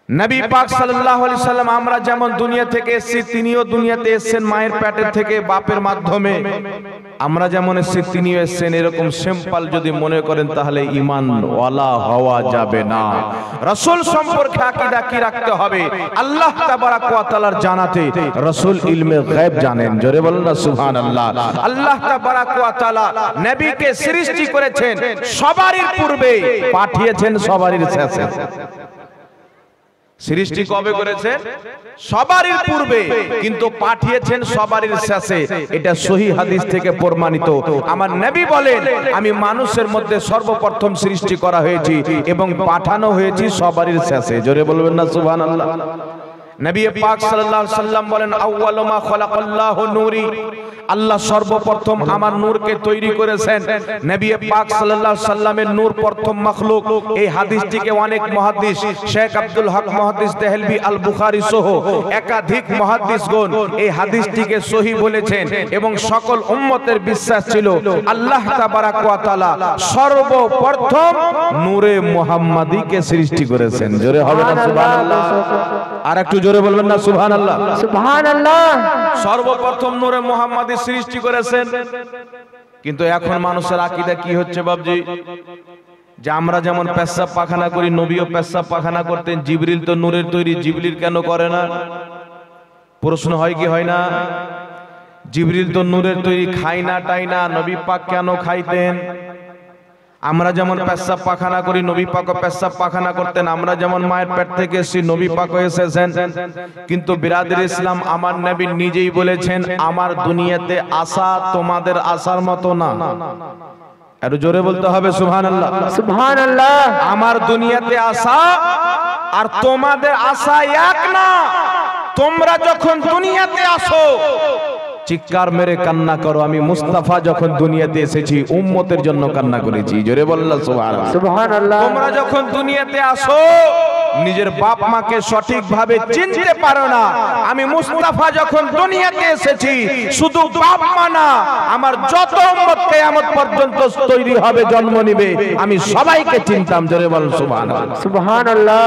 নবী পাক সাল্লাল্লাহু আলাইহি সাল্লাম আমরা যেমন দুনিয়া থেকে এসেছি তিনিও দুনিয়াতে এসেছেন মায়ের পেটের থেকে বাপের মাধ্যমে। আমরা যেমন এসেছি তিনিও এসেছেন, এরকম সিম্পল যদি মনে করেন তাহলে ঈমান ওয়ালা হওয়া যাবে না। রাসূল সম্পর্কে আকীদা কি রাখতে হবে? আল্লাহ তাবারাক ওয়া তাআলার জানাতে রাসূল ইলমে গায়ব জানেন। জোরে বলুন না সুবহানাল্লাহ। আল্লাহ তাবারাক ওয়া তাআলা নবীকে সৃষ্টি করেছেন সবারই পূর্বে, পাঠিয়েছেন সবারই শেষে। সৃষ্টি কবে করেছেন? সবারই পূর্বে, কিন্তু পাঠিয়েছেন সবারই শেষে। এটা সহিহ হাদিস থেকে প্রমাণিত। আমার নবী বলেন, আমি মানুষের মধ্যে সর্বপ্রথম সৃষ্টি করা হয়েছি এবং পাঠানো হয়েছি সবারই শেষে। জোরে বলবেন না সুবহানাল্লাহ। নবী পাক সাল্লাল্লাহু আলাইহি সাল্লাম বলেন, আউয়ালু মা খালাকাল্লাহু নূরি, আল্লাহ সর্বপ্রথম আমার নূরকে তৈরি করেছেন। নবী পাক সাল্লাল্লাহু আলাইহি সাল্লামের নূর প্রথম মাখলুক। এই হাদিসটিকে অনেক মুহাদ্দিস, শেখ আব্দুল হক মুহাদ্দিস দেহলভী আল বুখারী সহ একাধিক মুহাদ্দিসগণ এই হাদিসটিকে সহিহ বলেছেন এবং সকল উম্মতের বিশ্বাস ছিল আল্লাহ তাবারাক ওয়া তাআলা সর্বপ্রথম নূরে মুহাম্মাদীকে সৃষ্টি করেছেন। জোরে হবে না সুবহানাল্লাহ? আর একটু জোরে বলবেন না সুবহানাল্লাহ? সুবহানাল্লাহ। সর্বপ্রথম নূরে মুহাম্মাদী সৃষ্টি করেছেন। কিন্তু এখন মানুষের আকীদা কি হচ্ছে বাবজি? যে আমরা যেমন পেশাব পায়খানা করি, নবীও পেশাব পায়খানা করতেন। জিবরিল তো নূরের তৈরি, জিবরিল কেন করে না? প্রশ্ন হয় কি হয় না? জিবরিল তো নূরের তৈরি, খায় না টাই না, নবী পাক কেন খাইতেন? আমরা যেমন পেশাব পায়খানা করি, নবী পাকও পেশাব পায়খানা করতেন। আমরা যেমন মায়ের পেট থেকে এসেছি, নবী পাকও এসেছেন। কিন্তু বিরাদর ইসলাম আমার নবী নিজেই বলেছেন, আমার দুনিয়াতে আসা তোমাদের আসার মতো না। একটু জোরে বলতে হবে সুবহানাল্লাহ। সুবহানাল্লাহ। আমার দুনিয়াতে আসা আর তোমাদের আসা এক না। তোমরা যখন দুনিয়াতে আসো চিৎকার মেরে কান্না করো, আমি মুস্তাফা যখন দুনিয়াতে এসেছি উম্মতের জন্য কান্না করেছি। জোরে বললা সুবহানাল্লাহ। সুবহানাল্লাহ। তোমরা যখন দুনিয়াতে আসো নিজের বাপ মাকে সঠিকভাবে চিনতে পারো না। আমি মুস্তাফা যখন দুনিয়াতে এসেছি শুধু বাপ মা না, আমার যত উম্মত কিয়ামত পর্যন্ত তৈরি হবে, জন্ম নেবে, আমি সবাইকে চিনতাম। জোরে বল সুবহানাল্লাহ। সুবহানাল্লাহ।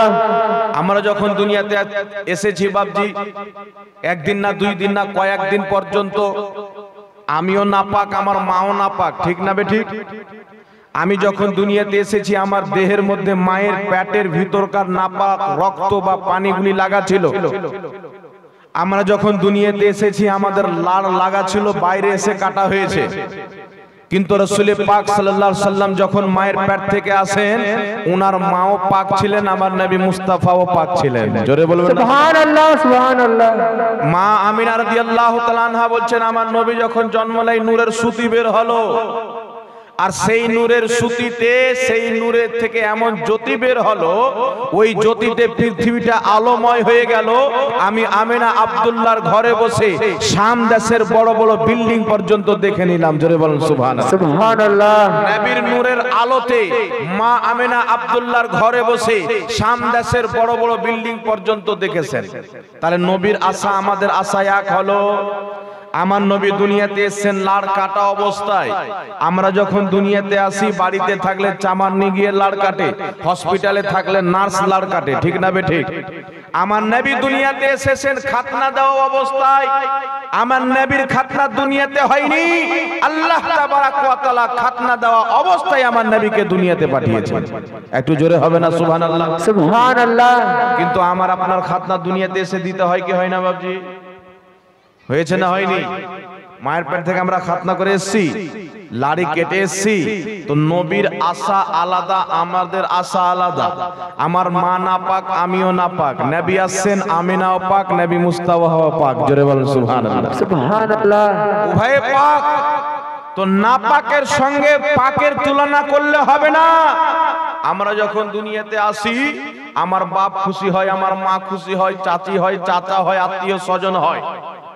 আমরা যখন দুনিয়াতে এসেছি বাপজি, একদিন না দুই দিন না কয়েকদিন পর্যন্ত আমিও নাপাক, আমার মাও নাপাক, ঠিক না বেঠিক? আমি যখন দুনিয়াতে এসেছি আমার দেহের মধ্যে মায়ের পেটের ভিতরকার নাপাক রক্ত বা পানিগুলি লাগা ছিল। আমরা যখন দুনিয়াতে এসেছি আমাদের লাড় লাগা ছিল, বাইরে এসে কাটা হয়েছে। কিন্তু রাসূল পাক সাল্লাল্লাহু আলাইহি সাল্লাম যখন মায়ের পেট থেকে আসেন, ওনার মাও পাক ছিলেন, আমার নবী মুস্তাফাও পাক ছিলেন। জোরে বলবেন সুবহানাল্লাহ। সুবহানাল্লাহ। মা আমিনা রাদিয়াল্লাহু তাআলা আনহা বলছেন, আমার নবী যখন জন্ম নেয় নূরের সুতি বের হলো, আর সেই নূরের সুতিতে, সেই নূরের থেকে এমন জ্যোতি বের হলো, ওই জ্যোতিতে পৃথিবীটা আলোময় হয়ে গেল। আমি আমিনা আব্দুল্লাহর ঘরে বসে শাম দেশের বড় বড় বিল্ডিং পর্যন্ত দেখে নিলাম। জোরে বলেন সুবহানাল্লাহ। সুবহানাল্লাহ। নবীর নূরের আলোতে মা আমিনা আব্দুল্লাহর ঘরে বসে শাম দেশের বড় বড় বিল্ডিং পর্যন্ত দেখেছেন। তাহলে নবীর আশা আমাদের আশা এক হলো। আমার নবী দুনিয়াতে এসেছেন লাড় কাটা অবস্থায়। আমরা যখন দুনিয়াতে আসি বাড়িতে থাকলে চামারনি গিয়ে লাড় কাটে, হসপিটালে থাকলে নার্স লাড় কাটে, ঠিক না বেঠিক? আমার নবী দুনিয়াতে এসেছেন খাতনা দেওয়া অবস্থায়। আমার নবীর খাতনা দুনিয়াতে হয়নি, আল্লাহ তাবারাক ওয়া তাআলা খাতনা দেওয়া অবস্থায় আমার নবীকে দুনিয়াতে পাঠিয়েছেন। একটু জোরে হবে না সুবহানাল্লাহ? সুবহানাল্লাহ। কিন্তু আমার আপনার খাতনা দুনিয়াতে এসে দিতে হয় কি হয় না বাবজি? হয়েছে না হয়নি? মায়ের পেট থেকে আমরা খাতনা করে এসেছি, লাড়ি কেটে এসেছি। তো নবীর আশা আলাদা, আমাদের আশা আলাদা। আমার মা না পাক, আমিও না পাক। নবী আসছেন, আমিনাও পাক, নবী মুস্তাফাও পাক। জোরে বলেন সুবহানাল্লাহ। সুবহানাল্লাহ। উভয়ে পাক। তো নাপাকের সঙ্গে পাকের তুলনা করলে হবে না। আমরা যখন দুনিয়াতে আসি আমার বাপ খুশি হয়, আমার মা খুশি হয়, চাচি হয়, চাচা হয়, আত্মীয় স্বজন হয়।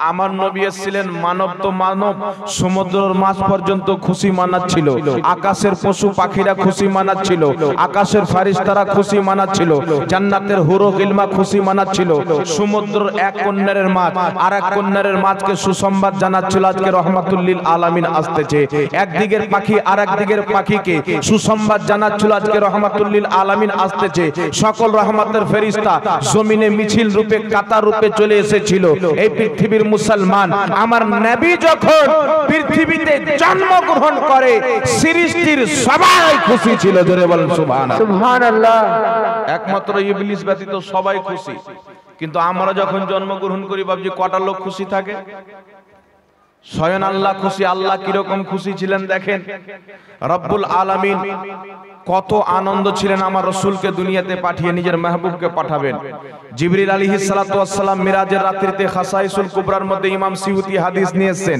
আমার নবী ছিলেন মানব তো মানব, সমুদ্রের মাছ পর্যন্ত খুশি মানাচ্ছিল, আকাশের পশু পাখিরা খুশি মানাচ্ছিল, আকাশের ফারিস্তারা খুশি মানাচ্ছিল, জান্নাতের হুরো গিলমা খুশি মানাচ্ছিল। সমুদ্রের এক কন্যারের মাছ আর এক কন্যারের মাছকে সুসংবাদ জানাচ্ছিল আজকে রহমাতুল লিল আলামিন আসতেছে। একদিকের পাখি আর একদিকের পাখিকে সুসংবাদ জানাচ্ছিল আজকে রহমাতুল লিল আলামিন আসতেছে। সকল রহমতের ফেরেশতা জমিনে মিছিল রূপে কাতার রূপে চলে এসেছিল। এই পৃথিবীর মুসলমান আমার নবী যখন পৃথিবীতে জন্মগ্রহণ করে সৃষ্টির সবাই খুশি ছিল। জোরে বলেন সুবহানাল্লাহ। একমাত্র ইবলিস ব্যতীত সবাই খুশি। কিন্তু আমরা যখন জন্মগ্রহণ করি ভাবছি কটা লোক খুশি থাকে? স্বয়ং আল্লাহ খুশি। আল্লাহ কিরকম খুশি ছিলেন দেখেন। রব্বুল আলামিন কত আনন্দ ছিলেন আমার রাসূলকে দুনিয়াতে পাঠিয়ে, নিজের মাহবুবকে পাঠাবেন। জিবরিল আলাইহিস সালাতু ওয়াস সালাম মিরাজের রাত্রিতে খাসাইসুল কুবরার মধ্যে ইমাম সিউতি হাদিস নিয়েছেন।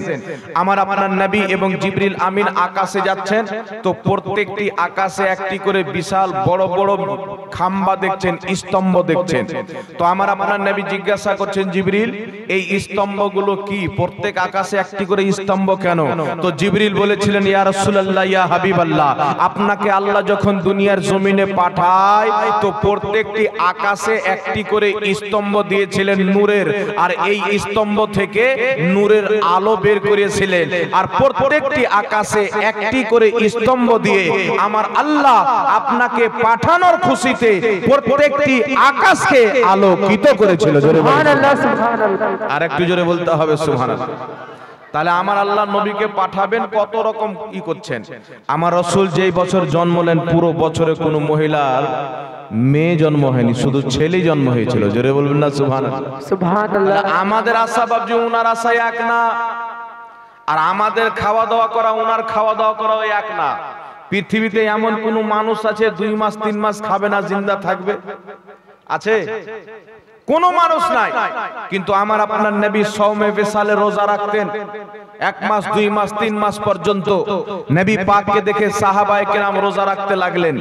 আমার আপনার নবী এবং জিবরিল আমিন আকাশে যাচ্ছেন, তো প্রত্যেকটি আকাশে একটি করে বিশাল বড় বড় খাম্বা দেখছেন, স্তম্ভ দেখছেন। তো আমার আপনার নবী জিজ্ঞাসা করছেন, জিবরিল এই স্তম্ভগুলো কি? প্রত্যেক আকাশে একটি করে স্তম্ভ কেন? তো জিবরিল বলেছিলেন, ইয়া রাসূলুল্লাহ, ইয়া হাবিবাল্লাহ, আপনাকে আল্লাহ যখন দুনিয়ার জমিনে পাঠায় তো প্রত্যেকটি আকাশে একটি করে স্তম্ভ দিয়েছিলেন নূরের, আর এই স্তম্ভ থেকে নূরের আলো বের করেছিলেন। আর প্রত্যেকটি আকাশে একটি করে স্তম্ভ দিয়ে আমার আল্লাহ আপনাকে পাঠানোর খুশিতে প্রত্যেকটি আকাশকে আলোকিত করেছিল। জোরে সুবহানাল্লাহ, সুবহানাল্লাহ। আর একটু জোরে বলতে হবে সুবহানাল্লাহ। তাহলে আমার আল্লাহ নবীকে পাঠাবেন কত রকম কি করছেন। আমার রাসূল যেই বছর জন্ম নেন পুরো বছরে কোনো মহিলার মেয়ে জন্ম হয়নি, শুধু ছেলে জন্ম হয়েছিল। জোরে বলবেন না সুবহানাল্লাহ, সুবহানাল্লাহ। আমাদের আশা ভাবছি উনার আশা এক না, আর আমাদের খাওয়া দাওয়া করা উনার খাওয়া দাওয়া করা এক না। পৃথিবীতে এমন কোন মানুষ আছে 2 মাস 3 মাস খাবে না জিন্দা থাকবে? আছে? কোন মানুষ নাই। কিন্তু আমার আপনার নবী সওমে বিসালে রোজা রাখতেন 1 মাস 2 মাস 3 মাস পর্যন্ত। নবী পাককে দেখে সাহাবায়ে কেরাম রোজা রাখতে লাগলেন।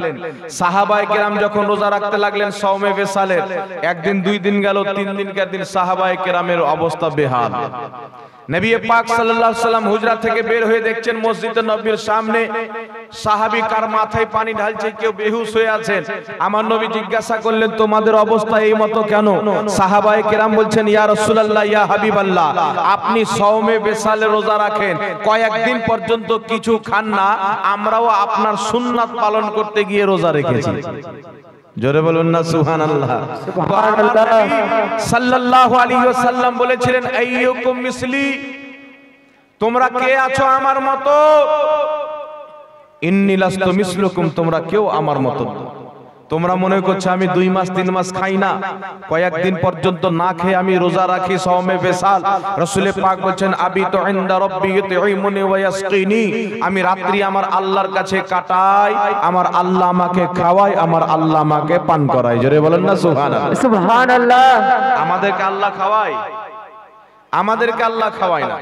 সাহাবায়ে কেরাম যখন রোজা রাখতে লাগলেন সওমে বিসালে, একদিন 2 দিন গেল, 3 দিন কে দিন সাহাবায়ে কেরামের অবস্থা বেহাল। নবী পাক সাল্লাল্লাহু আলাইহি সাল্লাম হুজরা থেকে বের হয়ে দেখছেন মসজিদে নববীর সামনে সাহাবী কার মাথায় পানি ঢালছে, কেউ বেহুশ হয়ে আছেন। আমার নবী জিজ্ঞাসা করলেন, তোমাদের অবস্থা এই মতো কেন? সাহাবায়ে কেরাম বলছেন, ইয়া রাসূলুল্লাহ, ইয়া হাবিবাল্লাহ, আপনি সওমে বিসালে রোজা রাখেন, কয়েকদিন পর্যন্ত কিছু খান না, আমরাও আপনার সুন্নাত পালন করতে গিয়ে রোজা রেখেছি। জোরে বলুন না সুবহানাল্লাহ, সুবহানাল্লাহ। সাল্লাল্লাহু আলাইহি ওয়াসাল্লাম বলেছিলেন, আইয়ুকুম মিসলি, তোমরা কে আছো আমার মতো? ইন্নী লাস্তু মিসলুকুম, তোমরা কেউ আমার মতো। তোমরা মনে করছো আমি 2 মাস 3 মাস খাই না, কয়েকদিন পর্যন্ত না খেয়ে আমি রোজা রাখি সওমে বিসাল। রাসূল পাক বলেন, আবিতু ইনদা রাব্বি ইউতঈমুনি ওয়া ইয়াসকিনি, আমি রাত্রি আমার আল্লাহর কাছে কাটাই, আমার আল্লাহ আমাকে খাওয়ায়, আমার আল্লাহ আমাকে পান করায়। জোরে বলেন না সুবহানাল্লাহ, সুবহানাল্লাহ। আমাদেরকে আল্লাহ খাওয়ায়, আমাদেরকে আল্লাহ খাওয়ায় না।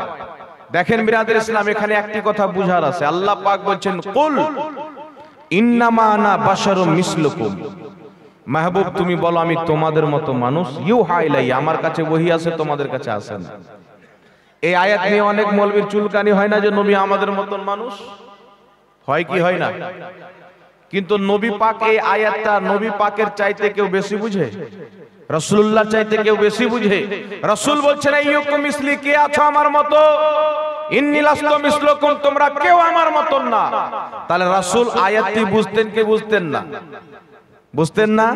দেখেন বিরাদর ইসলাম, এখানে একটি কথা বুঝার আছে। আল্লাহ পাক বলেন, কুল ইন্নামা আনা বাশারুম মিসলুকুম, মাহবুব তুমি বলো আমি তোমাদের মতো মানুষ। ইউহা ইলাইয়া, আমার কাছে ওহী আছে, তোমাদের কাছে আসে না। এই আয়াত নিয়ে অনেক মৌলবীর চুলকানি হয় না যে নবী আমাদের মতন মানুষ? হয় কি হয় না? কিন্তু নবী পাক এই আয়াতটা নবী পাকের চাইতে কেউ বেশি বুঝে? রাসূলুল্লাহ চাইতে কেউ বেশি বুঝে? রাসূল বলছেন, আইয়ুকুম মিসলি, কে আছো আমার মতো? ইন্নী লাস্তু মিসলুকুম, তোমরা কেউ আমার মতন না। তাহলে রাসূল আয়াতটি বুঝতেন কি বুঝতেন না? বুঝতেন না?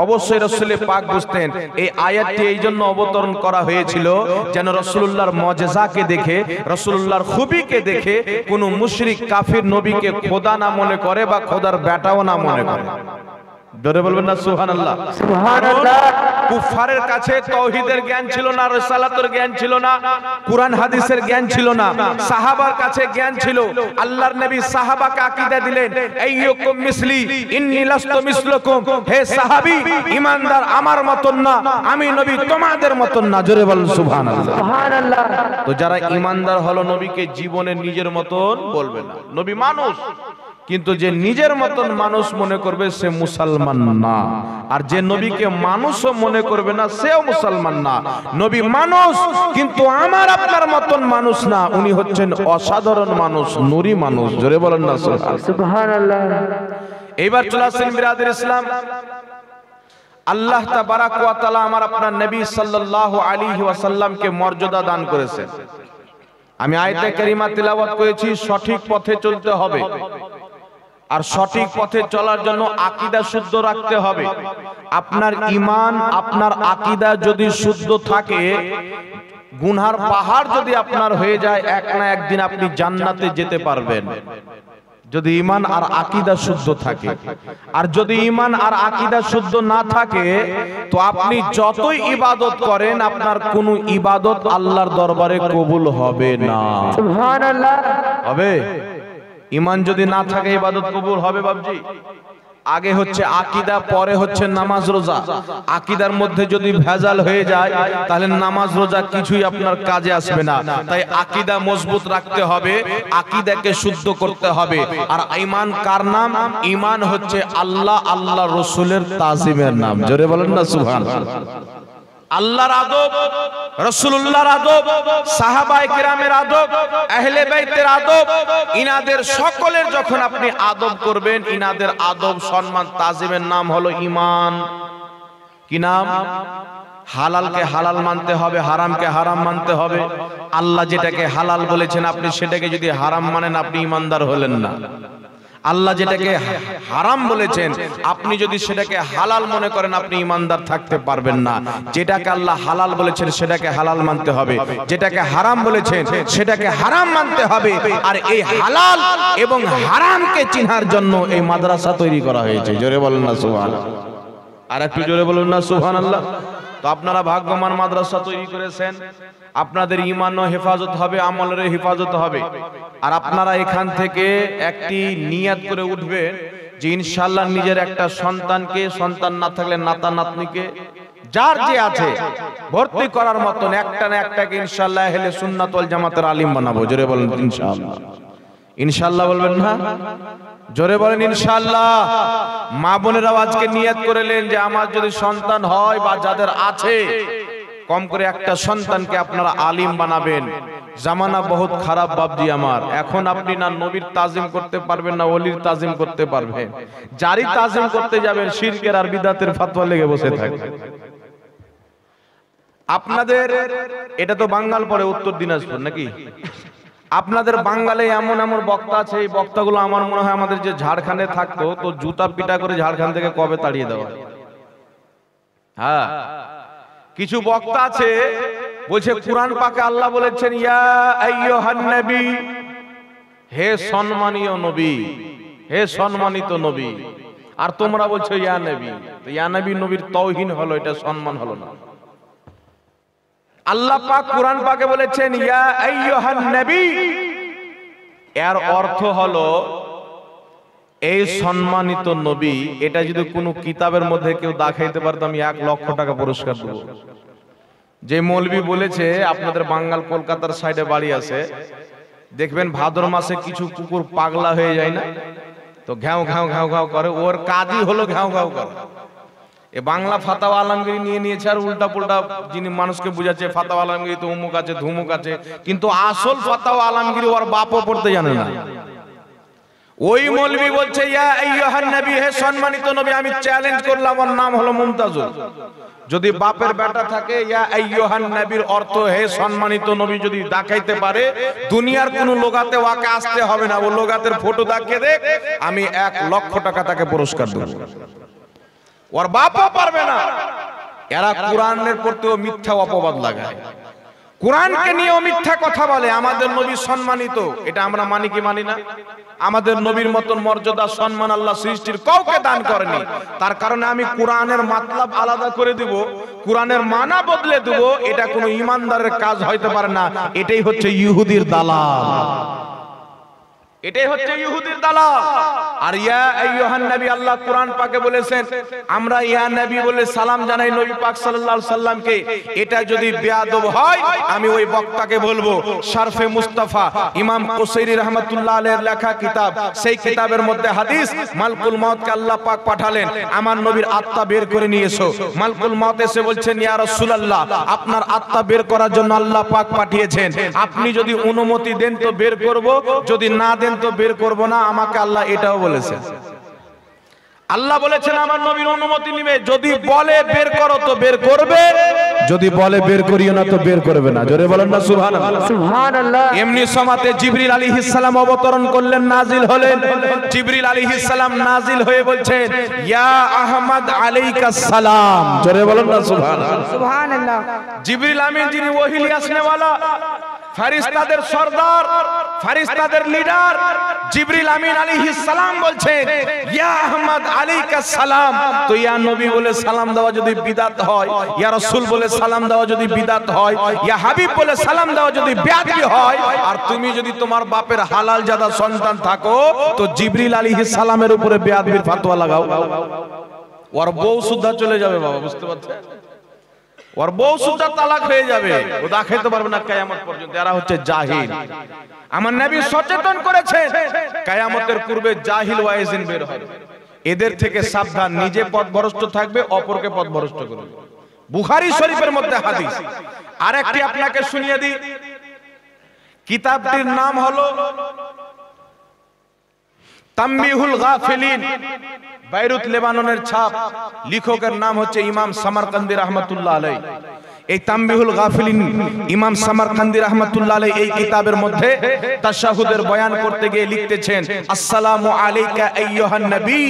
অবশ্যই রাসূল পাক বুঝতেন। এই আয়াতটি এই জন্য অবতরণ করা হয়েছিল যেন রাসূলুল্লাহর মুজিজাকে দেখে, রাসূলুল্লাহর খুবিকে দেখে কোন মুশরিক কাফির নবীকে খোদা না মনে করে বা খোদার বেটাও না মনে করে। জোরে বলবেন না সুবহানাল্লাহ, সুবহানাল্লাহ। কুফারের কাছে তাওহীদের জ্ঞান ছিল না, রিসালাতের জ্ঞান ছিল না, কুরআন হাদিসের জ্ঞান ছিল না। সাহাবার কাছে জ্ঞান ছিল। আল্লাহর নবী সাহাবাকে আকীদা দিলেন, আইয়ুকুম মিসলি ইন্নী লাস্তু মিসলুকুম, হে সাহাবী ঈমানদার আমার মতন না, আমি নবী তোমাদের মতন না। জোরে বলেন সুবহানাল্লাহ, সুবহানাল্লাহ। তো যারা ঈমানদার হলো নবীকে জীবনে নিজের মতন বলবে না। নবী মানুষ, কিন্তু যে নিজের মতন মানুষ মনে করবে সে মুসলমান না, আর যে নবীকে মানুষও মনে করবে না সেও মুসলমান না। নবী মানুষ, কিন্তু আমার আপনার মতন মানুষ না, উনি হচ্ছেন অসাধারণ মানুষ, নূরি মানুষ। জোরে বলেন না সুবহানাল্লাহ। এইবার চলে আসেন বিরাদর ইসলাম, আল্লাহ তাবারাক ওয়া তাআলা আমার আপনার নবী সাল্লাল্লাহু আলাইহি ওয়াসাল্লামকে মর্যাদা দান করেছেন। আমি আয়াতে কারিমা তেলাওয়াত করেছি, সঠিক পথে চলতে হবে, আর সঠিক পথে চলার জন্য আকীদা শুদ্ধ রাখতে হবে। আপনার ঈমান, আপনার আকীদা যদি শুদ্ধ থাকে, গুনার পাহাড় যদি আপনার হয়ে যায়, এক না একদিন আপনি জান্নাতে যেতে পারবেন, যদি ঈমান আর আকীদা শুদ্ধ থাকে। আর যদি ঈমান আর আকীদা শুদ্ধ না থাকে, তো আপনি যতই ইবাদত করেন, আপনার কোনো ইবাদত আল্লাহর দরবারে কবুল হবে না। সুবহানাল্লাহ। হবে? ঈমান যদি না থাকে ইবাদত কবুল হবে বাবজি? আগে হচ্ছে আকীদা, পরে হচ্ছে নামাজ রোজা। আকীদার মধ্যে যদি ভেজাল হয়ে যায়, তাহলে নামাজ রোজা কিছুই আপনার কাজে আসবে না। তাই আকীদা মজবুত রাখতে হবে, আকীদাকে শুদ্ধ করতে হবে। আর ঈমান কার নাম? ঈমান হচ্ছে আল্লাহ, আল্লাহ রাসূলের তাজিমের নাম। জোরে বলেন না সুবহানাল্লাহ। আল্লাহর আদব, রাসূলুল্লাহর আদব, সাহাবায়ে কেরামের আদব, আহলে বাইতের আদব, ইনাদের সকলের যখন আপনি আদব করবেন, ইনাদের আদব, সম্মান, তাজিমের নাম হলো ঈমান। কি নাম? হালালকে হালাল মানতে হবে, হারামকে হারাম মানতে হবে। আল্লাহ যেটাকে হালাল বলেছেন, আপনি সেটাকে যদি হারাম মানেন, আপনি ঈমানদার হলেন না। আল্লাহ যেটাকে হারাম বলেছেন, আপনি যদি সেটাকে হালাল মনে করেন, আপনি ঈমানদার থাকতে পারবেন না। যেটাকে আল্লাহ হালাল বলেছেন সেটাকে হালাল মানতে হবে, যেটাকে হারাম বলেছেন সেটাকে হারাম মানতে হবে। আর এই হালাল এবং হারামকে চিনার জন্য এই মাদ্রাসা তৈরি করা হয়েছে। জোরে বলেন না সুবহানাল্লাহ। আর একটু জোরে বলুন না সুবহানাল্লাহ। তো আপনারা ভাগ্যবান, মাদ্রাসা তৈরি করেছেন, আপনাদের ঈমানও হেফাজত হবে, আমলেরও হেফাজত হবে। আর আপনারা এখান থেকে একটি নিয়াত করে উঠবেন যে ইনশাআল্লাহ নিজের একটা সন্তানকে, সন্তান না থাকলে নাতা নাতনিকে, যার যে আছে ভর্তি করার মতন একটা না একটাকে ইনশাআল্লাহ আহলে সুন্নাত ওয়াল জামাতের আলিম বানাবো। জোরে বলেন ইনশাআল্লাহ। ইনশাআল্লাহ বলবেন না? জোরে বলেন ইনশাআল্লাহ। মা বোনেরাও আজকে নিয়াত করেলেন যে আমার যদি সন্তান হয় বা যাদের আছে, কম করে একটা সন্তানকে আপনারা আলিম বানাবেন। জামানা বহুত খারাপ বাবজি আমার, এখন আপনি না নবীর তাজিম করতে পারবেন, না ওলির তাজিম করতে পারবেন। যারই তাজিম করতে যাবেন, শিরকের আর বিদআতের ফতোয়া লেগে বসে থাকবে। আপনাদের এটা তো বাঙ্গাল পরে উত্তর দিনাজপুর নাকি? আপনাদের বাঙ্গালে এমন এমন বক্তা আছে, এই বক্তাগুলো আমার মনে হয় আমাদের যে ঝাড়খণ্ডে থাকতো, তো জুতা পিটা করে ঝাড়খণ্ড থেকে কবে তাড়িয়ে দেওয়া। হ্যাঁ, কিছু বক্তা আছে বলছে কুরআন পাকে আল্লাহ বলেছেন ইয়া আইয়ুহান নবী, হে সম্মানীয় নবী, হে সম্মানিত নবী। আর তোমরা বলছো ইয়া নবী। তো ইয়া নবী নবীর তাওহীন হলো, এটা সম্মান হলো না। আল্লাহ পাক কুরআন পাকে বলেছেন ইয়া আইয়ুহান নবী, এর অর্থ হলো এই সম্মানিত নবী। এটা যদি কোনো কিতাবের মধ্যে কেউ দেখাইতে পারতো, আমি 1 লক্ষ টাকা পুরস্কার দেব। যে মৌলবি বলেছে, আপনাদের বাঙ্গাল কলকাতার সাইডে বাড়ি আছে, দেখবেন ভাদ্র মাসে কিছু কুকুর পাগলা হয়ে যায় না, তো ঘ্যাও ঘ্যাও ঘ্যাও ঘ্যাও করে, ওর কাজই হলো ঘ্যাও ঘ্যাও করে। এ বাংলা ফাতাওয়া আলমগীরি নিয়ে নিয়েছে, আর উল্টা পুল্টা যিনি মানুষকে বুঝাচ্ছে ফাতাওয়া আলমগীরি তো উমুক আছে ধুমুক আছে, কিন্তু আসল ফাতাওয়া আলমগীরি ওর বাপও পড়তে জানে না। ওই মৌলবি বলছে ইয়া আইয়ুহান নবী, হে সম্মানিত নবী। আমি চ্যালেঞ্জ করলাম, ওর নাম হলো মুমতাজুল। যদি বাপের বেটা থাকে, ইয়া আইয়ুহান নবীর অর্থ হে সম্মানিত নবী যদি দেখাইতে পারে, দুনিয়ার কোন লোগাতে ওয়াকে আসতে হবে না, ও লোগাতের ফটো দেখিয়ে দেখ, আমি 1 লক্ষ টাকা তাকে পুরস্কার দেব। ওর বাপও পারবে না। এরা কোরআনের প্রতিও মিথ্যা অপবাদ লাগায়, কোরআনকে নিয়েও মিথ্যা কথা বলে। আমাদের নবী সম্মানিত, এটা আমরা মানি কি মানি না? আমাদের নবীর মতন মর্যাদা সম্মান আল্লাহ সৃষ্টির কাউকে দান করেনি। তার কারণে আমি কোরআনের মাতলাব আলাদা করে দিব, কোরআনের মানা বদলে দেব, এটা কোনো ইমানদারের কাজ হইতে পারে না। এটাই হচ্ছে ইহুদির দালাল। এটাই হচ্ছে ইহুদির দালাল। আর ইয়া আইয়ুহান নবী, আল্লাহ কোরআন পাকে বলেছেন আমরা ইয়া নবী বলে সালাম জানাই নবী পাক সাল্লাল্লাহু আলাইহি সাল্লামকে। এটা যদি বেয়াদব হয় আমি ওই বক্তাকে বলবো শারফে মুস্তাফা ইমাম কুসাইরি রাহমাতুল্লাহ আলাইহির লেখা কিতাব, সেই কিতাবের মধ্যে হাদিস, মালকুল মউতকে আল্লাহ পাক পাঠালেন আমার নবীর আত্মা বের করে নিয়ে এসো। মালকুল মউত এসে বলছেন ইয়া রাসূলুল্লাহ আপনার আত্মা বের করার জন্য আল্লাহ পাক পাঠিয়েছেন, আপনি যদি অনুমতি দেন তো বের করব, যদি না দেন তো বের করব না। আমাকে আল্লাহ এটাও বলেছেন। আল্লাহ বলেছেন আমার নবীর অনুমতি নিবে, যদি বলে বের করো তো বের করবে, যদি বলে বের করিও না তো বের করবে না। জোরে বলেন না সুবহানাল্লাহ। সুবহানাল্লাহ। এমনি সময়তে জিবরিল আলাইহিস সালাম অবতরণ করলেন, নাজিল হলেন। জিবরিল আলাইহিস সালাম নাজিল হয়ে বলছেন ইয়া আহমদ আলাইকাস সালাম। জোরে বলেন না সুবহানাল্লাহ। সুবহানাল্লাহ। জিবরিল আমিন যিনি ওহী নিয়ে আসনে ওয়ালা, ফেরেশতাদের সরদার, ফেরেশতাদের লিডার জিবরিল আমিন আলাইহিস সালাম বলছেন ইয়া আহমদ আলাইকাস সালাম। তো ইয়া নবী বলে সালাম দেওয়া যদি বিদআত হয়, ইয়া রাসূল বলে সালাম দেওয়া যদি বিদআত হয়, ইয়া হাবিব বলে সালাম দেওয়া যদি বেয়াদবি হয়, আর তুমি যদি তোমার বাপের হালাল জাদা সন্তান থাকো তো জিবরিল আলাইহিস সালামের উপরে বেয়াদবির ফতোয়া লাগাও, ওর বউ সুদ্ধা চলে যাবে বাবা, বুঝতে পারছেন? ওর বউ সুদ্ধা তালাক হয়ে যাবে, ও দা খেতে পারবে না কিয়ামত পর্যন্ত। এরা হচ্ছে জাহিল। আমার নবী সচেতন করেছেন কিয়ামতের পূর্বে জাহিল ওয়াইজিন বের হবে, এদের থেকে সাবধান। নিজে পথভ্রষ্ট থাকবে, অপরকে পথভ্রষ্ট করবে। বুখারী শরীফের মধ্যে হাদিস। আরেকটি আপনাকে শুনিয়ে দিই, কিতাবটির নাম হলো তামবিহুল গাফিলিন, বাইরুত লেবাননের ছাপ, লেখকের নাম হচ্ছে ইমাম সামারকান্দি রাহমাতুল্লাহ আলাইহি। এই তামবিহুল গাফিলিন ইমাম সামারকান্দি রাহমাতুল্লাহ আলাইহি এই কিতাবের মধ্যে তাশাহুদের বয়ান করতে গিয়ে লিখতেছেন আসসালামু আলাইকা আইয়ুহান নবী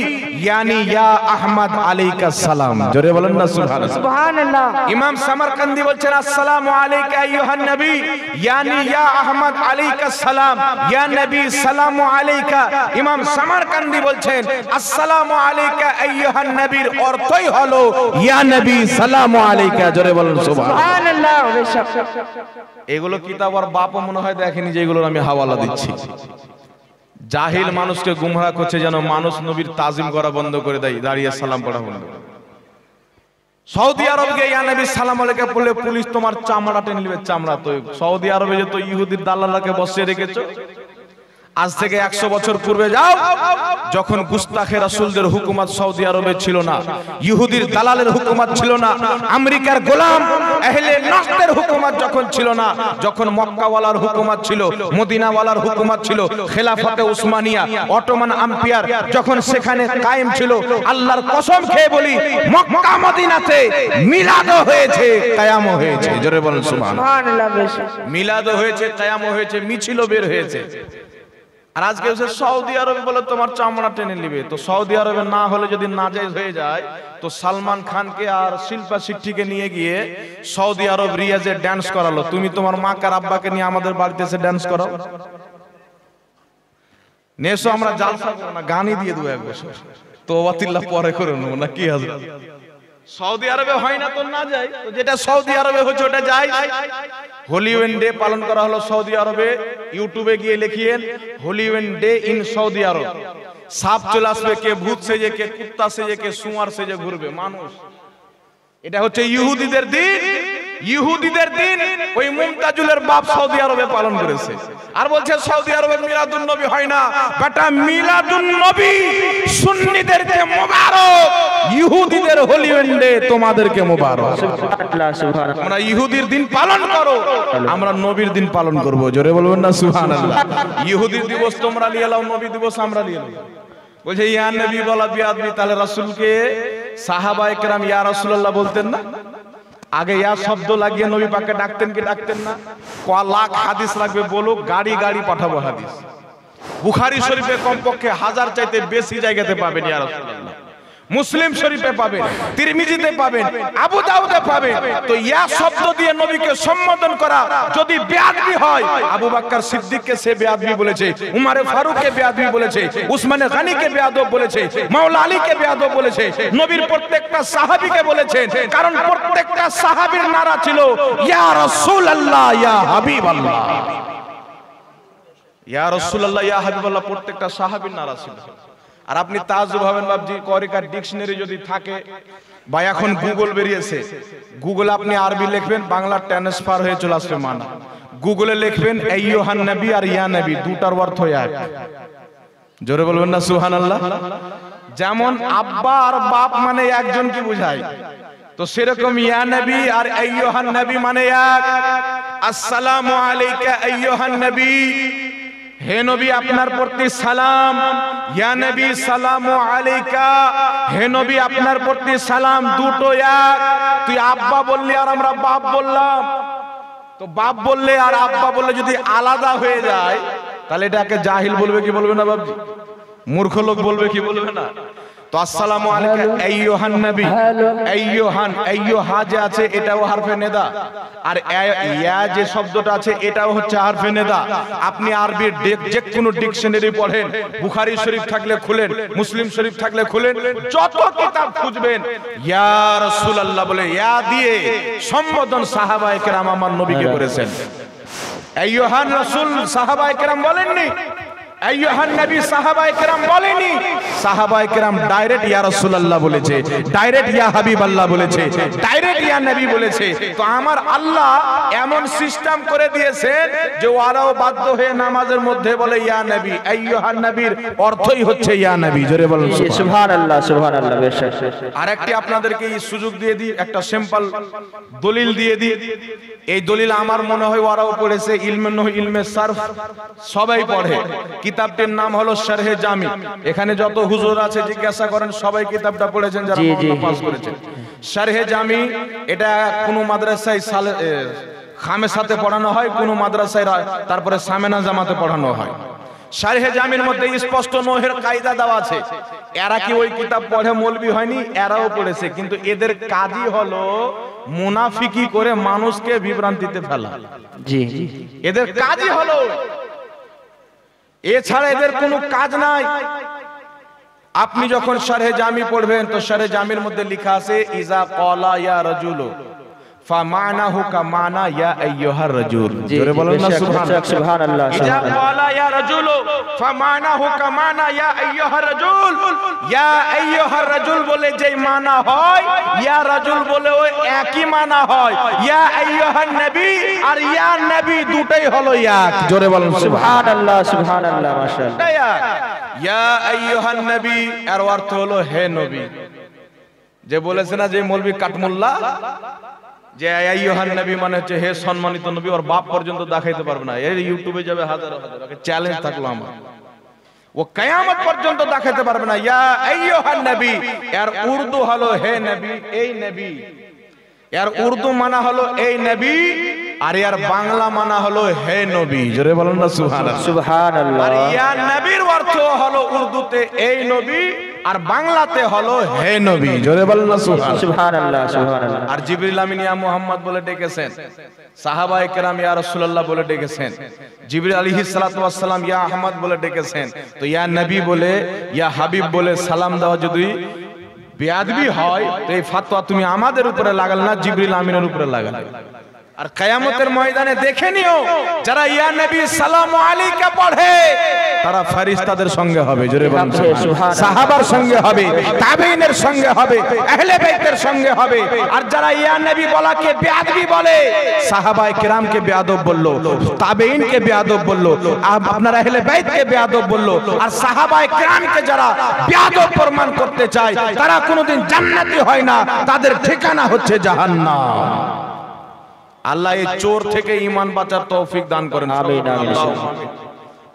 ইয়ানি ইয়া আহমদ আলাইকাস সালাম। জোরে বলেন না সুবহানাল্লাহ। সুবহানাল্লাহ। ইমাম সামারকান্দি বলছেন আসসালামু আলাইকা আইয়ুহান নবী ইয়ানি ইয়া আহমদ আলাইকাস সালাম, ইয়া নবী সালামু আলাইকা। ইমাম সামারকান্দি বলছেন আসসালামু আলাইকা আইয়ুহান নবীর অর্থই হলো ইয়া নবী সালামু আলাইকা। জোরে বলেন সুবহানাল্লাহ। সুবহানাল্লাহ। এগুলো কিতাব আর বাপও মনে হয় দেখেনি, যেগুলো আমি হাওয়ালা দিচ্ছি। জাহিল মানুষকে গুমরাহ করছে যেন মানুষ নবীর তাজিম করা বন্ধ করে দেয়, দাঁড়িয়ে সালাম পড়া বন্ধ করে। সৌদি আরব গিয়ে ইয়া নবী সালাম আলাইকা বলে পুলিশ তোমার চামড়া টেনে নেবে, চামড়া। তো সৌদি আরবে যে তো ইহুদির দালালকে বসিয়ে রেখেছো, আজ থেকে 100 বছর পূর্বে যাও, যখন গুস্তাখে রাসূলদের হুকুমত সৌদি আরবে ছিল না, ইহুদির দালালের হুকুমত ছিল না, আমেরিকার গোলাম আহলে নাসদের হুকুমত যখন ছিল না, যখন মক্কাওয়ালার হুকুমত ছিল, মদিনাওয়ালার হুকুমত ছিল, খেলাফতে উসমানিয়া, অটোমান আম্পায়ার যখন সেখানে কায়েম ছিল, আল্লাহর কসম খেয়ে বলি মক্কা মদিনাতে মিলাদও হয়েছে, কিয়ামও হয়েছে। জোরে বলেন সুবহানাল্লাহ। মিলাদও হয়েছে, কিয়ামও হয়েছে, মিছিলও বের হয়েছে। আর আজকে সৌদি আরবে বলে তোমার চামড়া টেনে নিবে। তো সৌদি আরবে না হলে যদি নাজায়েজ হয়ে যায় তো সালমান খানকে আর শিল্পা শিট্টিকে নিয়ে গিয়ে সৌদি আরব রিয়াজে ড্যান্স করালো, তুমি তোমার মা কার আব্বাকে নিয়ে আমাদের বাড়িতে এসে ড্যান্স করো, নেসো আমরা জালসা করব না, গানই দিয়ে দেবো এক বছর, তওবাতিল্লাহ পরে করে নেবো না। কি হাজার সৌদি আরবে হয় না তো না যায়, তো যেটা সৌদি আরবে হচ্ছে ওটা যায়। হলিউড ডে পালন করা হলো সৌদি আরবে, ইউটিউবে গিয়ে লিখিয়েন হলিউড ডে ইন সৌদি আরব। সাপ চলে আসবে, কে ভূত সেজে, কে কুত্তা সেজে, কে সুয়ার সেজে ঘুরবে মানুষ। এটা হচ্ছে ইহুদিদের দিন। ইহুদিদের দিন ওই মুমতাজুলের বাপ সৌদি আরবে পালন করেছে, আর বলছে সৌদি আরবে মিলাদুন নবী হয় না। বেটা মিলাদুন নবী সুন্নিদেরকে মোবারক, ইহুদিদের হলিউড ডে তোমাদেরকে মোবারক। আমরা ইহুদির দিন পালন করো, আমরা নবীর দিন পালন করব। জোরে বলবেন না সুবহানাল্লাহ। ইহুদির দিবস তোমরা নিয়ে নাও, নবী দিবস আমরা নিয়ে নাও। বলছে ইয়া নবী বলা বিয়াদবি, তাহলে রাসূলকে সাহাবায়ে কেরাম ইয়া রাসূলুল্লাহ বলতেন না? আগে ইয়া শব্দ লাগিয়ে নবী পাককে ডাকতেন কি ডাকতেন না? ক লাখ হাদিস লাগবে বলো, গাড়ি গাড়ি পাঠাবো হাদিস। বুখারী শরীফে কমপক্ষে 1000 চাইতে বেশি জায়গাতে পাবেন ইয়া রাসূলুল্লাহ। মুসলিম শরীফে পাবেন, তিরমিজিতে পাবেন, আবু দাউদে পাবেন। তো ইয়া শব্দ দিয়ে নবীকে সম্বোধন করা যদি বেয়াদবি হয়, আবু বকর সিদ্দিককে সে বেয়াদবি বলেছে, উমর ফারুককে বেয়াদবি বলেছে, উসমানে গনিকে বেয়াদব বলেছে, মাওলা আলীকে বেয়াদব বলেছে, নবীর প্রত্যেকটা সাহাবীকে বলেছেন। কারণ প্রত্যেকটা সাহাবীর নারা ছিল ইয়া রাসূলুল্লাহ, ইয়া হাবিবাল্লাহ। ইয়া রাসূলুল্লাহ ইয়া হাবিবাল্লাহ প্রত্যেকটা সাহাবীর নারা ছিল। আর আপনি তাজ্জুব হবেন বাবজি, করিকার ডিকশনারি যদি থাকে বা এখন গুগল বেরিয়েছে, গুগলে আপনি আরবি লিখবেন, বাংলা ট্রান্সফার হয়ে চলে আসবে মানা। গুগলে লিখবেন আইয়ুহান নবী আর ইয়া নবী, দুটার অর্থ এক। জোরে বলবেন না সুবহানাল্লাহ। যেমন আব্বা আর বাপ মানে একজন কি বোঝায়, তো সেরকম ইয়া নবী আর আইয়ুহান নবী মানে এক। আসসালামু আলাইকা আইয়ুহান নবী, হে নবী আপনার প্রতি সালাম। ইয়া নবী সালামু আলাইকা, হে নবী আপনার প্রতি সালাম, দুটো এক। তুই আব্বা বললি আর আমরা বাপ বললাম, তো বাপ বললে আর আব্বা বললে যদি আলাদা হয়ে যায় তাহলে এটাকে জাহিল বলবে কি বলবে না বাবজি? মূর্খ লোক বলবে কি বলবে না? তো আসসালামু আলাইকা আইয়ুহান নবী, আইয়ুহান, আইয়ুহা যে আছে এটাও হারফে নেদা, আর ইয়া যে শব্দটা আছে এটাও হচ্ছে হারফে নেদা। আপনি আরবির যে কোনো ডিকশনারি পড়েন, বুখারী শরীফ থাকলে খুলেন, মুসলিম শরীফ থাকলে খুলেন, যত কিতাব খুঁজবেন ইয়া রাসূলুল্লাহ বলে ইয়া দিয়ে সম্বোধন সাহাবায়ে কেরাম আমার নবীকে করেছেন। আইয়ুহান রাসূল সাহাবায়ে কেরাম বলেননি, আইয়ুহান নবী সাহাবায়ে কেরাম বলেনি। সাহাবায়ে কেরাম ডাইরেক্ট ইয়া রাসূলুল্লাহ বলেছে, ডাইরেক্ট ইয়া হাবিবাল্লাহ বলেছে, ডাইরেক্ট ইয়া নবী বলেছে। তো আমার আল্লাহ এমন সিস্টেম করে দিয়েছেন যে ওরাও বাধ্য হয়ে নামাজের মধ্যে বলে ইয়া নবী। আইয়ুহান নবীর অর্থই হচ্ছে ইয়া নবী। জোরে বলুন সুবহানাল্লাহ, সুবহানাল্লাহ। আরেকটি আপনাদেরকে এই সুযোগ দিয়ে দিই, একটা সিম্পল দলিল দিয়ে দিই। এই দলিল আমার মনে হয় ওরাও পড়েছে, ইলমে নহ ইলমে সারফ সবাই পড়ে। কিতাবটির নাম হলো শারহে জামি। এখানে যত হুজুর আছে জিজ্ঞাসা করেন, সবাই কিতাবটা পড়েছেন যারা পাস করেছেন। শারহে জামি এটা কোন মাদ্রাসায় খামেসাতে পড়ানো হয়, কোন মাদ্রাসায় তারপরে সামেনা জামাতে পড়ানো হয়। শারহে জামির মধ্যে স্পষ্ট নহের কায়দা দেওয়া আছে। এরা কি ওই কিতাব পড়ে মৌলবি হয়নি? এরাও পড়েছে, কিন্তু এদের কাজই হলো মুনাফিকি করে মানুষকে বিভ্রান্তিতে ফেলা। জি, এদের কাজই হলো, এছাড়া এদের কোনো কাজ নাই। আপনি যখন শারহে জামি পড়বেন তো শারহে জামির মধ্যে লেখা আছে ইজা ক্বালা ইয়া রাজুলু ফামানাহু কামানা ইয়া আইয়ুহার রাজুল। জোরে বলুন না সুবহানাল্লাহ। ইজা ক্বালা ইয়া রাজুলু ফামানাহু কামানা ইয়া আইয়ুহার রাজুল। ইয়া আইয়ুহার রাজুল বলে যেই মানা হয়, ইয়া রাজুল বলে ওই একই মানা হয়। ইয়া আইয়ুহান নবী আর ইয়া নবী দুটোই হলো এক। জোরে বলুন সুবহানাল্লাহ, সুবহানাল্লাহ, মাশাআল্লাহ। ইয়া আইয়ুহান নবী এর অর্থ হলো হে নবী। যে বলেছে না যে মৌলভী কাটমুল্লা যে আইয়ুহান নবী মানে হচ্ছে হে সম্মানিত নবী, ওর বাপ পর্যন্ত দেখাইতে পারবে না। এই ইউটিউবে যাবে হাজার হাজার, ওকে চ্যালেঞ্জ থাকলো আমার, ও কিয়ামত পর্যন্ত দেখাইতে পারবে না। ইয়া আইয়ুহান নবী এর উর্দু হলো হে নবী, এই নবী। এর উর্দু মানা হলো এই নবী, আর এর বাংলা মানা হলো হে নবী। জোরে বলুন না সুবহানাল্লাহ, সুবহানাল্লাহ। আর ইয়া নবীর অর্থ হলো উর্দুতে এই নবী, আর বাংলাতে হলো হে নবী। জোরে বলুন না সুবহানাল্লাহ, সুবহানাল্লাহ। আর জিবরিল আমিন ইয়া মুহাম্মদ বলে ডেকেছেন, সাহাবায়ে কেরাম ইয়া রাসূলুল্লাহ বলে ডেকেছেন, জিবরিল আলাইহিস সালাতু ওয়াস সালাম ইয়া আহমদ বলে ডেকেছেন। তো ইয়া নবী বলে ইয়া হাবিব বলে সালাম দেওয়া যদি বেয়াদবি হয় তো এই ফতোয়া তুমি আমাদের উপরে লাগাল না, জিবরিল আমিনের উপরে লাগাল। আর কিয়ামতের ময়দানে দেখে নিও যারা ইয়া নবী সালামু আলাইকা পড়ে তারা ফেরেশতাদের সঙ্গে হবে। জোরে বলুন সুবহানাল্লাহ। সাহাবার সঙ্গে হবে, তাবেঈনের সঙ্গে হবে, আহলে বাইতের সঙ্গে হবে। আর যারা ইয়া নবী বলাকে বেয়াদবি বলে, সাহাবায়ে কেরামকে বেয়াদব বলল, তাবেঈনকে বেয়াদব বলল, আপনার আহলে বাইতকে বেয়াদব বলল, আর সাহাবায়ে কেরামকে যারা বেয়াদব প্রমাণ করতে চায় তারা কোনোদিন জান্নাতি হয় না, তাদের ঠিকানা হচ্ছে জাহান্নাম। আল্লাহ এই চোর থেকে ঈমান বাঁচার তৌফিক দান করেন। আমিন, আমিন।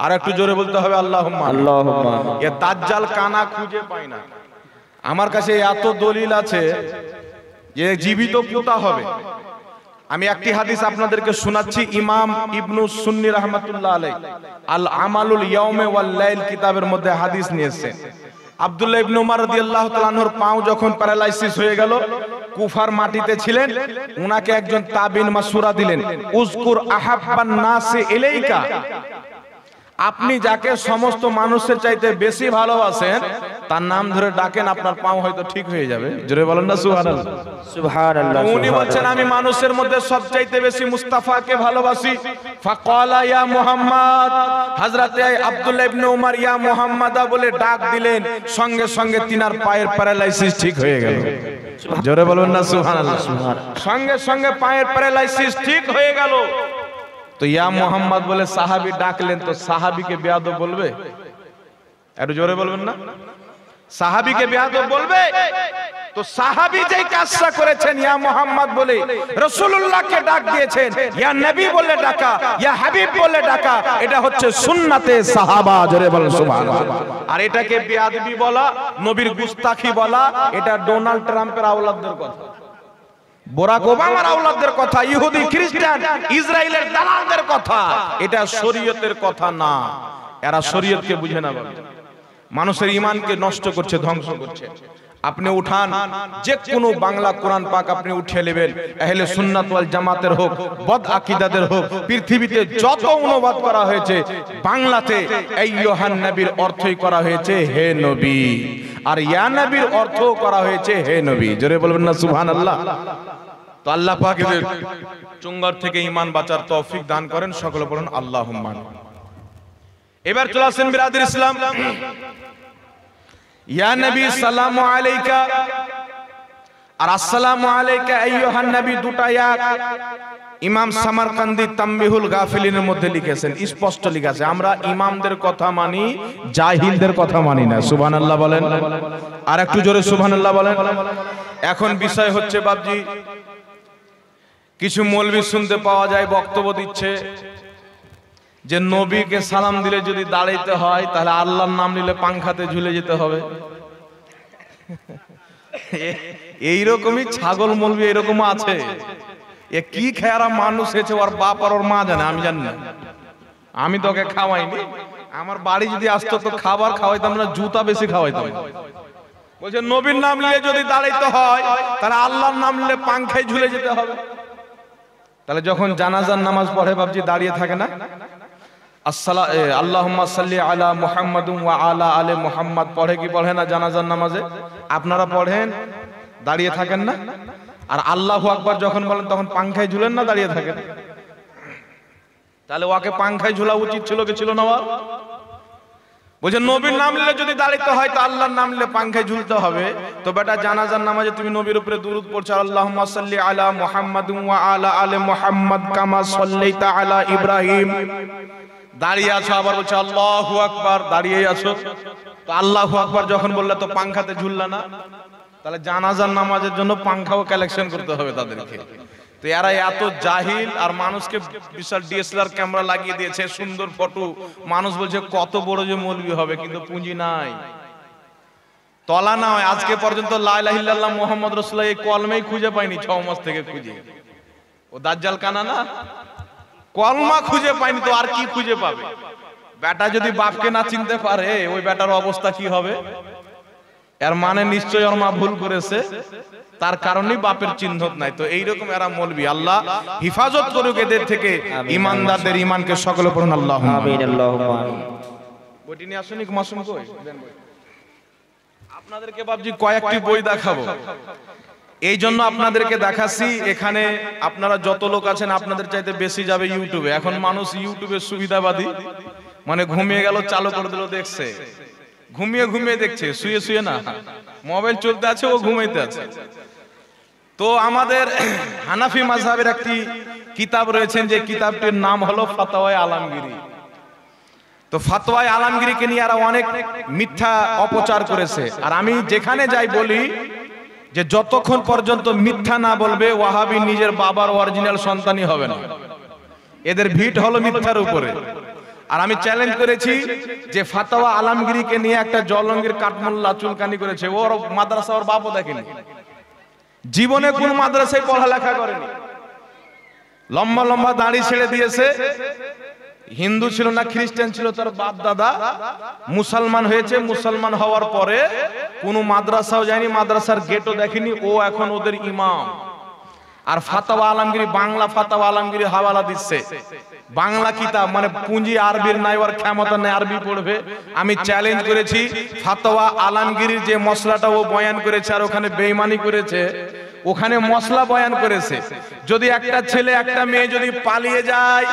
আর একটু জোরে বলতে হবে আল্লাহুম্মা, আল্লাহুম্মা। এ দাজ্জাল কানা খুঁজে পাই না। আমার কাছে এত দলিল আছে যে জীবিত পুতা হবে। আমি একটি হাদিস আপনাদেরকে শোনাচ্ছি। ইমাম ইবনু সুন্নি রাহমাতুল্লাহ আলাইহি আল আমালুল ইয়াউমে ওয়াল লাইল কিতাবের মধ্যে হাদিস নিয়েছেন। আব্দুল্লাহ ইবনে উমর রাদিয়াল্লাহু তাআলা আনহুর পাও যখন প্যারালাইসিস হয়ে গেল, কুফার মাটিতে ছিলেন, উনাকে একজন তাবিন মাসুরা দিলেন, উযকুর আহাব্বান নাসি ইলাইকা, আপনি যাকে সমস্ত মানুষের চাইতে বেশি ভালোবাসেন তার নাম ধরে ডাকেন, আপনার পাও হয়তো ঠিক হয়ে যাবে। জোরে বলেন না সুবহানাল্লাহ। সুবহানাল্লাহ। উনি বলছেন আমি মানুষের মধ্যে সবচাইতে বেশি মুস্তাফাকে ভালোবাসি। ফাকালা ইয়া মুহাম্মদ, হযরতে আব্দুল্লাহ ইবনে উমর ইয়া মুহাম্মাদা বলে ডাক দিলেন, সঙ্গে সঙ্গে তিনার পায়ের প্যারালাইসিস ঠিক হয়ে গেল। জোরে বলুন না সুবহানাল্লাহ। সঙ্গে সঙ্গে পায়ের প্যারালাইসিস ঠিক হয়ে গেল। তো ইয়া মুহাম্মদ বলে সাহাবী ডাকলেন, তো সাহাবীকে বেয়াদব বলবে? একটু জোরে বলবেন না, সাহাবীকে বেয়াদব বলবে? তো সাহাবী যেই কাজটা করেছেন, ইয়া মুহাম্মদ বলে রাসূলুল্লাহকে ডাক দিয়েছেন, ইয়া নবী বলে ডাকা, ইয়া হাবিব বলে ডাকা, এটা হচ্ছে সুন্নাতে সাহাবা। জোরে বলেন সুবহানাল্লাহ। আর এটাকে বেয়াদবি বলা, নবীর গুস্তাখি বলা, এটা ডোনাল্ড ট্রাম্পের আওলাদদের কথা, বরাক ওবামার আওলাদদের কথা, ইহুদি খ্রিস্টান ইসরায়েলের দালালদের কথা। এটা শরীয়তের কথা না। এরা শরীয়তকে বুঝে না, বলে মানুষের ঈমানকে নষ্ট করছে, ধ্বংস করছে। আপনি উঠান যে কোনো বাংলা কোরআন পাক আপনি উঠিয়ে নেবেন, আহলে সুন্নাত ওয়াল জামাতের হোক, বদ আকীদাদের হোক, পৃথিবীতে যত অনুবাদ করা হয়েছে বাংলাতে আইয়ুহান নবীর অর্থই করা হয়েছে হে নবী, আর ইয়া নবীর অর্থ করা হয়েছে হে নবী। জোরে বলবেন না সুবহানাল্লাহ। তো আল্লাহ পাক এদের চুঙ্গার থেকে ঈমান বাঁচার তৌফিক দান করেন, সকলে বলুন আল্লাহুম্মা। এবার চলে আসেন বিরাদর ইসলাম। ইয়া নবী সালামু আলাইকা আর আসসালামু আলাইকা আইয়ুহান নবী, দুটা এক। ইমাম সামারকান্দি তামবিহুল গাফিলিনের মধ্যে লিখেছেন, স্পষ্ট লেখা আছে, আমরা ইমামদের কথা মানি, জাহিলদের কথা মানি না। সুবহানাল্লাহ বলেন, আর একটু জোরে সুবহানাল্লাহ বলেন। এখন বিষয় হচ্ছে বাবজি, কিছু মৌলবি শুনতে পাওয়া যায় বক্তব্য দিচ্ছে যে নবীকে সালাম দিলে যদি দাঁড়াইতে হয় তাহলে আল্লাহর নাম নিলে পাংখাতে ঝুলে যেতে হবে। এইরকমই ছাগল মৌলবি এরকম আছে। এ কি খেয়ারা মানুষ হয়েছে, ওর বাপ আর ওর মা জানে, আমি জানি না। আমি তোকে খাওয়াইনি, আমার বাড়ি যদি আসতো তো খাবার খাওয়াইতাম না, জুতা বেশি খাওয়াইতাম। বলছে নবীর নাম নিয়ে যদি দাঁড়াইতে হয় তাহলে আল্লাহর নাম নিলে পাংখায় ঝুলে যেতে হবে। তাহলে যখন জানাজার নামাজ পড়ে বাবজি দাঁড়িয়ে থাকে না, আল্লাহুম্মা সাল্লি আলা মুহাম্মাদিন ওয়া আলা আলি মুহাম্মাদ পড়ে কি পড়ে না জানাজার নামাজে? আপনারা পড়েন, দাঁড়িয়ে থাকেন না? আর আল্লাহু আকবার যখন বলেন তখন পাংখায় ঝুলেন না, দাঁড়িয়ে থাকেন? তাহলে ওকে পাংখায় ঝুলা উচিত ছিল কি ছিল না? বলছে নবীর নাম নিলে যদি দাঁড়াইতে হয় তো আল্লাহর নাম নিলে পাংখায় ঝুলতে হবে। তো বেটা জানাজার নামাজে তুমি নবীর উপরে দুরূদ পড়ছো, আল্লাহুম্মা সাল্লি আলা মুহাম্মাদিন ওয়া আলা আলি মুহাম্মাদ কামা সাল্লাইতা আলা ইব্রাহিম। দাঁড়িয়ে আছো, আবার বলছে আল্লাহু আকবার, দাঁড়িয়েই আছো। তো আল্লাহু আকবার যখন বললে তো পাংখাতে ঝুললা না, তাহলে জানাজার নামাজের জন্য পাংখাও কালেকশন করতে হবে তাদেরকে। তো এরা এত জাহিল, আর মানুষকে বিশাল ডিএসএলআর ক্যামেরা লাগিয়ে দিয়েছে, সুন্দর ফটো। মানুষ বলছে কত বড় যে মৌলবি হবে, কিন্তু পুঁজি নাই, তলা নয়। আজকে পর্যন্ত লা ইলাহা ইল্লাল্লাহ মুহাম্মদ রাসূলুল্লাহ এই কলমেই খুঁজে পাইনি, 6 মাস থেকে খুঁজে। ও দাজ্জাল কানা না, কলমা খুঁজে পাইনি, তো আর কি খুঁজে পাবে? বেটা যদি বাপকে না চিনতে পারে ওই বেটার অবস্থা কি হবে? এর মানে নিশ্চয়ই ওর মা ভুল করেছে, তার কারণেই বাপের চিহ্ন নাই। তো এইরকম এরা মৌলবি, আল্লাহ হিফাজত করুক এদের থেকে, ইমানদারদের ইমানকে সকলে পড়ুন আল্লাহুম্মা আমিন। আল্লাহুম্মা আমিন। বইটি নিয়ে আসুন, মাসুম কই দেন বই। আপনাদেরকে বাবজি কয়েকটি বই দেখাবো, এই জন্য আপনাদেরকে দেখাচ্ছি। এখানে আপনারা যত লোক আছেন আপনাদের চাইতে বেশি যাবে ইউটিউবে। এখন মানুষ ইউটিউবের সুবিধাবাদী, মানে ঘুমিয়ে গেল চালু করে দিল, দেখছে, ঘুমিয়ে ঘুমিয়ে দেখছে, শুয়ে শুয়ে না, মোবাইল চলতে আছে, ও ঘুমাইতে আছে। তো আমাদের হানাফি মাযহাবের একটি কিতাব রয়েছেন, যে কিতাবটির নাম হলো ফাতওয়ায়ে আলমগীরি। তো ফাতওয়ায়ে আলমগীরিকে নিয়ে এরা অনেক মিথ্যা অপচার করেছে। আর আমি যেখানে যাই বলি যে যতক্ষণ পর্যন্ত মিথ্যা না বলবে ওয়াহাবি নিজের বাবার অরিজিনাল সন্তানই হবে না। এদের ভিট হলো মিথ্যার উপরে। আর আমি চ্যালেঞ্জ করেছি যে ফাতওয়া আলমগীরিকে নিয়ে একটা জলঙ্গির কাঠমোল্লা চুলকানি করেছে, ওর মাদ্রাসা ওর বাপও দেখেনি, জীবনে কোন মাদ্রাসায় পড়ালেখা করেনি, লম্বা লম্বা দাড়ি ছেড়ে দিয়েছে, হিন্দু ছিল না খ্রিস্টান ছিল তার বাপ দাদা, মুসলমান হয়েছে, মুসলমান হওয়ার পরে কোনো মাদ্রাসাও যায়নি, মাদ্রাসার গেটও দেখেনি, ও এখন ওদের ইমাম। আর ফাতাওয়া আলমগীরি বাংলা ফাতাওয়া আলমগীরি হাওয়ালা দিচ্ছে, বাংলা কিতাব মানে পুঁজি আরবির নাই, ওর ক্ষমতা নেই আরবি পড়বে। আমি চ্যালেঞ্জ করেছি ফাতাওয়া আলমগীরির যে মশলাটা ও বয়ান করেছে আর ওখানে বেঈমানি করেছে, ওখানে মশলা বয়ান করেছে। যদি একটা ছেলে একটা মেয়ে যদি পালিয়ে যায়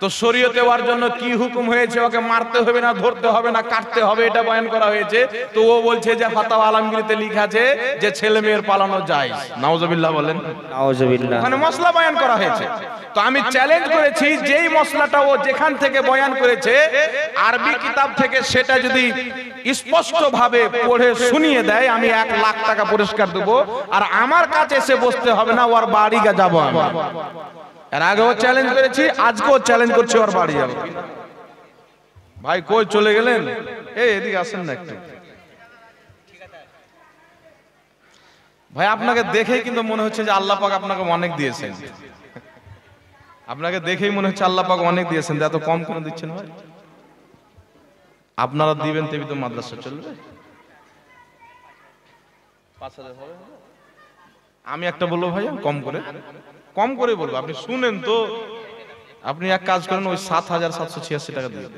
তো শরীয়তে ওর জন্য কি হুকুম হয়েছে, ওকে মারতে হবে না, ধরতে হবে না, কাটতে হবে, এটা বয়ান করা হয়েছে। তো ও বলছে যে ফাতাওয়া আলমগীরিতে লেখা আছে যে ছেলে মেয়ের পালানো যায়। নাউজুবিল্লাহ বলেন। নাউজুবিল্লাহ। ওখানে মশলা বয়ান করা হয়েছে। তো আমি চ্যালেঞ্জ করেছি যেই মশলাটা ও যেখান থেকে বয়ান করেছে আরবি কিতাব থেকে সেটা যদি স্পষ্ট ভাবে পড়ে শুনিয়ে দেয়, আমি 1 লাখ টাকা পুরস্কার দেবো। আর আমার কাছে এসে বসতে হবে না, ওর বাড়ি যাবো আমি। এর আগেও চ্যালেঞ্জ করেছি, আজকেও চ্যালেঞ্জ করছি, ওর বাড়ি যাবো। ভাই কই চলে গেলেন? এদিকে আসেন না একটু। ভাই আপনাকে দেখেই কিন্তু মনে হচ্ছে যে আল্লাহ পাক আপনাকে অনেক দিয়েছেন। আপনাকে দেখেই মনে হচ্ছে আল্লাহ পাক অনেক দিয়েছেন, এত কম কেন দিচ্ছেন ভাই? আপনারা দিবেন তেবি তো মাদ্রাসা চলবে। 5000 হবে। আমি একটা বলবো ভাই, কম করে বলবো, আপনি শুনেন তো। আপনি এক কাজ করেন, ওই 7786 টাকা দিয়ে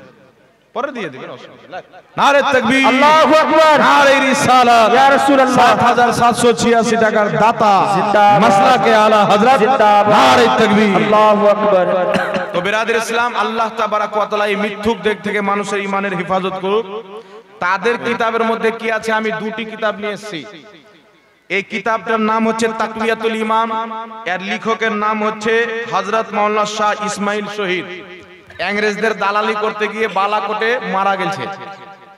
পরে দিয়ে দিবেন। নারে তাকবীর, আল্লাহু আকবার, নারে রিসালাত, ইয়া রাসূলুল্লাহ। 7786 টাকার দাতা মাসলাকে আলা হযরত, নারে তাকবীর, আল্লাহু আকবার। তো বিরাদর ইসলাম, আল্লাহ তাবারাক ওয়া তাআলা এই মিথ্যুক দিক থেকে মানুষের ঈমানের হেফাজত করুক। তাদের কিতাবের মধ্যে কি আছে? আমি 2টি কিতাব নিয়ে এসেছি। এই কিতাবটার নাম হচ্ছে তাকওয়াতুল ইমাম, এর লেখকের নাম হচ্ছে হযরত মাওলানা শাহ ইসমাইল শহীদ। ইংরেজদের দালালি করতে গিয়ে বালাকোটে মারা গেছে।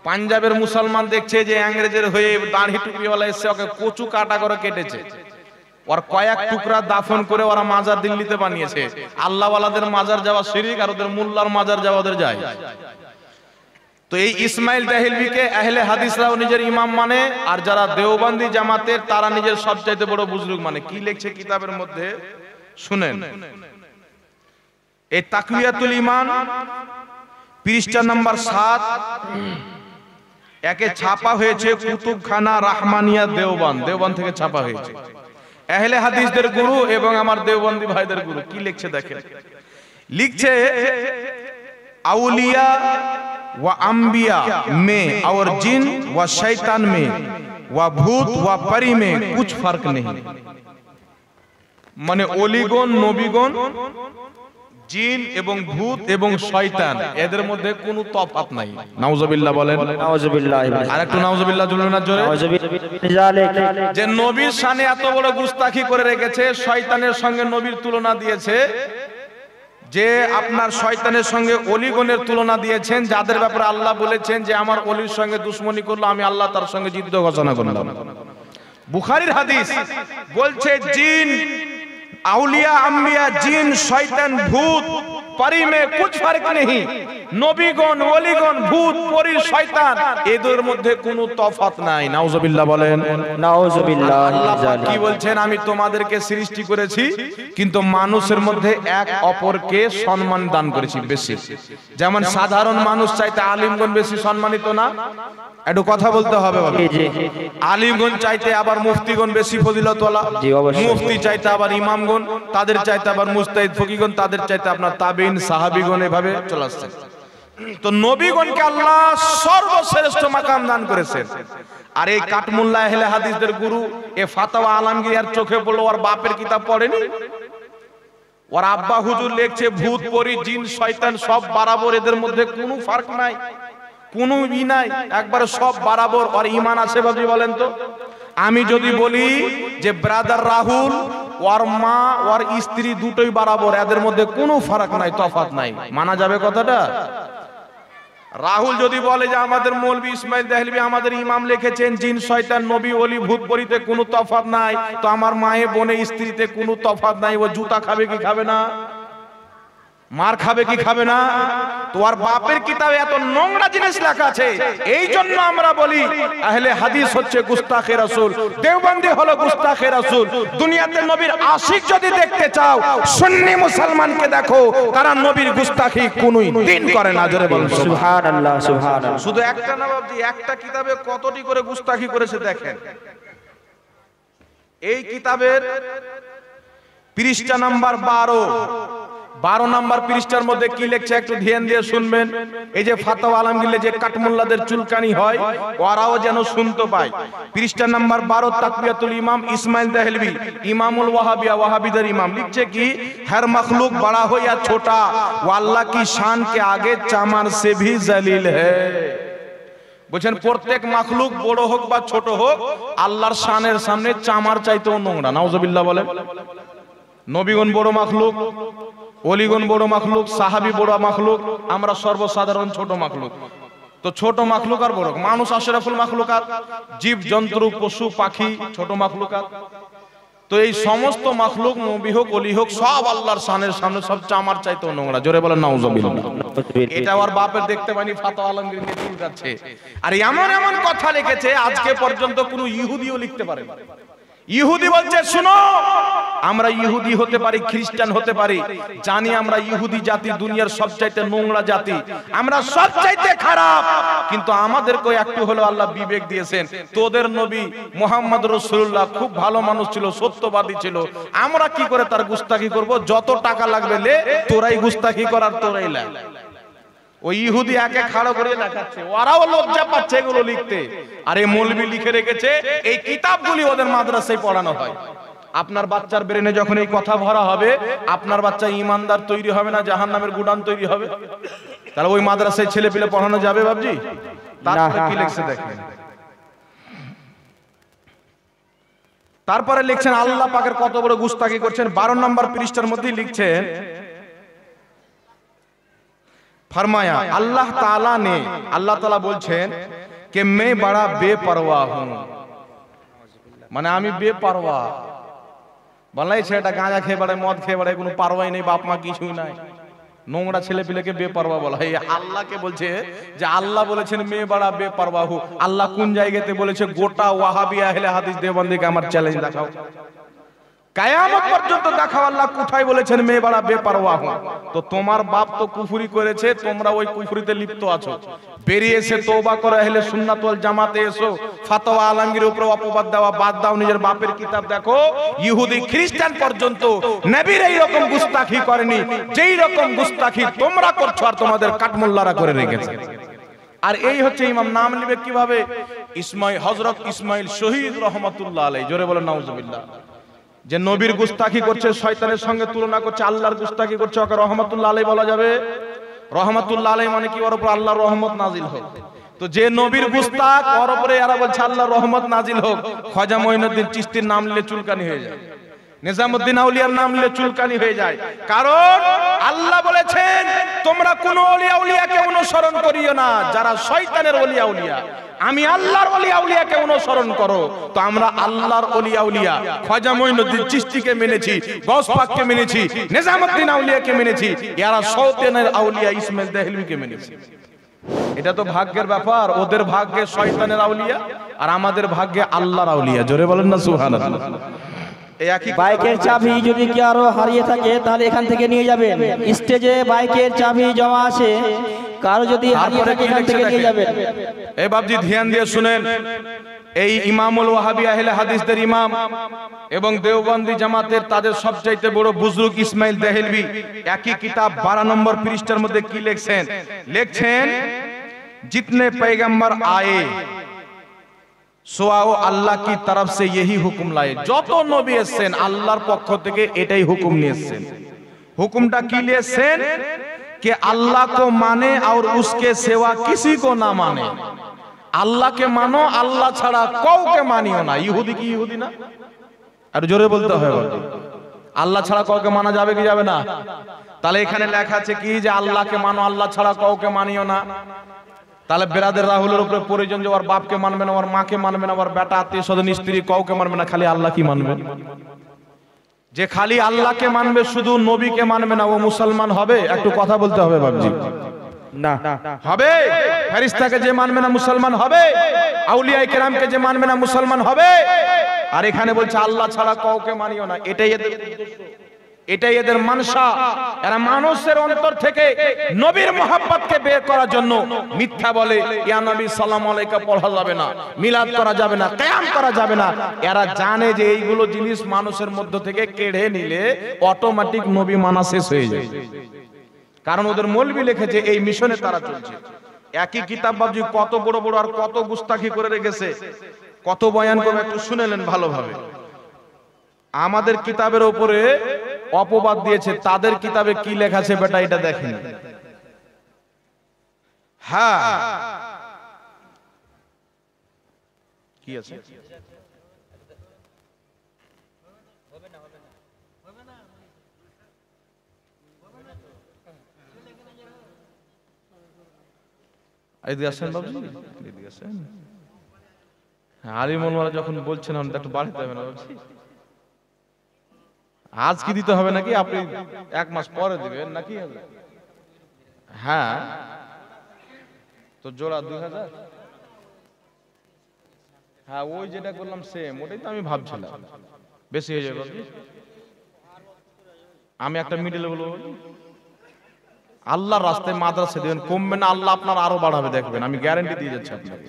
পাঞ্জাবের মুসলমান দেখছে যে ইংরেজের হয়ে দাড়ি টুপিওয়ালা এসে ওকে কচু কাটা করে কেটেছে, ওর কয়েক টুকরা দাফন করে ওরা মাজার দিল্লিতে বানিয়েছে। আল্লাহওয়ালাদের মাজার যাওয়া শিরক, আর ওদের মোল্লার মাজার যাওয়া ওদের যায়। তো এই ইসমাইল দেহলভিকে আহলে হাদিসরাও নিজের ইমাম মানে, আর যারা দেওবন্দি জামাতের তারা নিজের সবচাইতে বড় বুজুর্গ মানে। কি লিখছে কিতাবের মধ্যে শুনেন। এই তাকওয়াতুল ঈমান পৃষ্ঠা নাম্বার 7, একে ছাপা হয়েছে কুতুবখানা রাহমানিয়া দেওবন্দ থেকে ছাপা হয়েছে। আহলে হাদিসদের গুরু এবং আমার দেওবন্দি ভাইদের গুরু কি লিখছে দেখেন। লিখছে আউলিয়া व अंबिया में और जिन व शैतान में व भूत व परी में कुछ फर्क नहीं। माने ओलिगन नबीगन জিন এবং ভূত এবং শয়তান এদের মধ্যে কোনো তফাৎ নাই। নাউজুবিল্লাহ বলেন। নাউজুবিল্লাহ। আর একটু নাউজুবিল্লাহ জুড়বেন না জোরে। যে নবীর শানে এত বড় গুস্তাখি করে রেখেছে, শয়তানের সঙ্গে নবীর তুলনা দিয়েছে, যে আপনার শয়তানের সঙ্গে অলিগণের তুলনা দিয়েছেন, যাদের ব্যাপারে আল্লাহ বলেছেন যে আমার অলির সঙ্গে দুশমনি করলো আমি আল্লাহ তার সঙ্গে যুদ্ধ ঘোষণা করলাম। বুখারীর হাদিস বলছে জিন আউলিয়া আম্বিয়া জিন শয়তান ভূত পরি মে কুছ ফরক নেই। নবীগণ ওলিগণ ভূত পরি শয়তান এদের মধ্যে কোনো তফাৎ নাই। নাউজুবিল্লাহ বলেন। নাউজুবিল্লাহ। আল্লাহ পাক কি বলছেন? আমি তোমাদেরকে সৃষ্টি করেছি কিন্তু মানুষের মধ্যে এক অপরকে সম্মান দান করেছি বেশি। যেমন সাধারণ মানুষ চাইতে আলিমগণ বেশি সম্মানিত না? একটু কথা বলতে হবে। আলিমগণ চাইতে আবার মুফতিগণ বেশি ফজিলতওয়ালা, মুফতি চাইতে আবার ইমামগণ, তাদের চাইতে আবার মুজতাহিদ ফকিহগণ, তাদের চাইতে আপনার তাবিঈন সাহাবীগণ, এভাবে চলে আসছে। তো নবীগণকে আল্লাহ সর্বশ্রেষ্ঠ মাকাম দান করেছেন। আর এই কাটমুল্লাহ আহলে হাদিসদের গুরু এ ফাতাওয়া আলমগীর এর চোখে পড়লো, ওর বাপের কিতাব পড়েনি। ওর আব্বা হুজুর লিখছে ভূত পরি জিন শয়তান সব বরাবর, এদের মধ্যে কোনো ফারক নাই, কোনো ই নাই, একবারে সব বরাবর। আর ঈমান আছে ভাবি বলেন তো? আমি যদি বলি যে ব্রাদার রাহুল ওর মা ওর স্ত্রী দুটোই বরাবর, এদের মধ্যে কোনো ফারাক নাই, তফাৎ নাই, মানা যাবে কথাটা? রাহুল যদি বলে যে আমাদের মৌলভী ইসমাইল দেহলভী আমাদের ইমাম লিখেছেন জিন শয়তান নবী ওলি ভূত পরীতে কোনো তফাৎ নাই, তো আমার মায়ে বোনে স্ত্রীতে কোনো তফাৎ নাই, ও জুতা খাবে কি খাবে না? মার খাবে কি খাবে না? তোমার বাপের কিতাবে এত নোংরা জিনিস লেখা আছে। এই জন্য আমরা বলি আহলে হাদিস হচ্ছে গুস্তাখে রাসূল, দেওবন্দি হলো গুস্তাখে রাসূল। দুনিয়াতে নবীর আশিক যদি দেখতে চাও, সুন্নি মুসলমানকে দেখো, তারা নবীর গুস্তাখি কোনোই দিন করে না। জোরে বলুন সুবহানাল্লাহ। সুবহানাল্লাহ। শুধু একটা না বাবজি, একটা কিতাবে কতটি করে গুস্তাখি করেছে দেখেন। এই কিতাবের পৃষ্ঠা নাম্বার 12 নম্বর পৃষ্ঠার মধ্যে কি লেখছে একটু ধ্যান দিয়ে শুনবেন। এই যে ফাতাওয়া আলমগীরে যে কাঠমোল্লাদের চুলকানি হয় ওরাও যেন শুনতে পায়। পৃষ্ঠা নাম্বার 12 তাকবিয়াতুল ইমাম ইসমাইল দেহলভি ইমামুল ওয়াহাবিয়া ওয়াহাবিদের ইমাম লিখছে কি हर मखलूक बड़ा हो या छोटा वो अल्लाह की शान के आगे चामर से भी जलील है। বলেন প্রত্যেক মাখলুক বড় হোক বা ছোট হোক আল্লাহর শানের সামনে চামার চাইতেও নোংরা। নাউজুবিল্লাহ বলেন। নবীগণ বড় মাখলুক, ওলিগণ বড় মাখলুক, সাহাবী বড় মাখলুক, আমরা সর্বসাধারণ ছোট মাখলুক। তো ছোট মাখলুক আর বড় মানুষ আশরাফুল মাখলুকাত, জীব জন্তু পশু পাখি ছোট মাখলুকাত। তো এই সমস্ত মাখলুক নবী হোক ওলি হোক সব আল্লাহর শানের সামনে সব চামার চাইতেও নোংরা। জোরে বলেন নাউজুবিল্লাহ। এটা ওর বাপের দেখতে পাইনি ফাতাওয়া আলমগীর নিয়ে চুলকাচ্ছে। আর এমন এমন কথা লিখেছে আজকে পর্যন্ত কোনো ইহুদিও লিখতে পারে না। ইহুদি বলছে শুনো আমরা ইহুদি হতে পারি, খ্রিস্টান হতে পারি, জানি আমরা ইহুদি জাতি দুনিয়ার সবচাইতে নোংরা জাতি, আমরা সবচাইতে খারাপ, কিন্তু আমাদেরকে একটু হলেও আল্লাহ বিবেক দিয়েছেন। তোদের নবী মুহাম্মদ রাসূলুল্লাহ খুব ভালো মানুষ ছিল, সত্যবাদী ছিল, আমরা কি করে তার গুস্তাখি করব? যত টাকা লাগবে লে, তোরাই গুস্তাখি করার তোরাই লে। ওই ইহুদি একে খাড়ো করে দেখাচ্ছে, ওরাও লজ্জা পাচ্ছে এগুলো লিখতে। আর এই মৌলবি লিখে রেখেছে এই কিতাবগুলি ওদের মাদ্রাসায় পড়ানো হয়। আপনার বাচ্চার ব্রেনে যখন এই কথা ভরা হবে আপনার বাচ্চা ইমানদার তৈরি হবে না জাহান্নামের গুদাম তৈরি হবে? তাহলে ওই মাদ্রাসায় ছেলে পেলে পড়ানো যাবে বাবজি? তারপরে কি লিখছে দেখেন। তারপরে লিখছেন আল্লাহ পাকের কত বড় গুস্তাখি করছেন। 12 নম্বর পৃষ্ঠার মধ্যে লিখছেন फरमाया अल्लाह ताला ने, अल्लाह ताला बोलছেন कि मैं बड़ा बेपरवाह हूं, মানে আমি বেপরওয়া। বলাই ছেলেটা গাঁজা খেয়ে বেড়ায়, মদ খেয়ে বেড়ায়, কোনো পারওয়াই নেই, বাপ মা কিছুই নাই, নোংরা ছেলে পিলেকে বেপরওয়া বলা হয়। আল্লাহকে বলছে যে আল্লাহ বলেছেন মে বড়া বেপরওয়াহ। আল্লাহ কোন জায়গাতে বলেছে? গোটা ওয়াহাবি আহলে হাদিস দেওবন্দিকে আমার চ্যালেঞ্জ দেখাও, কিয়ামত পর্যন্ত দেখাও আল্লাহ কোথায় বলেছেন মে বড়া বেপরওয়াহ। তো তোমার বাপ তো কুফরি করেছে, তোমরা ওই কুফরিতে লিপ্ত আছো, বেরিয়ে এসে তওবা করে আহলে সুন্নাত ওয়াল জামাতে এসো, ফাতাওয়া আলমগীরের উপর অপবাদ দেওয়া বাদ দাও, নিজের বাপের কিতাব দেখো। ইহুদি খ্রিস্টান পর্যন্ত নবীর এই রকম গুস্তাখি করেনি যেই রকম গুস্তাখি তোমরা করছো আর তোমাদের কাঠমোল্লারা করে রেখেছে। আর এই হচ্ছে ইমাম, নাম লিবে কিভাবে? ইসমাইল, হযরত ইসমাইল শহীদ রহমাতুল্লাহ আলাইহি। জোরে বলেন নাউজুবিল্লাহ। যে নবীর গুস্তাখি করছে, শয়তানের সঙ্গে তুলনা করছে, আল্লাহর গুস্তাখি করছে, ওকে রহমাতুল্লাহ আলাইহি বলা যাবে? রহমাতুল্লাহ আলাইহি মানে কি? ওর উপর আল্লাহর রহমত নাজিল হোক। তো যে নবীর গুস্তাখ ওর উপরে এরা বলছে আল্লাহর রহমত নাজিল হোক। খাজা মঈনুদ্দিন চিশতির নাম নিলে চুলকানি হয়ে যায়, নিজামউদ্দিন আউলিয়ার নাম নিলে চুলকানি হয়ে যায়। কারণ আল্লাহ বলেছেন তোমরা কোন ওলিয়া উলিয়াকে অনুসরণ করিও না যারা শয়তানের ওলিয়া উলিয়া, আমি আল্লাহর ওলিয়া উলিয়াকে অনুসরণ করো। তো আমরা আল্লাহর ওলিয়া উলিয়া খাজা মঈনুদ্দিন চিশতিকে মেনেছি, গওস পাককে মেনেছি, নিজামউদ্দিন আউলিয়াকে মেনেছি, এরা শয়তানের আউলিয়া ইসমাইল দেহলভিকে মেনেছি। এটা তো ভাগ্যের ব্যাপার। ওদের ভাগ্যে শয়তানের আউলিয়া আর আমাদের ভাগ্যে আল্লাহর আউলিয়া। জোরে বলেন না সুবহানাল্লাহ। বাইকের চাবি যদি কি আরো হারিয়ে থাকে তাহলে এখান থেকে নিয়ে যাবেন। স্টেজে বাইকের চাবি জমা আছে, কারো যদি হারিয়ে থাকে এখান থেকে নিয়ে যাবেন। এই বাবজি ধ্যান দিয়ে শুনেন, এই ইমামুল ওয়াহাবি আহলে হাদিসদের ইমাম এবং দেওবন্দি জামাতের তাদের সবচাইতে বড় বুজুর্গ ইসমাইল দেহলভি একই কিতাব 12 নম্বর পৃষ্ঠার মধ্যে কি লিখছেন? লিখছেন जितने पैगंबर आए সোয়াও আল্লাহ কি তরফ সে यही হুকুম লায়ে। যত নবী এসেছেন আল্লাহর পক্ষ থেকে এটাই হুকুম নিয়ে এসেছেন। হুকুমটা কি নিয়ে এসেছেন? कि अल्लाह को माने और उसके सिवा किसी को ना माने। अल्लाह के मानो, अल्लाह छाड़ा কাউকে মানিও না। ইহুদি কি ইহুদি না? আর জোরে বলতে হবে, আল্লাহ ছাড়া কাউকে মানা যাবে কি যাবে না? তাহলে এখানে লেখা আছে কি যে আল্লাহকে মানো, আল্লাহ ছাড়া কাউকে মানিও না। তাহলে বেরাদের রাহুলের উপরে প্রয়োজন যে ওর বাপকে মানবে না, ওর মাকে মানবে না, ওর বেটা আত্মীয় স্বজন স্ত্রী কাউকে মানবে না, খালি আল্লাহ কি মানবে? যে খালি আল্লাহকে মানবে শুধু নবীকে মানবে না ও মুসলমান হবে? একটু কথা বলতে হবে বাবজি। না হবে। ফেরেশতাকে যে মানবে না মুসলমান হবে, আউলিয়ায়ে কেরামকে যে মানবে না মুসলমান হবে। আর এখানে বলছে আল্লাহ ছাড়া কাউকে মানিও না, এটাই এদের উদ্দেশ্য। এটাই এদের মানসা। এরা মানুষের অন্তর থেকে নবীর মোহাব্বতকে বের করার জন্য মিথ্যা বলে, ইয়া নবী সালাম আলাইকা পড়া যাবে না, মিলাদ করা যাবে না, কিয়াম করা যাবে না। এরা জানে যে এইগুলো জিনিস মানুষের মধ্য থেকে কেড়ে নিলে অটোমেটিক নবী মানা শেষ হয়ে যায়, কারণ ওদের মৌলবি লিখেছে এই মিশনে তারা চলছে। একই কিতাব বাবজি কত বড় বড় আর কত গুস্তাখি করে রেখেছে, কত বয়ান করে একটু শুনেলেন ভালোভাবে। আমাদের কিতাবের উপরে অপবাদ দিয়েছে, তাদের কিতাবে কি লেখা আছে বেটা এটা দেখেন। হ্যাঁ কি আছে? এদিকে আসেন বাবজি, এদিকে আসেন। আলিম ওলামারা যখন বলছেন একটু বাড়িতে হবে না বাবজি? আজ কি দিতে হবে নাকি আপনি এক মাস পরে দিবেন নাকি? হ্যাঁ তো জোড়া 2000। হ্যাঁ ওই যেটা করলাম সেম ওটাই তো আমি ভাবছিলাম, বেশি হয়ে যাবে। আমি একটা মিডিলে বলবো, আল্লাহর রাস্তায় মাদ্রাসা দিবেন, কমবে না, আল্লাহ আপনার আরো বাড়াবে, দেখবেন আমি গ্যারান্টি দিয়ে যাচ্ছি আপনাকে।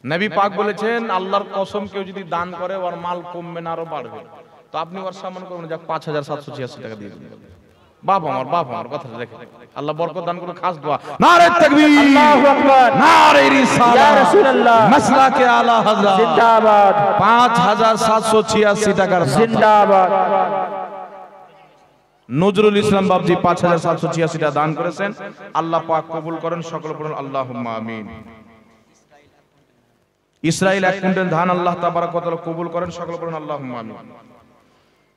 নবী পাক বলেছেন আল্লাহর কসম কেউ যদি দান করে ওর মাল কমবে না আরো বাড়বে। তো আপনি ওর সামান করবেন, যাক 5786 টাকা দিয়ে দিন। বাপ আমার কথা দেখেন, আল্লাহ বরকত দান করুন। খাস দোয়া, নারে তাকবীর, আল্লাহু আকবার, নারে রিসালাত, ইয়া রাসূলুল্লাহ, মাসলাকে আলা হযরত জিন্দাবাদ। 5786 টাকার জিন্দাবাদ। নজরুল ইসলাম বাবজি 5786 টাকা দান করেছেন, আল্লাহ পাক কবুল করেন, সকল বলুন আল্লাহুম্মা আমিন। ইসরাইল 1 কুইন্টাল ধান আল্লাহ তাবারক ওয়া তাআলা কবুল করেন, সকল বলুন আল্লাহুম্মা আমিন।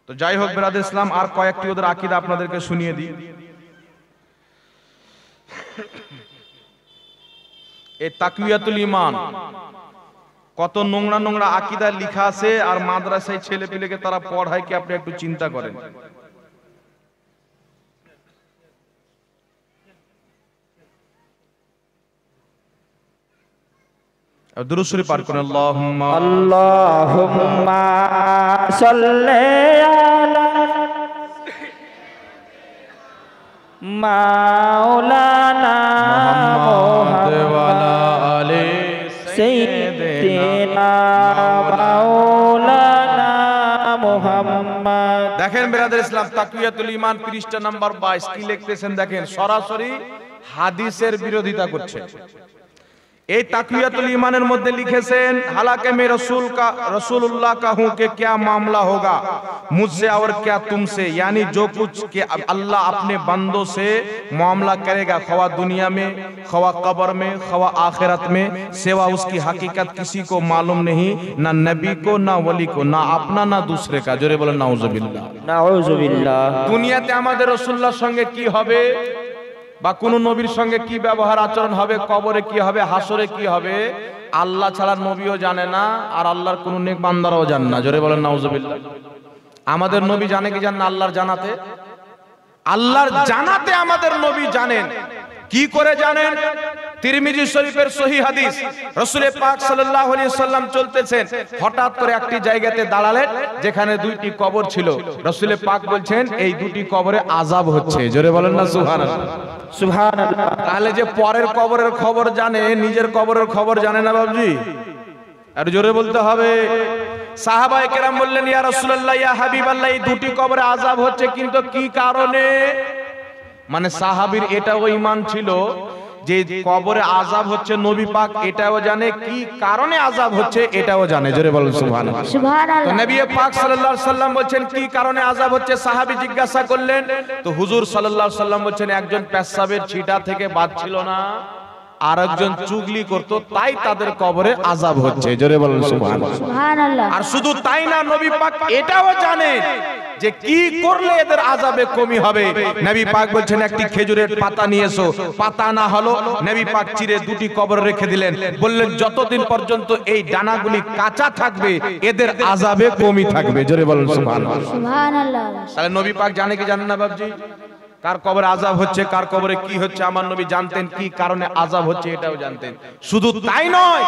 তো যাই হোক বিরাদর ইসলাম, আর কয়েকটি ওদের আকীদা আপনাদেরকে শুনিয়ে দিই। এই তাকওয়াতুল ঈমান কত নোংরা নোংরা আকীদা লেখা আছে, আর মাদ্রাসায় ছেলেপিলেকে তারা পড়ায় কি আপনি একটু চিন্তা করেন। দুরূদ শরীফ পাঠ করেন, আল্লাহুম্মা সাল্লি আলা মাওলানা মুহাম্মদ ওয়া আলা আলি সাইয়্যিদিনা মাওলানা মুহাম্মদ। দেখেন বিরাদর ইসলাম, তাকওয়াতুল ঈমান পৃষ্ঠা নাম্বার 22 কি লিখতেছেন দেখেন, সরাসরি হাদিসের বিরোধিতা করছে। এই তাকওয়াতুল ईमाনের মধ্যে लिखेছেন, हालांकि मैं रसूलुल्लाह का हूं कि क्या मामला होगा मुझसे और क्या तुमसे, यानी जो कुछ कि अल्लाह अपने बंदों से मामला करेगा, ख्वा दुनिया में, ख्वा कब्र में, ख्वा आखिरत में, सिवा उसकी हकीकत किसी को मालूम नहीं, ना नबी को, ना वली को, ना अपना ना दूसरे का। जोरे बोलें नाउजुबिल्लाह, नाउजुबिल्लाह। দুনিয়াতে আমাদের রাসূলুল্লাহর সঙ্গে কি হবে বা কোন নবীর সঙ্গে কি ব্যবহার আচরণ হবে, কবরে কি হবে, হাসরে কি হবে, আল্লাহ ছাড়া নবীও জানে না, আর আল্লাহর কোন নেক বান্দারাও জানে না। জোরে বলেন নাউজুবিল্লাহ। আমাদের নবী জানে কি জানেন? আল্লাহর জানাতে, আল্লাহর জানাতে আমাদের নবী জানেন। কি করে জানেন? তিরমিজি শরীফের সহিহ হাদিস, রাসূল পাক সাল্লাল্লাহু আলাইহি সাল্লাম চলতেছেন, হঠাৎ করে একটি জায়গাতে দাঁড়ালেন যেখানে দুইটি কবর ছিল। রাসূল পাক বলছেন এই দুটি কবরে আযাব হচ্ছে। জোরে বলেন না সুবহানাল্লাহ, সুবহানাল্লাহ। তাহলে যে পরের কবরের খবর জানে, নিজের কবরের খবর জানে না বাবজি? আর জোরে বলতে হবে। সাহাবায়ে কেরাম বললেন, ইয়া রাসূলুল্লাহ, ইয়া হাবিবাল্লাহ, এই দুটি কবরে আযাব হচ্ছে, কিন্তু কি কারণে? মানে সাহাবীর এটাও ঈমান ছিল যে কবরে আযাব হচ্ছে, নবী পাক এটাও জানে, কি কারণে আযাব হচ্ছে এটাও জানে। জোরে বলেন সুবহানাল্লাহ, সুবহানাল্লাহ। তো নবী পাক সাল্লাল্লাহু আলাইহি সাল্লাম বলেন কি কারণে আযাব হচ্ছে, সাহাবী জিজ্ঞাসা করলেন। তো হুজুর সাল্লাল্লাহু আলাইহি সাল্লাম বলেন একজন পেশাবের ছিটা থেকে বাঁচছিল না, আরেকজন চুগলি করত, তাই তাদের কবরে আযাব হচ্ছে। জোরে বলেন সুবহানাল্লাহ, সুবহানাল্লাহ। আর শুধু তাই না, নবী পাক এটাও জানেন যে কি করলে এদের আযাবে কমি হবে। নবী পাক বলছেন একটি খেজুরের পাতা নিয়ে এসো, পাতা না হলো নবী পাক চিরে দুটি কবরে রেখে দিলেন, বললেন যতদিন পর্যন্ত এই ডানাগুলি কাঁচা থাকবে এদের আযাবে কমি থাকবে। জোরে বলেন সুবহানাল্লাহ, সুবহানাল্লাহ। তাহলে নবী পাক জানে কি জানেন না বাবজি? কার কবরে আযাব হচ্ছে, কার কবরে কি হচ্ছে আমার নবী জানতেন, কি কারণে আযাব হচ্ছে এটাও জানতেন। শুধু তাই নয়,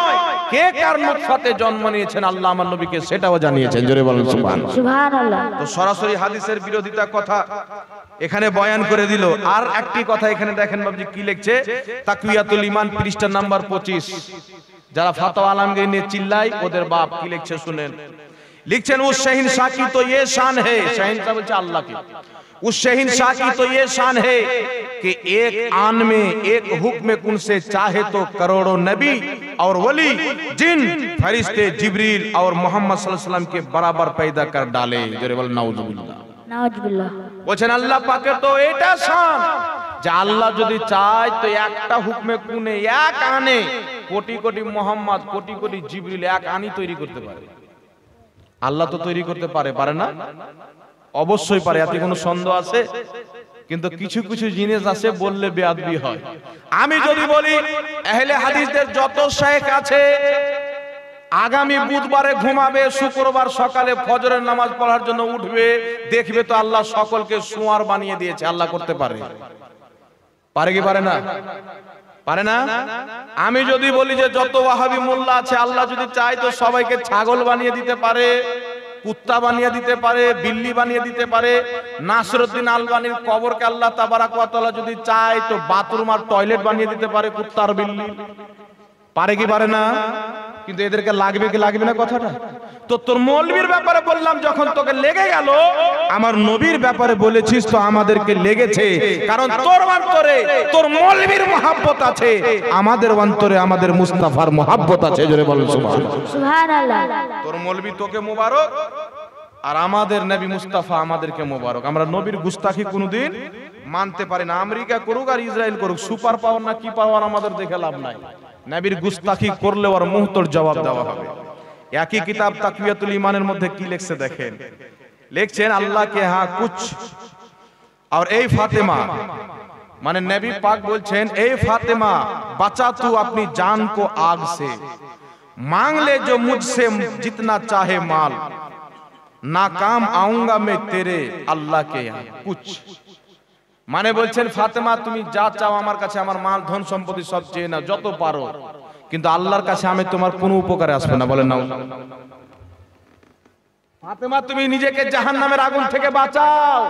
কে কার নুতফাতে জন্ম নিয়েছেন আল্লাহ আমার নবীকে সেটাও জানিয়েছেন। জোরে বলেন সুবহানাল্লাহ। সুবহানাল্লাহ। তো সরাসরি হাদিসের বিরোধিতা কথা এখানে বয়ান করে দিল। আর একটি কথা এখানে দেখেন বাবজি কি লিখছে, তাকওয়াতুল ঈমান পৃষ্ঠা নাম্বার 25। যারা ফাতোয়া আলমগীর নিয়ে চিল্লায় ওদের বাপ কি লিখছে শুনেন। लिखছেন उस शहंशाह की तो ये शान है, शहंशाह বলছে আল্লাহকে, उस शहंशाह की तो ये शान है कि एक आन में एक हुक्म कुन से चाहे तो करोड़ों नबी और वली जिन फरिश्ते जिब्रील और मोहम्मद सल्लल्लाहु अलैहि वसल्लम के बराबर पैदा कर डाले। जरे बोल नाउजुबिल्लाह। নাউজুবিল্লাহ। বলেন আল্লাহ পাকের তো এটা শান যে আল্লাহ যদি চায় তো একটা হুকমে কুনে এক আনে কোটি কোটি মোহাম্মদ, কোটি কোটি জিবরিল এক আনি তৈরি করতে পারে। আল্লাহ তো তৈরি করতে পারে, পারে না? অবশ্যই পারে, এতে কোনো সন্দেহ আছে? কিন্তু কিছু কিছু জিনিস আছে বললে বেয়াদবি হয়। আমি যদি বলি আহলে হাদিসদের যত শেখ আছে আগামী বুধবারে ঘুমাবে, শুক্রবার সকালে ফজরের নামাজ পড়ার জন্য উঠবে, দেখবে তো আল্লাহ সকলকে সুয়ার বানিয়ে দিয়েছে। আল্লাহ করতে পারে, পারে কি পারে না? পারে না? আমি যদি বলি যে যত ওয়াহাবি মোল্লা আছে আল্লাহ যদি চায় তো সবাইকে ছাগল বানিয়ে দিতে পারে, কুত্তা বানিয়ে দিতে পারে, বিল্লি বানিয়ে দিতে পারে। নাসরউদ্দিন আলবানীর কবরকে আল্লাহ তাবারাক ওয়া তাআলা যদি চায় তো বাথরুম আর টয়লেট বানিয়ে দিতে পারে, কুত্তা আর বিল্লি। পারে কি পারে না? কিন্তু এদেরকে লাগবে কি লাগবে না কথাটা? তো তোর মৌলবীর ব্যাপারে বললাম যখন তোকে লেগে গেল, আমার নবীর ব্যাপারে বলেছিস তো আমাদেরকে লেগেছে, কারণ তোর অন্তরে তোর মৌলবীর মহব্বত আছে, আমাদের অন্তরে আমাদের মুস্তাফার মহব্বত আছে। জোরে বলেন সুবহানাল্লাহ। সুবহানাল্লাহ। তোর মৌলবী তোকে মোবারক আর আমাদের নবী মুস্তাফা আমাদেরকে মোবারক। আমরা নবীর গুস্তাখি কোনোদিন মানতে পারি না। আমেরিকা করুক আর ইসরায়েল করুক, সুপার পাওয়ার না কি পাওয়ার আমাদের দেখে লাভ নাই। নবীর গুস্তাখি করলে ওর মুহতর জবাব দেওয়া হবে। একই কিতাব তাকওয়াতুল ঈমানের মধ্যে কি লিখছে দেখেন। লিখছেন আল্লাহ কে হ্যাঁ কুছ और ए फातिमा, माने नबी पाक बोलছেন ए फातिमा बचा तू अपनी जान को आग से, मांग ले जो मुझसे जितना चाहे माल, नाकाम आऊंगा मैं तेरे अल्लाह के यहाँ कुछ। মানে বলছেন ফাতেমা তুমি যা চাও আমার কাছে, আমার মাল ধন সম্পত্তি সব চেয়ে নাও যত পারো, কিন্তু আল্লাহর কাছে আমি তোমার কোনো উপকারে আসবে না। বলেন না ফাতেমা তুমি নিজেকে জাহান্নামের আগুন থেকে বাঁচাও।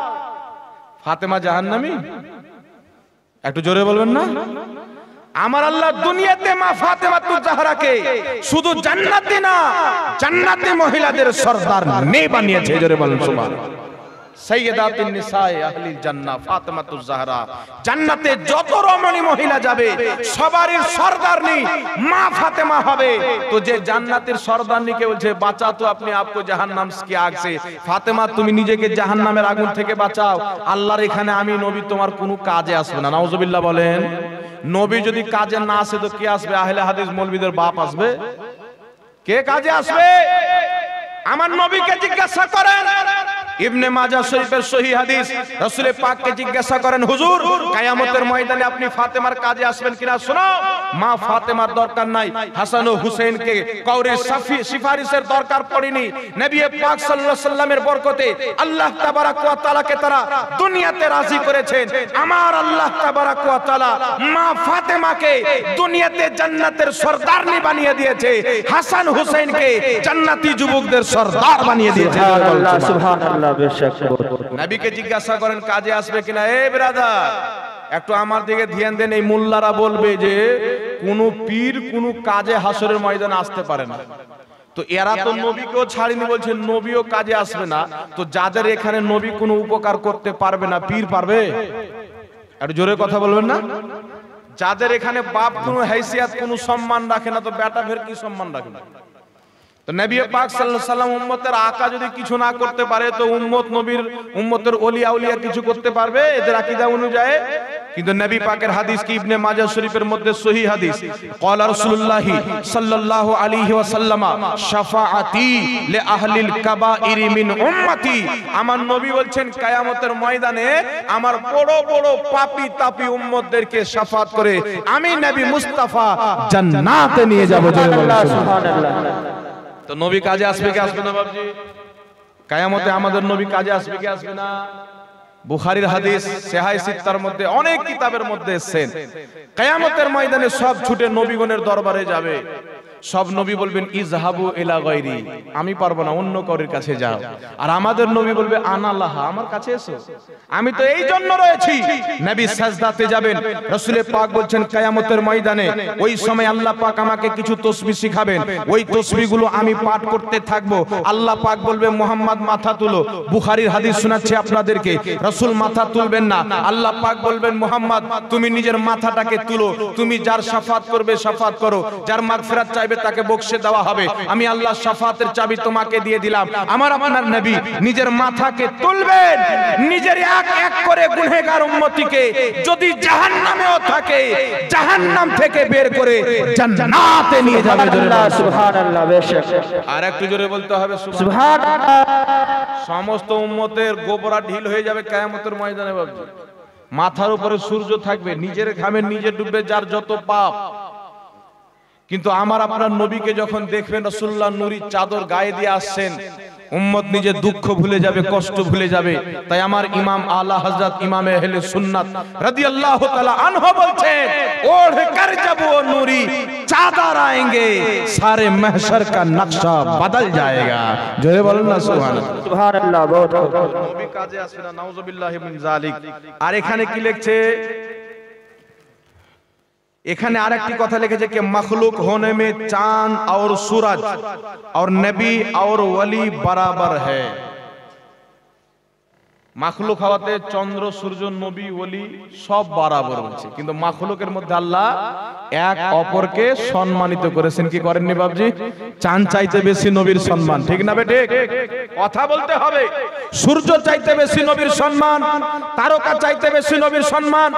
ফাতেমা জাহান্নামী? একটু জোরে বলবেন না? আমার আল্লাহ দুনিয়াতে মা ফাতেমাতুজ জাহরাকে শুধু জান্নাতে না জান্নাতে মহিলাদের সরদার নে বানিয়েছে। জোরে বলেন সুবহানাল্লাহ। সাইয়্যিদাতুন নিসায়ে আহলিল জান্নাহ ফাতেমাতুজ জাহরা, জান্নাতে যত রমণী মহিলা যাবে সবারই সরদারনি মা ফাতেমা হবে। তো যে জান্নাতের সরদারনিকে বলছে বাঁচা তো আপনি আপকো জাহান্নাম কি আগ সে, ফাতেমা তুমি নিজেকে জাহান্নামের আগুন থেকে বাঁচাও। আল্লাহর এখানে আমি নবী তোমার কোনো কাজে আসবে না। নাউজুবিল্লাহ বলেন। নবী যদি কাজে না আসে তো কে আসবে? আহলে হাদিস মৌলবীদের বাপ আসবে। কে কাজে আসবে? আমার নবীকে জিজ্ঞাসা করেন। ইবনে মাজাহ শরীফের সহিহ হাদিস, রাসূল পাককে জিজ্ঞাসা করেন হুজুর কিয়ামতের ময়দানে আপনি ফাতেমার কাজে আসবেন কিনা? শোনো, মা ফাতেমার দরকার নাই, হাসান ও হুসাইনকে কওরের সিফারিশের দরকার পড়েনি। নবী পাক সাল্লাল্লাহু আলাইহি সাল্লামের বরকতে আল্লাহ তাবারাক ওয়া তাআলাকে তারা দুনিয়াতে রাজি করেছেন। আমার আল্লাহ তাবারাক ওয়া তাআলা মা ফাতেমাকে দুনিয়াতে জান্নাতের সরদারনি বানিয়ে দিয়েছে, হাসান হুসাইনকে জান্নাতি যুবকদের সরদার বানিয়ে দিয়েছে। সুবহানাল্লাহ। নবীকে জিজ্ঞাসা করেন কাজে আসবে কিনা। এ ব্রাদার একটু আমার দিকে ধ্যান দেন। এই মোল্লারা বলবে যে কোন পীর কোন কাজে হাসরের ময়দানে আসতে পারে না। তো এরা তো নবীকেও ছাড়িনি, বলছে নবীও কাজে আসবে না। তো যাদের এখানে নবী কোনো উপকার করতে পারবে না, পীর পারবে? একটু জোরে কথা বলবেন না? যাদের এখানে বাপ কোনো হাইসিয়াত কোনো সম্মান রাখে না, তো বেটা ফের কি সম্মান রাখে না? তো নবী পাক সাল্লাল্লাহু আলাইহি ওয়াসাল্লাম উম্মতের আকা যদি কিছু না করতে পারে তো উম্মত নবীর উম্মতের ওলি আউলিয়া কিছু করতে পারবে এদের আকীদা অনুযায়ী? কিন্তু নবী পাকের হাদিস কি ইবনে মাজাহ শরীফের মধ্যে সহিহ হাদিস, ক্বালা রাসূলুল্লাহ সাল্লাল্লাহু আলাইহি ওয়াসাল্লাম শাফাআতি লি আহলিল কাবাইরি মিন উম্মতি, আমার নবী বলছেন কিয়ামতের ময়দানে আমার বড় বড় পাপী তাপী উম্মতদেরকে শাফাআত করে আমি নবী মুস্তাফা জান্নাতে নিয়ে যাব। সুবহানাল্লাহ। তো নবী কাজে আসবে কি আসবে না বাবজি? কিয়ামতে আমাদের নবী কাজে আসবে কি আসবে না? বুখারীর হাদিস, সহিহ সিত্তার মধ্যে অনেক কিতাবের মধ্যে এসেছেন, কিয়ামতের ময়দানে সব ছুটে নবীগণের দরবারে যাবে। সব নবী বলবেন ইজহাবু ইলা গায়রি, আমি পারবো না, অন্য কারোর কাছে যাও। আর আমাদের নবী বলবে আনা লাহা, আমার কাছে এসো, আমি তো এই জন্য রয়েছি। নবী সাজদাতে যাবেন। রাসূল পাক বলছেন কিয়ামতের ময়দানে ওই সময় আল্লাহ পাক আমাকে কিছু তাসবিহ শিখাবেন, ওই তাসবিহগুলো আমি পাঠ করতে থাকবো। আল্লাহ পাক বলবে মুহাম্মদ মাথা তুলো। বুখারীর হাদিস শোনাচ্ছি আপনাদেরকে, রাসূল মাথা তুলবেন না, আল্লাহ পাক বলবেন মুহাম্মদ তুমি নিজের মাথাটাকে তুলো, তুমি যার শাফাত করবে শাফাত করো, যার মাগফিরাত চাইবে তাকে বকশে দেওয়া হবে। আমি আল্লাহ শাফাতের চাবি তোমাকে দিয়ে দিলাম। আমার আপনার নবী নিজের মাথাকে তুলবেন, নিজের এক এক করে গুনাহগার উম্মতিকে যদি জাহান্নামেও থাকে জাহান্নাম থেকে বের করে জান্নাতে নিয়ে যাবে। সুবহানাল্লাহ, বেশক। আর একটু জোরে বলতে হবে সুবহানাল্লাহ। সমস্ত উম্মতের গোবরা ঢিল হয়ে যাবে কিয়ামতের ময়দানে। বাবজি, মাথার উপরে সূর্য থাকবে, নিজের ঘামে নিজে ডুববে যার যত পাপ। কিন্তু আমার আপনার নবীকে যখন দেখবেন রাসূলুল্লাহ নূরি চাদর গায়ে দিয়ে আসছেন, উম্মত নিজের দুঃখ ভুলে যাবে, কষ্ট ভুলে যাবে। তাই আমার ইমাম আলা হযরত ইমামে আহলে সুন্নাত রাদিয়াল্লাহু তাআলা আনহু বলছেন ওढ़ कर जब वो नूरी चादर आएंगे सारे महशर का नक्शा बदल जाएगा। জোরে বলেন না সুবহানাল্লাহ। সুবহানাল্লাহ। বহুত নবী কাজে আসবে না, নাউযুবিল্লাহি মিন যালিক। আর এখানে কি লিখছে, এখানে আরেকটি কথা লিখেছে कि मखलूक होने में चांद और सूरज और नबी और वली बराबर है। মাখলুক হওয়াতে চন্দ্র সূর্য নবী ওলি সব বরাবর হচ্ছে, কিন্তু মাখলুকের মধ্যে আল্লাহ এক অপরকে সম্মানিত করেছেন। কি করেননি বাবজি? চাঁদ চাইতে বেশি নবীর সম্মান, ঠিক না বে ঠিক? কথা বলতে হবে। সূর্য চাইতে বেশি নবীর সম্মান, তারকা চাইতে বেশি নবীর সম্মান,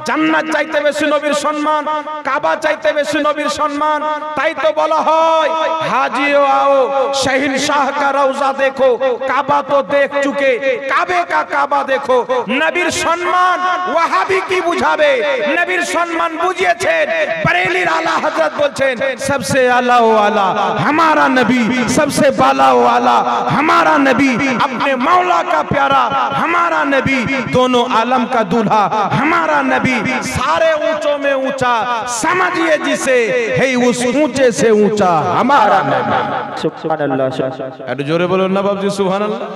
জান্নাত চাইতে বেশি নবীর সম্মান, কাবা চাইতে বেশি নবীর সম্মান। তাই তো বলা হয় হাজিও आओ शहंशाह का रौजा देखो, काबा तो देख चुके, काबे का কাবা দেখো। নবীর সম্মান ওয়াহাবি কি বুঝাবে? নবীর সম্মান বুঝিয়েছেন বরেলির আলা হযরত বলছেন सबसे आला वाला हमारा नबी, सबसे बाला वाला हमारा नबी, अपने मौला का प्यारा हमारा नबी, दोनों आलम का दूल्हा हमारा नबी, सारे ऊंचों में ऊंचा समझिए जिसे है उस ऊंचे से ऊंचा हमारा नबी। সুবহানাল্লাহ। একটু জোরে বলুন না বাবজি সুবহানাল্লাহ।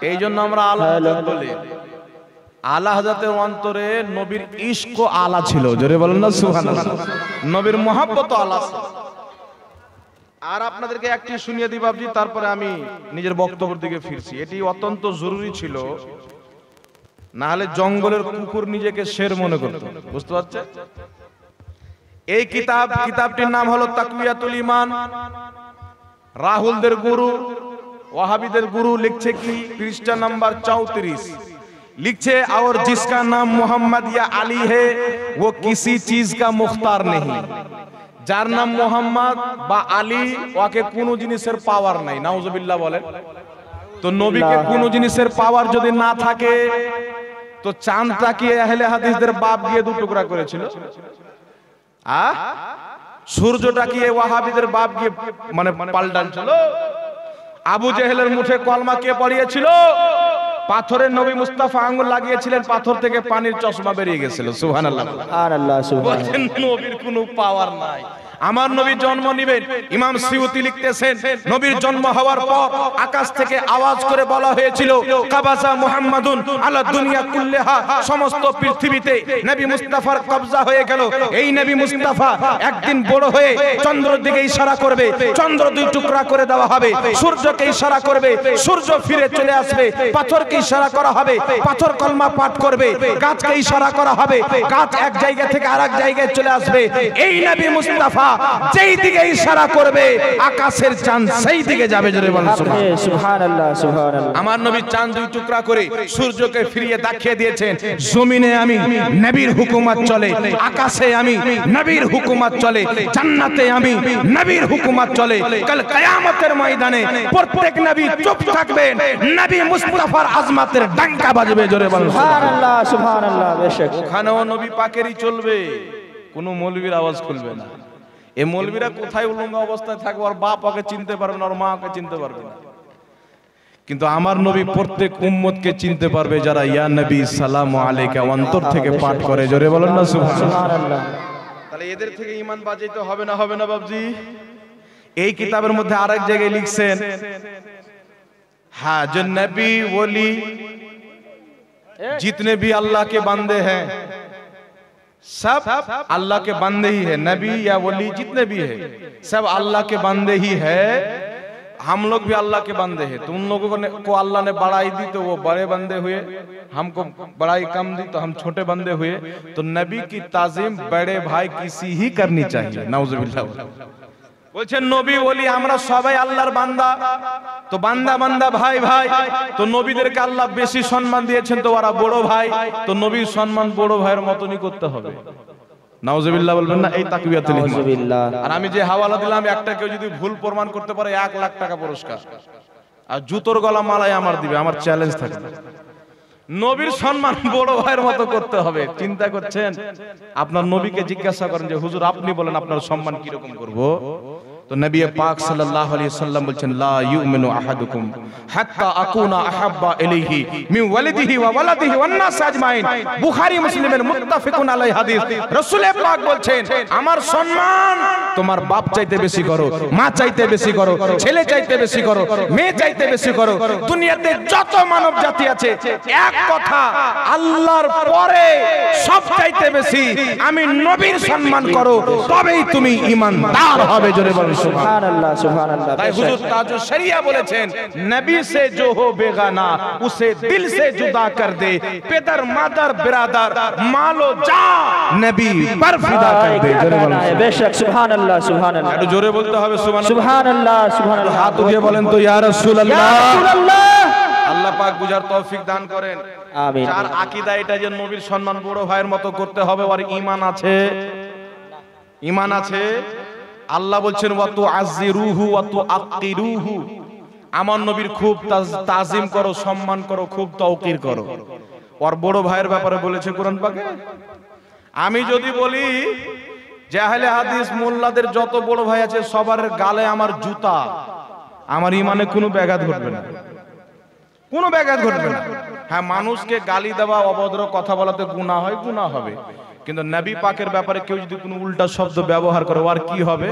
এই জন্য আমরা আলা হযরত বলি। আলা হযরতের অন্তরে নবীর ইশক আলা ছিল, জোরে বলেন না সুবহানাল্লাহ। নবীর মহব্বত আলা। আর আপনাদেরকে একটি শুনিয়ে দিই বাবজি, তারপরে আমি নিজের বক্তব্যের দিকে ফিরছি। এটি অত্যন্ত জরুরি ছিল, না হলে জঙ্গলের কুকুর নিজেকে শের মনে করত। বুঝতে পারছেন? এই কিতাবটির নাম হলো তাকওয়াতুল ঈমান। রাহুলদের গুরু, ওয়াহাবিদের গুরু লিখছে কি, পৃষ্ঠা নাম্বার 34 লিখছে और जिसका नाम मोहम्मद या अली है वो किसी चीज का मुख्तार नहीं। যার নাম মোহাম্মদ বা আলী ওকে কোন জিনিসের পাওয়ার নাই। নাউজুবিল্লাহ বলেন। তো নবীকে কোন জিনিসের পাওয়ার যদি না থাকে, তো চাঁদটা কি আহলে হাদিসদের বাপ গিয়ে দু টুকরা করেছিল? সূর্যটা কি ওয়াহাবিদের বাপ গিয়ে মানে পাল্টাচ্ছিল? আবু জেহেলের মুখে কলমা কে পড়িয়েছিল? পাথরের নবী মুস্তাফা আঙ্গুল লাগিয়েছিলেন, পাথর থেকে পানির চশমা বেরিয়ে গেছিল। সুবহানাল্লাহ। সুবহানাল্লাহ। বলেন নবীর কোনো পাওয়ার নাই। আমার নবী জন্ম নেবেন, ইমাম সিউতি লিখতেছেন নবীর জন্ম হওয়ার পর আকাশ থেকে আওয়াজ করে বলা হয়েছিল কাবাজা মুহাম্মাদুন আলা দুনিয়া কুল্লাহা, সমস্ত পৃথিবীতে নবী মুস্তাফার কবজা হয়ে গেল। এই নবী মুস্তাফা একদিন বড় হয়ে চন্দ্রের দিকে ইশারা করবে, চন্দ্র দুই টুকরা করে দেওয়া হবে। সূর্যকে ইশারা করবে, সূর্য ফিরে চলে আসবে। পাথরকে ইশারা করা হবে, পাথর কলমা পাঠ করবে। গাছকে ইশারা করা হবে, গাছ এক জায়গা থেকে আরেক জায়গায় চলে আসবে। এই নবী মুস্তাফা যেই দিকে ইশারা করবে আকাশের চাঁদ সেই দিকে যাবে। জোরে বলেন সুবহানাল্লাহ। সুবহানাল্লাহ। আমার নবী চাঁদ দুই টুকরা করে সূর্যকে ফিরিয়ে দেখিয়ে দিয়েছেন জমিনে আমি নবীর হুকুমত চলে, আকাশে আমি নবীর হুকুমত চলে, জান্নাতে আমি নবীর হুকুমত চলে। কাল কিয়ামতের ময়দানে প্রত্যেক নবী চুপ থাকবেন, নবী মুস্তাফার আজমতের ডঙ্কা বাজবে। জোরে বলেন সুবহানাল্লাহ। সুবহানাল্লাহ। বেশক ওখানেও নবী পাকেরই চলবে, কোনো মৌলবীর আওয়াজ খুলবে না। এই মৌলবীরা কোথায় উলঙ্গ অবস্থায় থাকবে, ওর বাপ ওকে চিনতে পারবে না, ওর মা ওকে চিনতে পারবে না। কিন্তু আমার নবী প্রত্যেক উম্মতকে চিনতে পারবে যারা ইয়া নবী সালামু আলাইকা অন্তর থেকে পাঠ করে। জোরে বলেন না সুবহানাল্লাহ। তাহলে এদের থেকে ঈমান বাঁচাইতে হবে না, হবে না বাবজি? এই কিতাবের মধ্যে আরেক জায়গায় লিখছেন, हाँ जो नबी वली जितने भी अल्लाह के बंदे हैं सब अल्लाह के बंदे ही है। नबी या वली जितने भी है सब अल्लाह के बंदे ही है। हम लोग भी अल्लाह के बंदे हैं। तो उन लोगों को अल्लाह ने बढ़ाई दी तो वो बड़े बंदे हुए, हमको बढ़ाई कम दी तो हम छोटे बंदे हुए। तो नबी की ताजीम बड़े भाई किसी ही करनी चाहिए। नाउजुबिल्लाह। বলছেন নবী বলি আমরা সবাই আল্লাহর বান্দা, তো বান্দা বান্দা ভাই ভাই, তো নবীদেরকে আল্লাহ বেশি সম্মান দিয়েছেন, তো ওরা বড় ভাই, তো নবীর সম্মান বড় ভাইয়ের মতনই করতে হবে। নাউজুবিল্লাহ বলবেন না? এই তাকবীরাতুল ইহরাম। আর আমি যে হাওয়ালা দিলাম, একটা কেউ যদি ভুল প্রমাণ করতে পারে 1 লাখ টাকা পুরস্কার, আর জুতোর গলা মালাই আমার দিবে। আমার চ্যালেঞ্জ থাকে, নবীর সম্মান বড় ভাইয়ের মতো করতে হবে। চিন্তা করছেন? আপনার নবীকে জিজ্ঞাসা করেন যে হুজুর আপনি বলেন আপনার সম্মান কি রকম করব? তো নবী পাক সাল্লাল্লাহু আলাইহি ওয়াসাল্লাম বলেন লা ইউমিনু আহাদুকুম হাত্তা আকুনা আহাব্বা ইলাইহি মিন ওয়ালিদিহি ওয়া ওয়ালাদিহি ওয়ান নাস আজমাইন। বুখারী মুসলিমের মুত্তাফিকুন আলাইহি হাদিস। রাসূল পাক বলেন আমার সম্মান তোমার বাপ চাইতে বেশি করো, মা চাইতে বেশি করো, ছেলে চাইতে বেশি করো, মেয়ে চাইতে বেশি করো। দুনিয়াতে যত মানব জাতি আছে এক কথা, আল্লাহর পরে সব চাইতে বেশি আমি নবীর সম্মান করো, তবেই তুমি ঈমানদার হবে। জোরে বলো সুবহানাল্লাহ সুবহানাল্লাহ। তাই হুজুর তাজুল শরিয়া বলেছেন নবী সে जो हो बेगाना उसे दिल से जुदा कर दे, पेदर मादर बिरादर मालो जा नबी पर फिदा कर दे। জোরে বলো বেশক সুবহানাল্লাহ সুবহানাল্লাহ। একটু জোরে বলতে হবে সুবহানাল্লাহ সুবহানাল্লাহ। হাত উঠিয়ে বলেন তো ইয়া রাসূলুল্লাহ। আল্লাহ পাক বুঝার তৌফিক দান করেন। আমিন। যার আকীদা এটা যে নবীর সম্মান বড় ভাইয়ের মতো করতে হবে, আর ঈমান আছে, ঈমান আছে। আল্লাহ বলছেন ওয়া তুআযিরুহু ওয়া তুআক্কিরুহু, আমার নবীর খুব তাজিম করো, সম্মান করো, খুব তাওকির করো। আর বড় ভাইয়ের ব্যাপারে বলেছে কোরআন পাকে। আমি যদি বলি যে আহলে হাদিস মোল্লাদের যত বড় ভাই আছে সবার গালে আমার জুতা, আমার ঈমানে কোনো ব্যাঘাত ঘটবে না, কোনো ব্যাঘাত ঘটবে না। হ্যাঁ, মানুষকে গালি দেওয়া, অভদ্র কথা বলাতে গুনাহ হয়, গুনাহ হবে, কিন্তু নবী পাকের ব্যাপারে কেউ যদি কোনো উল্টা শব্দ ব্যবহার করে আর কি হবে?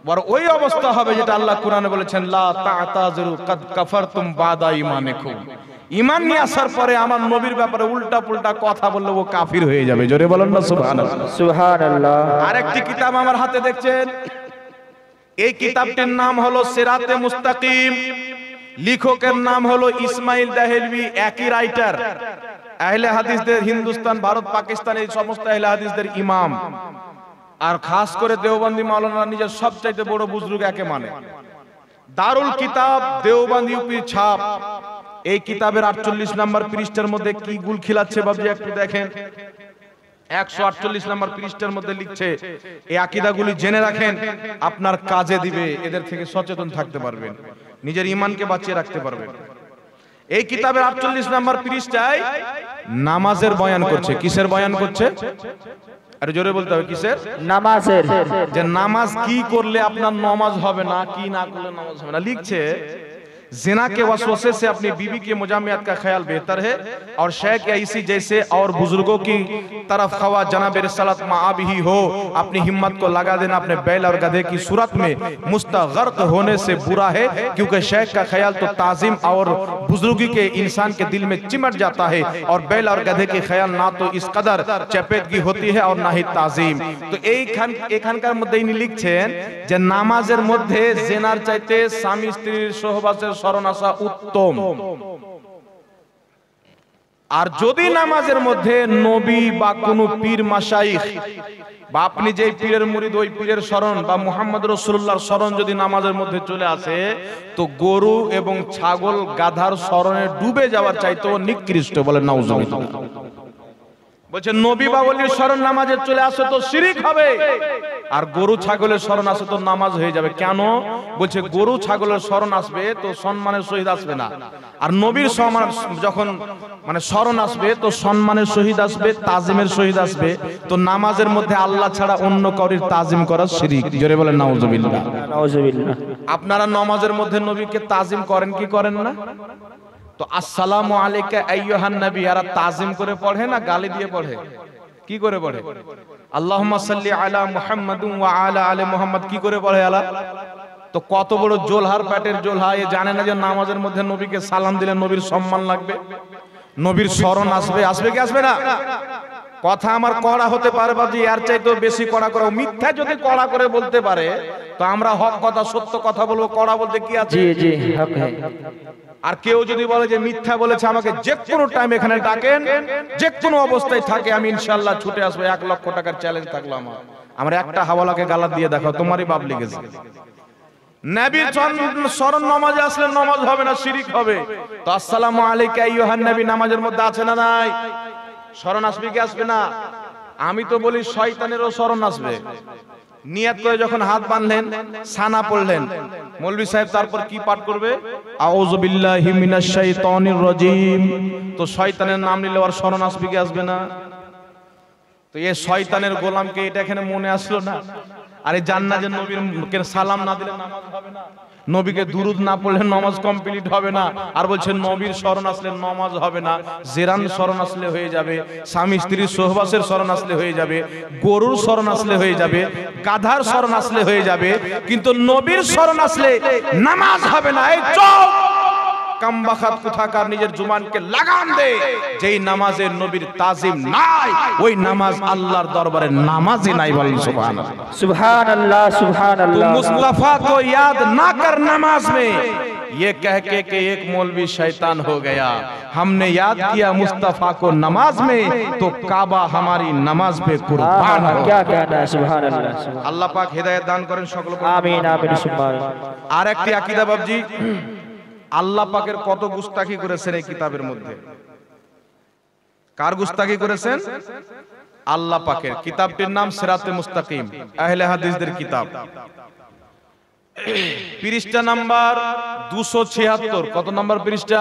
বড় ওই অবস্থা হবে যেটা আল্লাহ কোরআনে বলেছেন লা তা'তাযিরু কাদ কাফারতুম বাদা ঈমানিকুম। ঈমান নিয়ে আসার পরে আমার নবীর ব্যাপারে উল্টা পুল্টা কথা বললে ও কাফির হয়ে যাবে। জোরে বলেন না সুবহানাল্লাহ সুবহানাল্লাহ। আরেকটি কিতাব আমার হাতে দেখছেন, এই কিতাবটির নাম হলো সিরাতে মুস্তাকিম, লেখকের নাম হলো ইসমাইল দেহলভি, একই রাইটার। আহলে হাদিসদের হিন্দুস্তান, ভারত, পাকিস্তান এই সমস্ত আহলে হাদিসদের ইমাম, আর খাস করে দেওবন্দি মাওলানা নিজের সবচাইতে বড় বুজরুগ একে মানে। দারুল কিতাব দেওবন্দ ইউপি ছাপ। এই কিতাবের 48 নম্বর পৃষ্ঠার মধ্যে কি গুল খিলাচ্ছে বাবজি একটু দেখেন। 148 নম্বর পৃষ্ঠার মধ্যে লিখছে এই আকীদাগুলি জেনে রাখেন, আপনার কাজে দিবে, এদের থেকে সচেতন থাকতে পারবেন, নিজের ঈমানকে বাঁচিয়ে রাখতে পারবেন। এই কিতাবের 48 নম্বর পৃষ্ঠায় নামাজের বয়ান করছে। কিসের বয়ান করছে? আরে জোরে বলতে হবে, কিসের? নামাজের। যে নামাজ কি করলে আপনার নামাজ হবে না, কি না করলে নামাজ হবে না। লিখছে जिना के वसवसे से अपनी बीवी की मुजामियत का ख्याल बेहतर है और शेख या इसी जैसे और बुजुर्गों की तरफ खवा जनाब रिसालत माआब ही हो, अपनी हिम्मत को लगा देना अपने बैल और गधे की सूरत में मुस्तगर्क होने से बुरा है, क्योंकि शेख का ख्याल तो ताजिम और बुजुर्गी के इंसान के दिल में चिमट जाता है, और बैल और गधे के ख्याल ना तो इस कदर चपेटगी होती है और ना ही ताजिम। तो एखानकार मध्य इनी लिखছেন যে নামাজের মধ্যে জিনার চাইতে স্বামী স্ত্রীর সহবাসের স্মরণ আসা উত্তম। আর যদি নামাজের মধ্যে নবী বা কোনো পীর মাশাইখ বা আপনি যে পীরের মুরিদ ওই পীরের স্মরণ বা মুহাম্মদ রাসূলুল্লাহর স্মরণ যদি নামাজের মধ্যে চলে আসে, তো গরু এবং ছাগল গাধার স্মরণে ডুবে যাওয়ার চাইতেও নিকৃষ্ট। বলেন নাউজুবিল্লাহ। বলছে নবী বা ওলির স্মরণ নামাজে চলে আসে তো শিরিক হবে, আর গরু ছাগলের স্মরণ আসে তো নামাজ হয়ে যাবে। কেন? বলছে গরু ছাগলের স্মরণ আসবে তো সম্মানের সহিত আসবে না, আর নবীর যখন মানে স্মরণ আসবে তো সম্মানের সহিত আসবে, তাজিমের সহিত আসবে। তো নামাজের মধ্যে আল্লাহ ছাড়া অন্য কাউরির তাজিম করা শিরিক। জোরে বলেন নাউজুবিল্লাহ। নাউজুবিল্লাহ। আপনারা নামাজের মধ্যে নবীকে তাজিম করেন কি করেন না? তো আসসালামু আলাইকা আইয়ুহান নবী এরা তাজিম করে পড়ে না গালি দিয়ে পড়ে? কি করে পড়ে? আল্লাহুম্মা সাল্লি আলা মুহাম্মাদিন ওয়া আলা আলি মুহাম্মাদ কি করে পড়ে আলা? তো কত বড় জোলহার পেটের জোলহা, এ জানে না যে নামাজের মধ্যে নবীকে সালাম দিলে নবীর সম্মান লাগবে, নবীর স্মরণ আসবে। আসবে কি আসবে না? কথা আমার কড়া হতে পারে বাবজি, এর চাইতেও বেশি কড়া করে। মিথ্যা যদি কড়া করে বলতে পারে তো আমরা হক কথা সত্য কথা বলবো, কড়া বলতে কি আছে? জি জি হক হ্যায়। আর কেউ যদি বলে যে মিথ্যা বলেছে, আমাকে যে কোনো টাইম এখানে ডাকেন, যে কোনো অবস্থায় থাকে, আমি ইনশাআল্লাহ ছুটে আসবো। 1 লক্ষ টাকার চ্যালেঞ্জ থাকলো আমার একটা হাওয়ালাকে গালাত দিয়ে দেখাও, তোমারই বাপ লেগেছে। নবীর স্মরণ নামাজে আসলে নামাজ হবে না, শিরিক হবে। তো আসসালামু আলাইকা আইয়ুহান নবী নামাজের মধ্যে আছে না নাই? স্মরণ আসবে কি আসবে না? আমি তো বলি শয়তানেরও স্মরণ আসবে। নিয়াত করে যখন হাত বাঁধলেন, সানা পড়লেন, মৌলভী সাহেব তারপর কি পাঠ করবে? আউযু বিল্লাহি মিনাশ শাইতানির রাজিম। তো শয়তানের নাম নিলে আর স্মরণ আসবে কি আসবে না? তো এই শয়তানের গোলামকে এটা এখানে মনে আসলো না? আরে জান্নাত যে নবীর সালাম না দিলে নামাজ হবে না, নবীকে দুরুদ না পড়লে নামাজ কমপ্লিট হবে না। আর বলছেন নবীর স্মরণ আসলে নামাজ হবে না, জেরান স্মরণ আসলে হয়ে যাবে, স্বামী স্ত্রীর সহবাসের স্মরণ আসলে হয়ে যাবে, গরুর স্মরণ আসলে হয়ে যাবে, গাধার স্মরণ আসলে হয়ে যাবে, কিন্তু নবীর স্মরণ আসলে নামাজ হবে না। এই চোখ কামবাখাত কোথাকার নিজের জুবানকে লাগাম দে, যেই নামাজের নবীর তাজিম নাই ওই নামাজ আল্লাহর দরবারে নামাজই নাই। বলেন সুবহানাল্লাহ सुभान सुभान मुस्तफा को याद ना कर नमाज में, ये कह के कि एक मौलवी शैतान हो गया, हमने याद किया मुस्तफा को नमाज में तो काबा हमारी नमाज पे कुर्बान हो। क्या कहना है सुभान अल्लाह। আল্লাহ পাক হেদায়েত দান করেন সকল। আমিন আমিন সুবহান। আর একটি আকীদা বাবজি, আল্লাহ পাকের কত গুস্তাখি করেছেন এই কিতাবের মধ্যে। কার গুস্তাখি করেছেন? আল্লাহ পাকের। কিতাবটির নাম সিরাতে মুস্তাকিম, আহলে হাদিসদের কিতাব। পৃষ্ঠা নাম্বার 276। কত নাম্বার পৃষ্ঠা?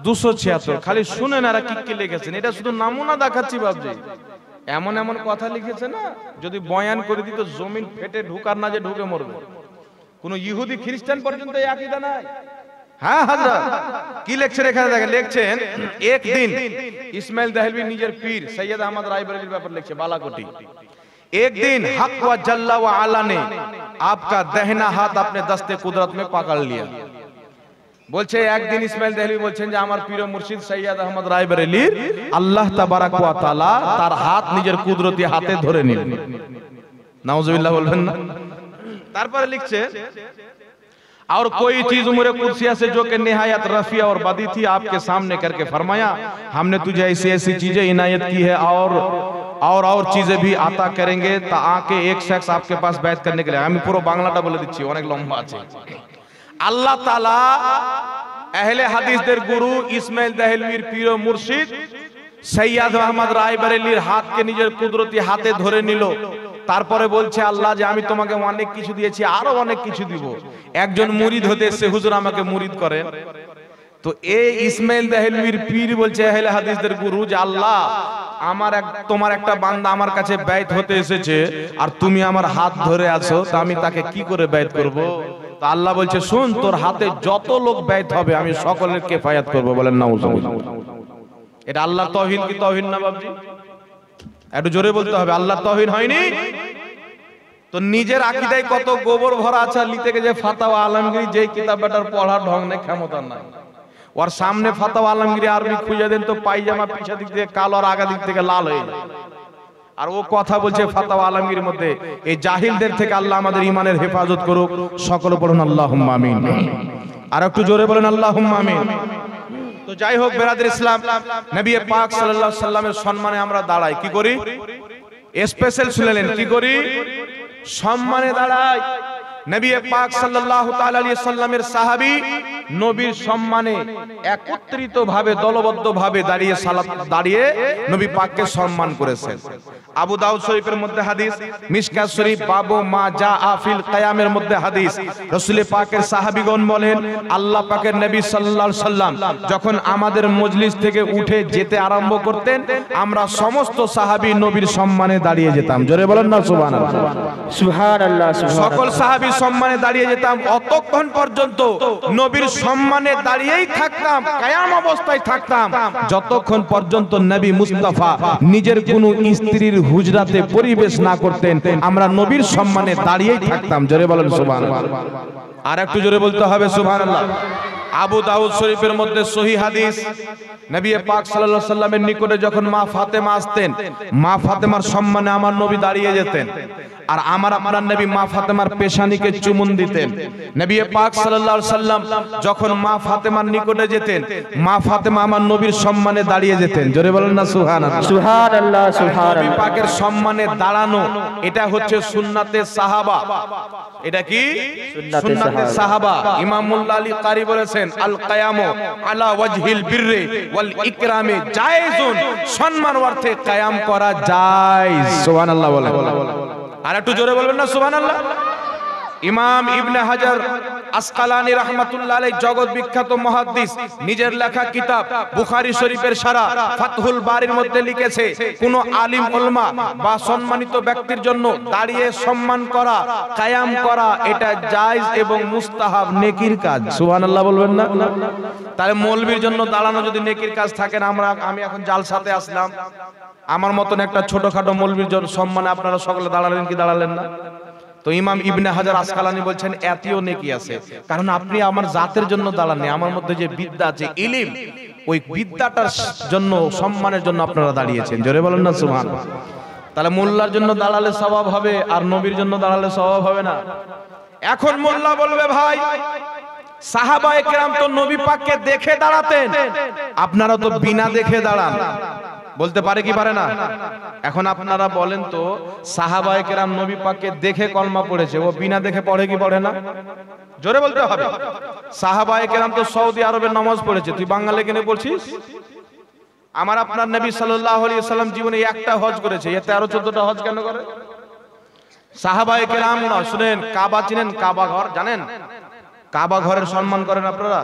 276। খালি শুনেন এরা কি কি লিখেছেন, এটা শুধু নমুনা দেখাচ্ছি বাবজি। এমন এমন কথা লিখেছে না, যদি বয়ান করে দিত জমিন ফেটে ঢুকার না যে ঢুকে মরবে। কোন ইহুদি খ্রিস্টান পর্যন্ত এই আকীদা নাই। হ্যাঁ হযরত কি লিখছেন এখানে দেখেন, লিখছেন একদিন ইসমাইল দেহলভী নিজের পীর সৈয়দ আহমদ রায়বরেলির ব্যাপারে লিখছে বালাকোটি। एक दिन हक व जल्ला व आला ने आपका दहना हाथ अपने दस्ते कुदरत में पकड़ लिया। বলছে একদিন ইসমাইল দেহলভী বলছেন যে আমার প্রিয় মুর্শিদ সৈয়দ আহমদ রায়বরেলির আল্লাহ তাবারাক ওয়া তাআলা তার হাত নিজের কুদরতি হাতে ধরে নিলেন। নাউজুবিল্লাহ বলবেন না? তারপরে লিখছে और कोई चीज उम्र कुर्सिया से जो कि निहायत रफिया और बदी थी आपके सामने करके फरमाया हमने तुझे ऐसी ऐसी चीजें इनायत की है और चीजें भी आता करेंगे ताकि एक शख्स आपके पास बैत करने के लिए। আমি পুরো বাংলাটা বলে দিচ্ছি, অনেক লম্বা আছে। আল্লাহ তাআলা আহলে হাদিসদের গুরু ইসমাইল দেহলভীর পীর ও মুর্শিদ সৈয়দ আহমদ রায়বরেলির হাতকে নিজের কুদরতি হাতে ধরে নিল। তারপরে বলছে আল্লাহ যে আমি তোমাকে অনেক কিছু দিয়েছি, আরো অনেক কিছু দিব। একজন মুরিদ হতে এসে হুজুর আমাকে মুরিদ করেন। তো এই ইসমাইল দেহলভীর পীর বলছে আহলে হাদিসদের গুরু যে আল্লাহ তোমার একটা বান্দা আমার কাছে বাইত হতে এসেছে আর তুমি আমার হাত ধরে আছো, তা আমি তাকে কি করে বাইত করব? তো আল্লাহ বলছে শুন, তোর হাতে যত লোক বাইত হবে আমি সকলের কিফায়াত করব। বলেন নাউজুবিল্লাহ। এটা আল্লাহর তাওহীদ কি তাওহীদ না বাবজি? একটু জোরে বলতে হবে, আল্লাহর তাওহীদ হয়নি? তো নিজের আকীদায় কত গোবর ভরা আছে, লিতে গেছে ফাতাওয়া আলমগীর, যে কিতাবটার পড়ার ঢং নেই, ক্ষমতা নাই। ওর সামনে ফাতাওয়া আলমগীর আরবি খুঁজে দেন তো পায়জামা পিছা দিক থেকে কালো আর আগা দিক থেকে লাল হয়ে যায়। আর ও কথা বলছে ফাতাওয়া আলমগীর মধ্যে। এই জাহিলদের থেকে আল্লাহ আমাদের ঈমানের হেফাজত করুক। সকলে বলুন আল্লাহুম্মা আমিন। আর একটু জোরে বলেন আল্লাহুম্মা আমিন। তো যাই হোক বেরাদর ইসলাম, নবী পাক সাল্লাল্লাহু আলাইহি সাল্লামের সম্মানে আমরা দাঁড়াই, কি করি? স্পেশাল শুনলেন, কি করি? সম্মানে দাঁড়াই। নবী পাক সাল্লাল্লাহু তাআলা আলাইহি সাল্লামের সাহাবী নবীর সম্মানে একত্রিত ভাবে দলবদ্ধ ভাবে দাঁড়িয়ে সালাত দাঁড়িয়ে নবী পাককে সম্মান করেছেন। আবু দাউদ শরীফের মধ্যে হাদিস, মিশকাত শরীফ বাবু মা জা আফিল কিয়ামের মধ্যে হাদিস, রাসূল পাকের সাহাবীগণ বলেন আল্লাহ পাকের নবী সাল্লাল্লাহু আলাইহি সাল্লাম যখন আমাদের মজলিস থেকে উঠে যেতে আরম্ভ করতেন, আমরা সমস্ত সাহাবী নবীর সম্মানে দাঁড়িয়ে যেতাম। জোরে বলেন না সুবহানাল্লাহ। সুবহানাল্লাহ। সকল সাহাবী সম্মানে দাঁড়িয়ে যেতাম, অতক্ষণ পর্যন্ত নবীর সম্মানে দাঁড়িয়েই থাকতাম, কায়াম অবস্থায় থাকতাম, যতক্ষণ পর্যন্ত নবী মুস্তাফা নিজের কোনো স্ত্রীর হুজরাতে পরিবেশ না করতেন, আমরা নবীর সম্মানে দাঁড়িয়েই থাকতাম। জোরে বলেন সুবহানাল্লাহ। আর একটু জোরে বলতে হবে সুবহানাল্লাহ। আবু দাউদ শরীফের মধ্যে সহিহ হাদিস, নবী পাক সাল্লাল্লাহু আলাইহি সাল্লামের নিকটে যখন মা ফাতেমা আসতেন, মা ফাতেমার সম্মানে আমার নবী দাঁড়িয়ে যেতেন, আর আপনার নবী মা ফাতেমার পেশানিকে চুমুন দিতেন। নবী পাক সাল্লাল্লাহু আলাইহি সাল্লাম যখন মা ফাতেমার নিকটে যেতেন, মা ফাতেমা আমার নবীর সম্মানে দাঁড়িয়ে যেতেন। জোরে বলেন না সুবহানাল্লাহ। সুবহানাল্লাহ। নবী পাকের সম্মানে দাঁড়ানো, এটা হচ্ছে সুন্নাতে সাহাবা। এটা কি সুন্নাতে সাহাবা। ইমাম মুল্লা আলী কারি বলেছেন আল কিয়ামু আলা ওয়াজহিল বিররি ওয়াল ইকরামে জায়েজুন, সম্মান অর্থে কিয়াম করা জায়েজ। সুবহানাল্লাহ বলেন। আর একটু জোরে বলবেন না সুবহানাল্লাহ। ইমাম ইবনে হাজার আসকালানী রাহমাতুল্লাহ আলাইহি জগৎ বিখ্যাত মুহাদ্দিস, নিজের লেখা কিতাব বুখারী শরীফের শারা ফাতহুল বারির মধ্যে লিখেছে, কোন আলিম উলামা বা সম্মানিত ব্যক্তির জন্য দাঁড়িয়ে সম্মান করা, কিয়াম করা, এটা জায়েজ এবং মুস্তাহাব, নেকির কাজ। সুবহানাল্লাহ বলবেন না। তাহলে মৌলবীর জন্য দাঁড়ানো যদি নেকির কাজ থাকে না, আমি এখন জালসাতে আসলাম, আমার মতন একটা ছোটখাটো মৌলবীর জন্য সম্মানে আপনারা সকলে দাঁড়ালেন কি দাঁড়ালেন না? তো ইমাম ইবনে হাজার আসকালানী বলছেন এতিও নেকি আছে, কারণ আপনি আমার জাতের জন্য দাঁড়াননি, আমার মধ্যে যে বিদ্যা আছে, ইলম, ওই বিদ্যাটার জন্য, সম্মানের জন্য আপনারা দাঁড়িয়েছেন। জোরে বলেন না সুবহানাল্লাহ। তাহলে মোল্লার জন্য দাঁড়ালে সওয়াব হবে, আর নবীর জন্য দাঁড়ালে সওয়াব হবে না। এখন মোল্লা বলবে ভাই সাহাবায়ে কেরাম তো নবী পাককে দেখে দাঁড়াতেন, আপনারা তো বিনা দেখে দাঁড়ান। বলতে পারে কি পারে না? এখন আপনারা বলেন তো, সাহাবায়ে কেরাম নবী পাককে দেখে কলমা পড়েছে, ও বিনা দেখে পড়ে কি পড়ে না? জোরে বলতে হবে। সাহাবায়ে কেরাম তো সৌদি আরবে নামাজ পড়েছে, তুই বাঙালি কেনে পড়ছিস? আমার আপনার নবী সাল্লাল্লাহু আলাইহি সাল্লাম জীবনে একটা হজ করেছে, এ 13-14টা হজ কেন করে? সাহাবায়ে কেরাম না, শুনেন, কাবা চিনেন? কাবা ঘর জানেন? কাবা ঘরের সম্মান করেন আপনারা?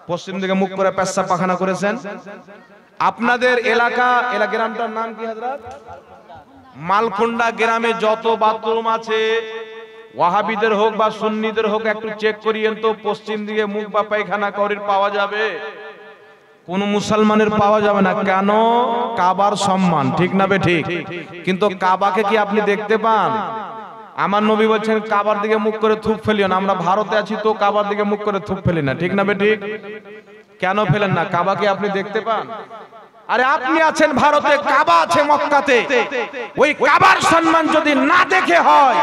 পশ্চিম দিকে মুখ করে পেশাব পায়খানা করেছেন। আপনাদের গ্রামটার নাম কি হযরত? মালকুন্ডা গ্রামে যত বাথরুম আছে, ওয়াহাবিদের হোক বা সুন্নিদের হোক, একটু চেক করিয়েন তো, পশ্চিম দিকে মুখ বা পায়খানা করির পাওয়া যাবে? কোন মুসলমানের পাওয়া যাবে না। কেন? কাবার সম্মান, ঠিক না বে ঠিক? কিন্তু কাবাকে কি আপনি দেখতে পান? আমার নবী বলছেন কাবার দিকে মুখ করে থুপ ফেলিও না। আমরা ভারতে আছি তো কাবার দিকে মুখ করে থুপ ফেলি না, ঠিক না বে ঠিক? কেন ফেলেন না? কাবাকে আপনি দেখতে পান? আরে আপনি আছেন ভারতে, কাবা আছে মক্কাতে, ওই কাবার সম্মান যদি না দেখে হয়,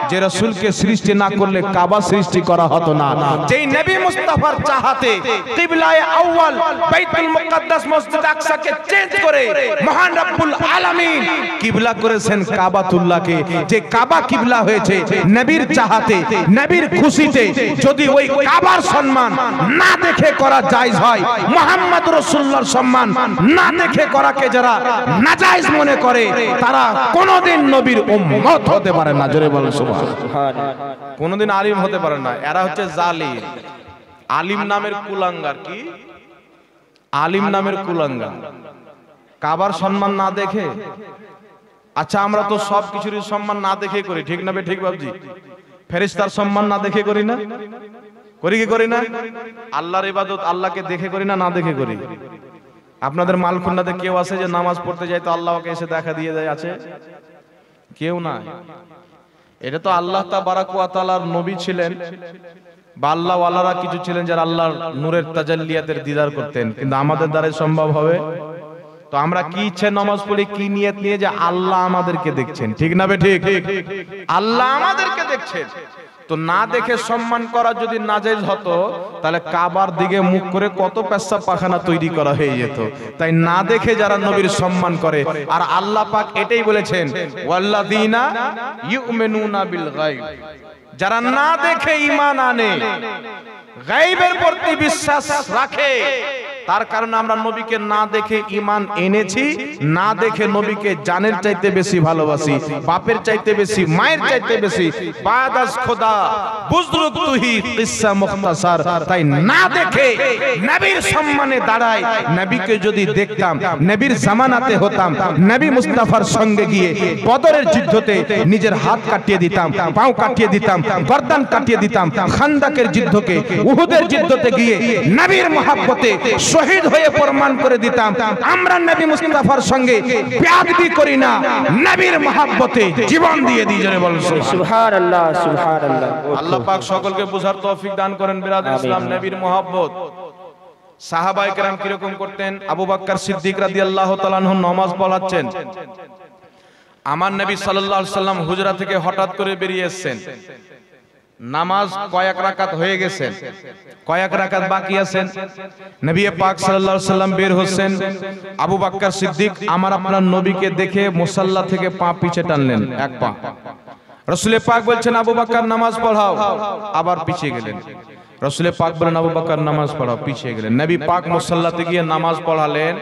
যে রাসূলকে সৃষ্টি না করলে কাবা সৃষ্টি করা হতো না। যেই নবী মুস্তাফার চাহাতে কিবলায়ে আউয়াল বাইতুল মুকাদ্দাস মসজিদ আকসাকে চেঞ্জ করে মহান রব্বুল আলামিন কিবলা করেছেন কাবাতুল্লাহকে। যে কাবা কিবলা হয়েছে নবীর চাহাতে, নবীর খুশিতে, যদি ওই কাবার সম্মান না দেখে করা জায়েজ হয়, মুহাম্মদ রাসূলুল্লাহর সম্মান না দেখে করাকে যারা নাজায়েজ মনে করে, তারা কোনোদিন নবীর উম্মত হতে পারে না। জোরে বলেন সুবহানাল্লাহ। কোনোদিন আলিম হতে পারে না। এরা হচ্ছে জালিম, আলিম নামের কুলাঙ্গার। কি আলিম নামের কুলাঙ্গার? কাবার সম্মান না দেখে। আচ্ছা, আমরা তো সব কিছুর সম্মান না দেখে করি, ঠিক না বে ঠিক বাবজি? ফেরেশতার সম্মান না দেখে করি না? করি কি করি না? আল্লাহর ইবাদত আল্লাহকে দেখে করি না, না দেখে করি? আপনাদের মালকুন্ডাতে কেউ আছে যে নামাজ পড়তে যায় তো আল্লাহকে এসে দেখা দিয়ে যায়? আছে? কেউ না। এটা তো আল্লাহ তাবারাক ওয়া তাআলার নবী ছিলেন বা আল্লাহ ওয়ালারা কিছু ছিলেন যারা আল্লাহর নূরের তাজাল্লিয়াতের দিদার করতেন, কিন্তু আমাদের দ্বারা সম্ভব হবে? তো আমরা কি ইচ্ছে নামাজ পড়ি, কি নিয়ত নিয়ে যে আল্লাহ আমাদেরকে দেখছেন, ঠিক না বে ঠিক? আল্লাহ আমাদেরকে দেখছেন। তো না দেখে সম্মান করা যদি নাজায়েজ হতো, তাহলে কাবার দিকে মুখ করে কত পেশাব পায়খানা তৈরি করা হয়ে যেত। তাই না দেখে যারা নবীর সম্মান করে, আর আল্লাহ পাক এটাই বলেছেন ওয়াল্লাযিনা ইউমিনুনা বিল গায়ব, যারা না দেখে ঈমান আনে, গায়বের প্রতি বিশ্বাস রাখে, তার কারণে আমরা নবীকে না দেখে ঈমান এনেছি, না দেখে নবীকে জানের চাইতে বেশি ভালোবাসি, বাপের চাইতে বেশি, মায়ের চাইতে বেশি। বাদাস খোদা বুজরুগ তুহি কিসসা মুখতাসার, তাই না দেখে নবীর সম্মানে দাঁড়ায়। নবীকে যদি দেখতাম, নবীর জামানাতে হতাম, নবী মুস্তাফার সঙ্গে গিয়ে বদরের যুদ্ধতে নিজের হাত কাটিয়ে দিতাম, পাও কাটিয়ে দিতাম, গর্দান কাটিয়ে দিতাম। খান্দাকের যুদ্ধকে, উহুদের যুদ্ধতে গিয়ে নবীর মহব্বতে শহীদ হয়ে প্রমাণ করে দিতাম আমরা নবী মুস্তাফার সঙ্গে বেয়াদবি করি না, নবীর মহব্বতে জীবন দিয়ে দিই। জোরে বলুন সুবহানাল্লাহ, সুবহানাল্লাহ। আল্লাহ পাক সকলকে বুঝার তৌফিক দান করেন। বিরাদর ইসলাম, নবীর মহব্বত সাহাবায়ে কেরাম কিরকম করতেন? আবু বকর সিদ্দিক রাদিয়াল্লাহু তাআলা আনহু নামাজ পড়াচ্ছেন, আমার নবী সাল্লাল্লাহু আলাইহি সাল্লাম হুজরা থেকে হঠাৎ করে বেরিয়ে এসেছেন। নামাজ কয়েক রাকাত হয়ে গেছে, কয়েক রাকাত বাকি আছেন। নবী পাক সাল্লাল্লাহু আলাইহি সাল্লাম বের হচ্ছেন। আবু বকর সিদ্দিক আমার আপনার নবীকে দেখে মুসাল্লা থেকে পা পিছে টানলেন, এক পা। রাসূল পাক বলছেন আবু বকর নামাজ পড়াও, আবার পিছিয়ে গেলেন। রাসূল পাক বলেন আবু বকর নামাজ পড়াও, পিছিয়ে গেলেন। নবী পাক মুসাল্লাতে গিয়ে নামাজ পড়ালেন,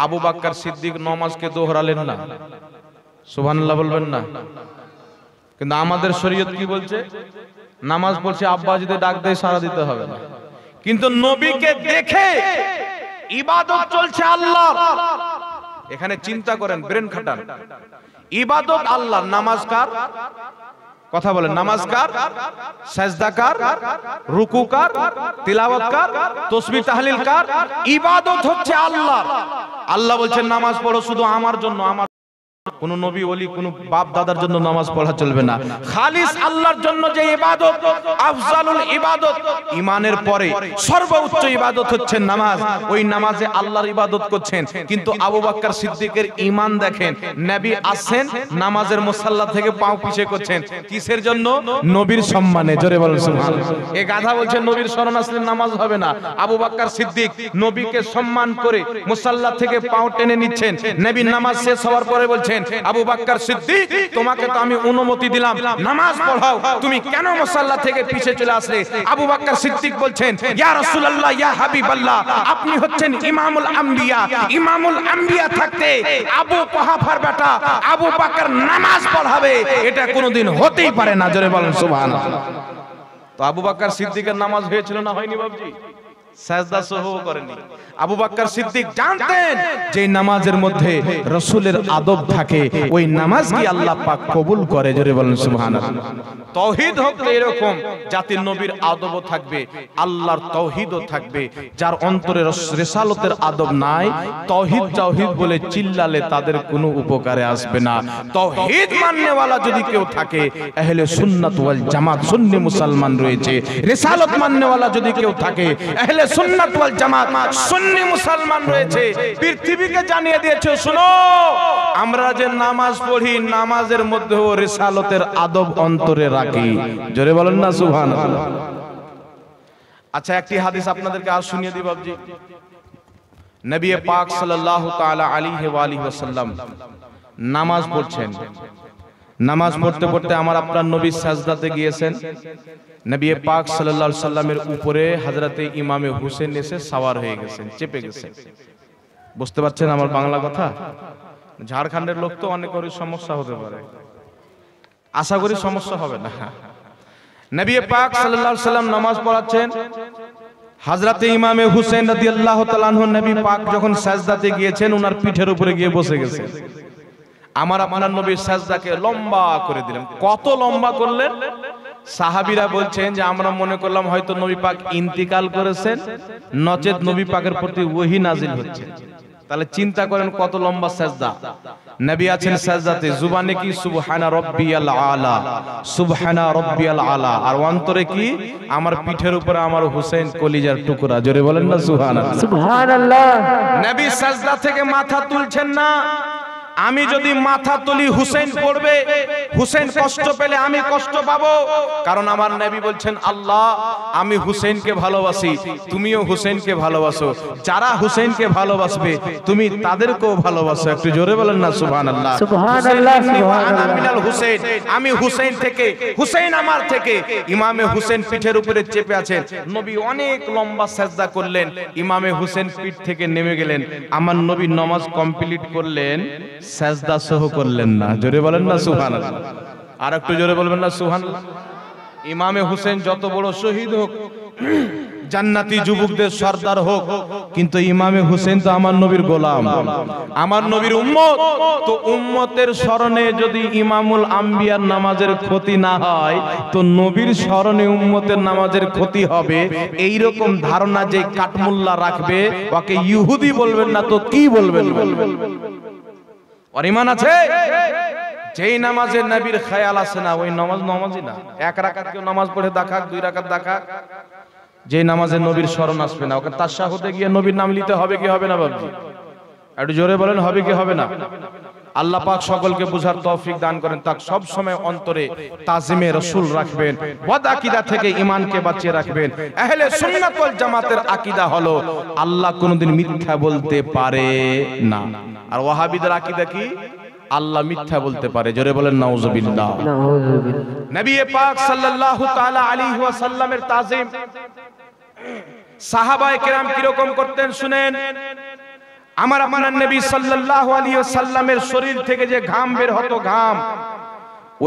আবু বকর সিদ্দিক নামাজকে দোহরালেন না। সুবহানাল্লাহ বলবেন না? কিন্তু আমাদের শরীয়ত কি বলছে? নামাজ পড়ছে, আব্বা যদি ডাক দেয় সারা দিতে হবে না। কিন্তু নবীকে দেখে ইবাদত চলছে আল্লাহর। এখানে চিন্তা করেন, ব্রেন খাটান। ইবাদত আল্লাহর, নামাজ কার? কথা বলেন, নামাজ কার? সাজদা কার? রুকু কার? তিলাওয়াত কার? তাসবিহ তাহলিল কার? ইবাদত হচ্ছে আল্লাহর। আল্লাহ বলছেন নামাজ পড়ো শুধু আমার জন্য। আমার কোন নবী ওলি, কোন বাপ দাদার জন্য নামাজ পড়া চলবে না। খালিস আল্লাহর জন্য যে ইবাদত, আফজালুল ইবাদত, ঈমানের পরে সর্বোচ্চ ইবাদত হচ্ছে নামাজ। ওই নামাজে আল্লাহর ইবাদত করছেন। কিন্তু আবু বকর সিদ্দিকের ঈমান দেখেন, নবী আসেন, নামাজের মুসাল্লা থেকে পাও পিছে করছেন, কিসের জন্য? নবীর সম্মানে। জোরে বলেন সুবহানাল্লাহ। এই গাধা বলছে নবীর শরণ আসলে নামাজ হবে না। আবু বকর সিদ্দিক নবীকে সম্মান করে মুসাল্লা থেকে পাও টেনে নিচ্ছেন। নবী নামাজ শেষ হওয়ার পরে বলছেন, আবু বকর সিদ্দিক তোমাকে তো আমি অনুমতি দিলাম নামাজ পড়াও, তুমি কেন মুসাল্লা থেকে পিছে চলে আসলে? আবু বকর সিদ্দিক বলছেন, ইয়া রাসূলুল্লাহ, ইয়া হাবিবাল্লাহ, আপনি হচ্ছেন ইমামুল আম্বিয়া। ইমামুল আম্বিয়া থাকতে আবু কুহাফার বেটা আবু বকর নামাজ পড়াবে, এটা কোনোদিন হতেই পারে না। জোরে বলেন সুবহানাল্লাহ। তো আবু বকর সিদ্দিকের নামাজ হয়েছিল না হয়নি বাবজি? সাজদা সহ করেনি। আবু বকর সিদ্দিক জানতেন যে নামাজের মধ্যে রাসূলের আদব থাকে, ওই নামাজ কি আল্লাহ পাক কবুল করে। জোরে বলেন সুবহানাল্লাহ। তাওহীদ হচ্ছে এরকম, যাতে নবীর আদবও থাকবে, আল্লাহর তাওহীদও থাকবে। যার অন্তরে রিসালতের আদব নাই, তাওহীদ তাওহীদ বলে চিল্লালে তাদের কোনো উপকারে আসবে না। তাওহীদ মাননেওয়ালা যদি কেউ থাকে, আহলে সুন্নাত ওয়াল জামাত সুন্নি মুসলমান রয়েছে। রিসালত মাননেওয়ালা যদি কেউ থাকে, আহলে সুন্নাত ওয়াল জামাত সুন্নি মুসলমান রয়েছে। পৃথিবীকে জানিয়ে দিয়েছে, শুনো, আমরা যে নামাজ পড়ি, নামাজের মধ্যেও রিসালতের আদব অন্তরে রাখি। জোরে বলেন না সুবহানাল্লাহ। আচ্ছা, একটি হাদিস আপনাদেরকে আর শুনিয়ে দিই বাবজি। নবী পাক সাল্লাল্লাহু তাআলা আলাইহি ওয়া আলিহি ওয়াসাল্লাম নামাজ পড়ছেন। নামাজ পড়তে পড়তে আমার আপনার নবী সাজদাতে গিয়েছেন। নবী পাক সাল্লাল্লাহু আলাইহি সাল্লামের উপরে হযরতে ইমামে হুসেন এসে সওয়ার হয়ে গেছেন, চেপে গেছেন। বুঝতে পারছেন আমার বাংলা কথা? ঝাড়খণ্ডের লোক তো অনেকেরই সমস্যা হতে পারে, আশা করি সমস্যা হবে না। নবী পাক সাল্লাল্লাহু আলাইহি সাল্লাম নামাজ পড়াচ্ছেন, হযরতে ইমামে হুসেন রাদিয়াল্লাহু তাআলা আনহু নবী পাক যখন সাজদাতে গিয়েছেন, ওনার পিঠের উপরে গিয়ে বসে গেছেন। আমার আপনার নবী সাজদাকে লম্বা করে দিলেন। কত লম্বা করলেন? সাহাবীরা বলছেন যে আমরা মনে করলাম হয়তো নবী পাক ইন্তিকাল করেছেন, নচেত নবী পাকের প্রতি ওহী নাজিল হচ্ছে। তাহলে চিন্তা করেন কত লম্বা সাজদা। নবী আছেন সাজদাতে, জুবানে কি সুবহানা রাব্বিয়াল আলা, সুবহানা রাব্বিয়াল আলা, আর অন্তরে কি আমার পিঠের উপরে আমার হুসেন কলিজার টুকরা। জোরে বলেন না সুবহানাল্লাহ। সুবহানাল্লাহ। নবী সাজদা থেকে মাথা তুলছেন না, আমি যদি মাথা তুলি হুসেন পড়বে, হুসেন কষ্ট পেলে আমি কষ্ট পাবো। কারণ আমার নবী বলছেন, আল্লাহ আমি হুসেনকে ভালোবাসি, তুমিও হুসেনকে ভালোবাসো, যারা হুসেনকে ভালোবাসবে তুমি তাদেরকেও ভালোবাসো। একটু জোরে বলেন না সুবহানাল্লাহ। সুবহানাল্লাহ, সুবহানাল্লাহ। মিনাল হুসেন, আমি হুসেন থেকে, হুসেন আমার থেকে। ইমামে হুসেন পিঠের উপরে চেপে আছেন, নবী অনেক লম্বা সিজদা করলেন, ইমামে হুসেন পিঠ থেকে নেমে গেলেন। আমার নবী নামাজ কমপ্লিট করলেন, সিজদা সহ করলেন না। জোরে বলেন না সুবহানাল্লাহ। আর একটু জোরে বলবেন না সুবহানাল্লাহ। ইমামে হুসেন যত বড় শহীদ হোক, জান্নাতি যুবকদের সর্দার হোক, কিন্তু ইমামে হুসেন তো আমার নবীর গোলাম, আমার নবীর উম্মত। তো উম্মতের স্মরণে যদি ইমামুল আম্বিয়ার নামাজের ক্ষতি না হয়, তো নবীর স্মরণে উম্মতের নামাজের ক্ষতি হবে। এই রকম ধারণা যে কাটমুল্লা রাখবে, ওকে ইহুদি বলবেন না তো কি বলবেন? ওর ঈমান আছে? যেই নামাজে নবীর খেয়াল আছে না, ওই নামাজ নামাজই না। এক রাকাত কেউ নামাজ পড়ে দেখাক, 2 রাকাত দেখাক, যে নামাজে নবীর স্মরণ আসবে না, ওকে তাশাহুদে গিয়ে নবীর নাম নিতে হবে কি হবে না বাবজি? একটু জোরে বলেন, হবে কি হবে না? আল্লাহ পাক সকলকে বুঝার তৌফিক দান করেন। তাক সব সময় অন্তরে তাজিমে রাসূল রাখবেন, বদ আকীদা থেকে ঈমানকে বাঁচিয়ে রাখবেন। আহলে সুন্নাত ওয়াল জামাতের আকীদা হলো আল্লাহ কোনোদিন মিথ্যা বলতে পারে না। আর ওয়াহাবীদের আকীদা কি? আল্লাহ মিথ্যা বলতে পারে। জোরে বলেন নাউযুবিল্লাহ। নবী পাক সাল্লাল্লাহু তাআলা আলাইহি ওয়াসাল্লামের তাজিম সাহাবায়ে কেরাম কি রকম করতেন শুনেন। আমার আপনার নবী সাল্লাল্লাহু আলাইহি ওয়াসাল্লামের শরীর থেকে যে ঘাম বের হতো, ঘাম,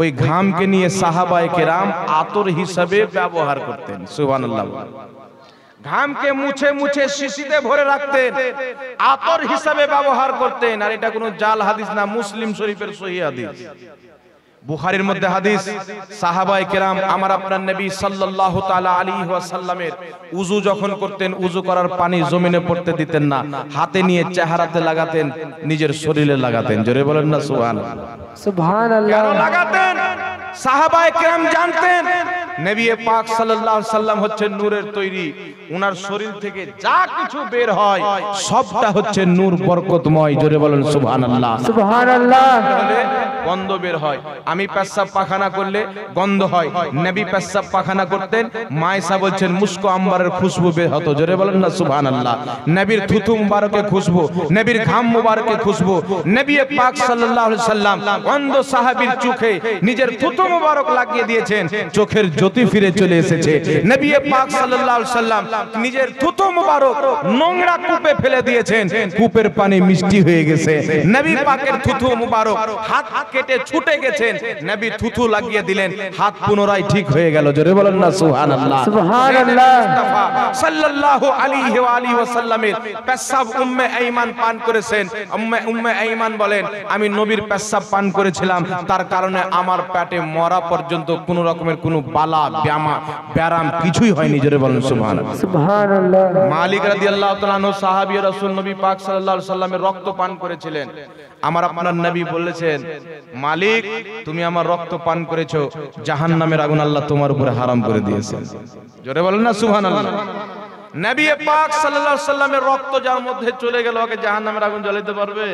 ওই ঘামকে নিয়ে সাহাবায়ে কেরাম আতর হিসাবে ব্যবহার করতেন। সুবহানাল্লাহ। ঘামকে মুছে মুছে শিশিতে ভরে রাখতেন, আতর হিসাবে ব্যবহার করতেন। আর এটা কোনো জাল হাদিস না, মুসলিম শরীফের সহিহ হাদিস, বুখারীর মধ্যে হাদিস। সাহাবায়ে কেরাম আমার আপনার নবী সাল্লাল্লাহু তাআলা আলাইহি ওয়াসাল্লামের উযু যখন করতেন, উযু করার পানি জমিনে পড়তে দিতেন না, হাতে নিয়ে চেহারাতে লাগাতেন, নিজের শরীরে লাগাতেন। জোরে বলেন না সুবহানাল্লাহ। সুবহানাল্লাহ। কেন লাগাতেন? সাহাবায়ে কেরাম জানতেন নবী পাক সাল্লাল্লাহু আলাইহি সাল্লাম হচ্ছে নূরের তৈরি, উনার শরীর থেকে যা কিছু বের হয় সবটা হচ্ছে নূর বরকতময়। জোরে বলেন সুবহানাল্লাহ। সুবহানাল্লাহ। গন্ধ বের হয়, আমি পেশাব পায়খানা করলে গন্ধ হয়, নবী পেশাব পায়খানা করতেন, মায়েশা বলছেন মুস্কো আম্বারের খুশবু বের হতো। জোরে বলেন না সুবহানাল্লাহ। নবীর থুতু মুবারকে খুশবু, নবীর ঘাম মুবারকে খুশবু। নবী পাক সাল্লাল্লাহু আলাইহি সাল্লাম অন্ধ সাহাবীর চোখে নিজের থুতু মুবারক লাগিয়ে দিয়েছেন, চোখের জ্যোতি ফিরে চলে এসেছে। নবী পাক সাল্লাল্লাহু আলাইহি সাল্লাম নিজের থুতু মুবারক নোংরা কূপে ফেলে দিয়েছেন, কূপের পানি মিষ্টি হয়ে গেছে। নবী পাকের থুতু মুবারক হাত কেটে ছুটে গেছেন, নবী থুতু লাগিয়ে দিলেন, হাত পুনরায় ঠিক হয়ে গেল। জোরে বলেন না সুবহানাল্লাহ। সুবহানাল্লাহ। মুস্তাফা সাল্লাল্লাহু আলাইহি ওয়া আলিহি ওয়াসাল্লামের পেশাব উম্মে আইমান পান করেছেন। উম্মে আইমান বলেন, আমি নবীর পেশাব পান করেছিলাম, তার কারণে আমার পেটে মরা পর্যন্ত কোন রকমের কোনো বালা ব্যারাম কিছুই হয়নি। জোরে বলেন সুবহানাল্লাহ। সুবহানাল্লাহ। মালিক রাদিয়াল্লাহু তাআলা আনহু সাহাবী রাসূল নবী পাক সাল্লাল্লাহু আলাইহি সাল্লামের রক্ত পান করেছিলেন। আমার আপনার নবী বলেছেন, মালিক তুমি আমার রক্ত পান করেছো, জাহান্নামের আগুন আল্লাহ তোমার উপরে হারাম করে দিয়েছেন। জোরে বলেন না সুবহানাল্লাহ। নবী পাক সাল্লাল্লাহু আলাইহি সাল্লামের রক্ত যার মধ্যে চলে গেল, ওকে জাহান্নামের আগুন জ্বালাতে পারবে?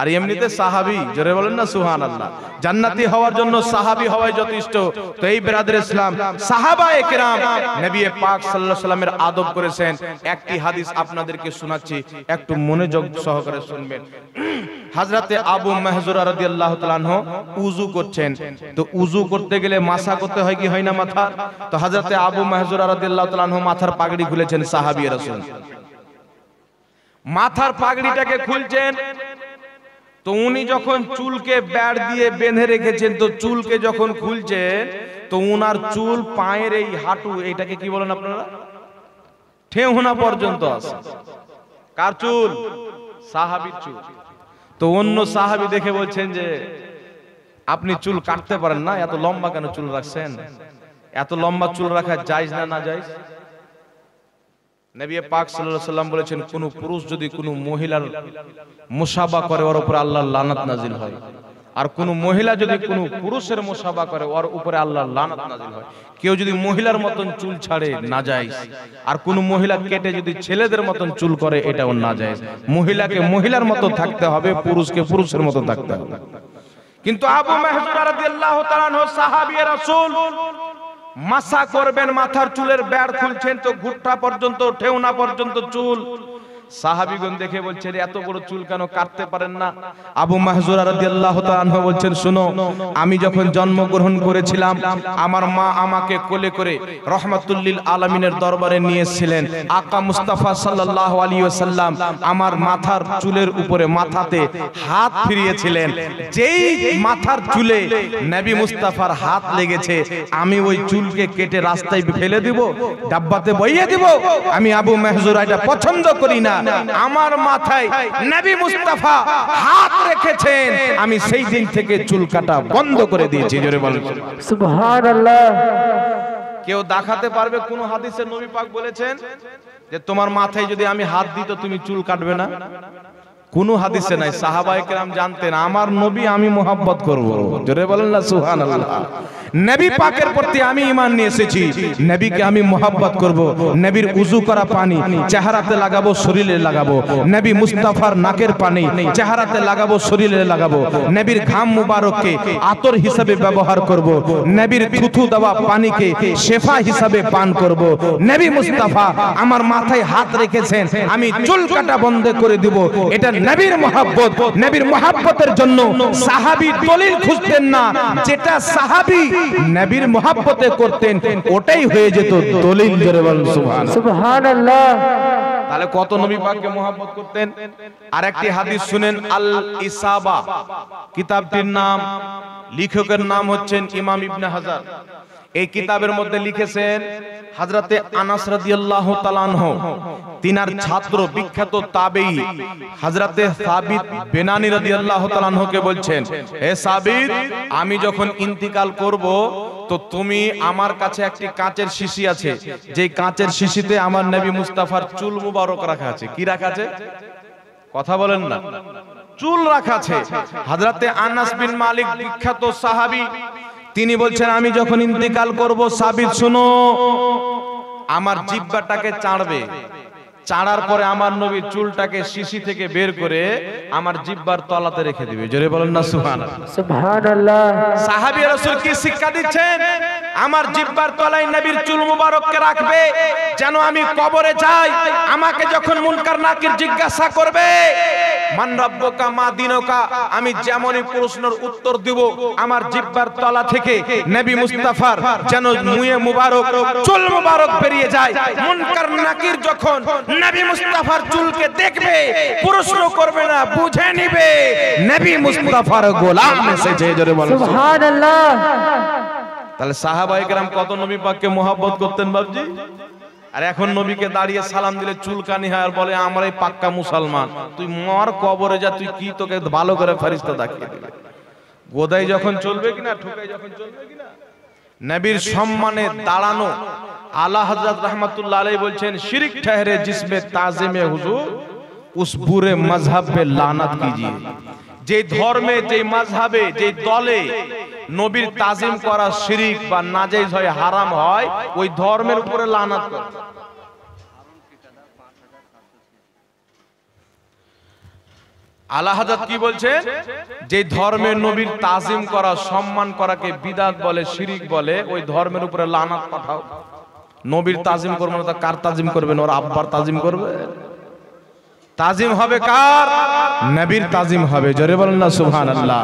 আর এমনিতে সাহাবী, জোরে বলেন না সুবহানাল্লাহ। জান্নাতি হওয়ার জন্য সাহাবী হওয়াই যথেষ্ট। তো এই বিরাদর ইসলাম সাহাবায়ে কেরাম নবী পাক সাল্লাল্লাহু আলাইহি সাল্লামের আদব করেছেন। একটি হাদিস আপনাদেরকে শোনাচ্ছি, একটু মনোযোগ সহকারে শুনবেন। হযরতে আবু মাহজুরা রাদিয়াল্লাহু তাআলা আনহু উযু করছেন, তো উযু করতে গেলে মাসা করতে হয় কি হয় না মাথা? তো হযরতে আবু মাহজুরা রাদিয়াল্লাহু তাআলা আনহু মাথার পাগড়ি খুলেছেন। সাহাবী রাসূল মাথার পাগড়িটাকে খুলছেন, তো উনি যখন চুলকে ব্যাড় দিয়ে বেঁধে রেখেছেন, তো চুলকে যখন খুলছেন, তো উনার চুল পায়ের এই হাঁটু, এটাকে কি বলেন আপনারা, ঠেহুনা পর্যন্ত আছে। কার চুল? সাহাবীর চুল। তো অন্য সাহাবী দেখে বলছেন যে আপনি চুল কাটতে পারেন না, এত লম্বা কেন চুল রাখছেন? এত লম্বা চুল রাখা জায়েজ না না জায়েজ? নবী পাক সাল্লাল্লাহু আলাইহি সাল্লাম বলেছেন, কোন পুরুষ যদি কোন মহিলার মুসাবা করে, ওর উপর আল্লাহর লানাত নাজিল হয়। আর কোন মহিলা যদি কোন পুরুষের মুসাফা করে ওর উপরে আল্লাহর লানত নাযিল হয়। কেউ যদি মহিলার মতন চুল ছাড়ে নাজায়েজ, আর কোন মহিলা কেটে যদি ছেলেদের মতন চুল করে এটাও নাজায়েজ। মহিলাকে মহিলার মতো থাকতে হবে, পুরুষকে পুরুষের মতো থাকতে হবে। কিন্তু আবু মাহজুরা রাদিয়াল্লাহু তাআলা আনহু সাহাবী রাসূল মাসা করবেন, মাথার চুলের বেড় খুলছেন তো ঘুটটা পর্যন্ত, ঠেউনা পর্যন্ত চুল। সাহাবীগণ দেখে বলছেন এত বড় চুল কেন কাটতে পারেন না? আবু মাহজুরা রাদিয়াল্লাহু তাআলা আনহু বলছেন, শুনো, আমি যখন জন্মগ্রহণ করেছিলাম আমার মা আমাকে কোলে করে রাহমাতুল লিল আলামিনের দরবারে নিয়ে এসেছিলেন। আকা মুস্তাফা সাল্লাল্লাহু আলাইহি ওয়াসাল্লাম আমার মাথার চুলের উপরে মাথাতে হাত ফিরিয়েছিলেন। যেই মাথার চুলে নবী মুস্তাফার হাত লেগেছে আমি ওই চুলকে কেটে রাস্তায় ফেলে দিব, ডাব্বাতে বইয়ে দিব? আমি আবু মাহজুরা এটা পছন্দ করি না। আমার মাথায় নবী মুস্তাফা হাত রেখেছেন, আমি সেই দিন থেকে চুল কাটা বন্ধ করে দিয়েছি। জোরে বলেন সুবহানাল্লাহ। কেউ দেখাতে পারবে কোন হাদিসে নবী পাক বলেছেন যে তোমার মাথায় যদি আমি হাত দিই তো তুমি চুল কাটবে না? কোন হাদিসে নাই। সাহাবায়ে কেরাম জানতেন আমার নবী আমি মুহাব্বত করব। জোরে বলেন না সুবহানাল্লাহ। নবী পাকের প্রতি আমি ঈমান নিয়ে এসেছি, নবীকে আমি মুহাব্বত করব। নবীর ওযু করা পানি চেহারাতে লাগাবো, শরীরে লাগাবো। নবী মুস্তাফার নাকের পানি চেহারাতে লাগাবো, শরীরে লাগাবো। নবীর ঘাম মুবারককে আতর হিসেবে ব্যবহার করব। নবীর থুথু দেওয়া পানিকে শেফা হিসেবে পান করব। নবী মুস্তাফা আমার মাথায় হাত রেখেছেন, আমি চুল কাটা বন্ধ করে দিব। এটা নবীর মুহাব্বত। নবীর মুহাব্বতের জন্য সাহাবী দলিল খুঁজতেন না, যেটা সাহাবী নবীর মুহাব্বতে করতেন ওটাই হয়ে যেত দলিল। জোরে বলেন সুবহানাল্লাহ। তাহলে কত নবী পাককে মুহাব্বত করতেন। আরেকটি হাদিস শুনেন, আল ইসাবা কিতাবটির নাম, লেখকের নাম হচ্ছেন ইমাম ইবনে হাজার। এই কিতাবের মধ্যে লিখেছেন হযরতে আনাস রাদিয়াল্লাহু তাআলা আনহু, তিনার ছাত্র বিখ্যাত তাবেঈ হযরতে সাবিত বেনানি রাদিয়াল্লাহু তাআলা আনহুকে বলছেন, হে সাবিত, আমি যখন ইন্তিকাল করব তো তুমি আমার কাছে একটি কাঁচের শিশি আছে, যে কাঁচের শিশিতে আমার নবী মুস্তাফার চুল মুবারক রাখা আছে। কি রাখা আছে? কথা বলেন না। চুল রাখা আছে। হযরতে আনাস বিন মালিক বিখ্যাত সাহাবী, তিনি বলছেন আমি যখন ইন্তিকাল করব সাবিত শুনো, আমার জিহ্বাটাকে চাড়বে, চাড়ার পরে আমার নবীর চুলটাকে শিশি থেকে বের করে আমার জিহ্বার তলাতে রেখে দিবে। জোরে বলেন না সুবহানাল্লাহ। সুবহানাল্লাহ। সাহাবী রাসূল কি শিক্ষা দিচ্ছেন? আমার জিহ্বার তলায় নবীর চুল মুবারককে রাখবে, যেন আমি কবরে যাই আমাকে যখন মুনকার নাকির জিজ্ঞাসা করবে মান রাব্বুকা মা দিনুকা, আমি যেমনই প্রশ্নের উত্তর দিব আমার জিহ্বার তলা থেকে নবী মুস্তাফার যেন মুয়ে মুবারক চুল মুবারক বেরিয়ে যায়। মুনকার নাকির যখন নবী মুস্তাফার চুলকে দেখবে প্রশ্ন করবে না, বুঝে নিবে নবী মুস্তাফার গোলাম এসেছে। জোরে বলেন সুবহানাল্লাহ। তাহলে সাহাবায়ে কেরাম কত নবী পাককে মুহাব্বত করতেন বাবজি। আর এখন নবীকে দাঁড়িয়ে সালাম দিলে চুলকানি হয় আর বলে আমরাই পাক্কা মুসলমান। তুই মর কবরে যা, তুই কি তোকে ভালো করে ফেরেশতা দেখিয়ে দিবে। গোদাই যখন চলবে কিনা, ঠুকাই যখন চলবে কিনা। নবীর সম্মানে দাঁড়ানো আলা হযরত রাহমাতুল্লাহ আলাইহি বলছেন, শিরক ठहरे जिसमें ताज़ीम हुजूर उस बुरे मजहब पे लानत कीजिए। যে ধর্মে, যে মাযহাবে, যে দলে নবীর তাজিম করা শিরক বা নাজায়েজ হয়, হারাম হয়, ওই ধর্মের উপরে লানাত করে। আলা হযরত কি বলছেন? যে ধর্মে নবীর তাজিম করা, সম্মান করাকে বিদআত বলে, শিরক বলে, ওই ধর্মের উপরে লানাত পাঠাও। নবীর তাজিম করবে না, কার তাজিম করবেন? ওর আব্বার তাজিম করবে। তাজিম হবে কার? নবীর তাজিম হবে। জোরে বলেন না সুবহানাল্লাহ।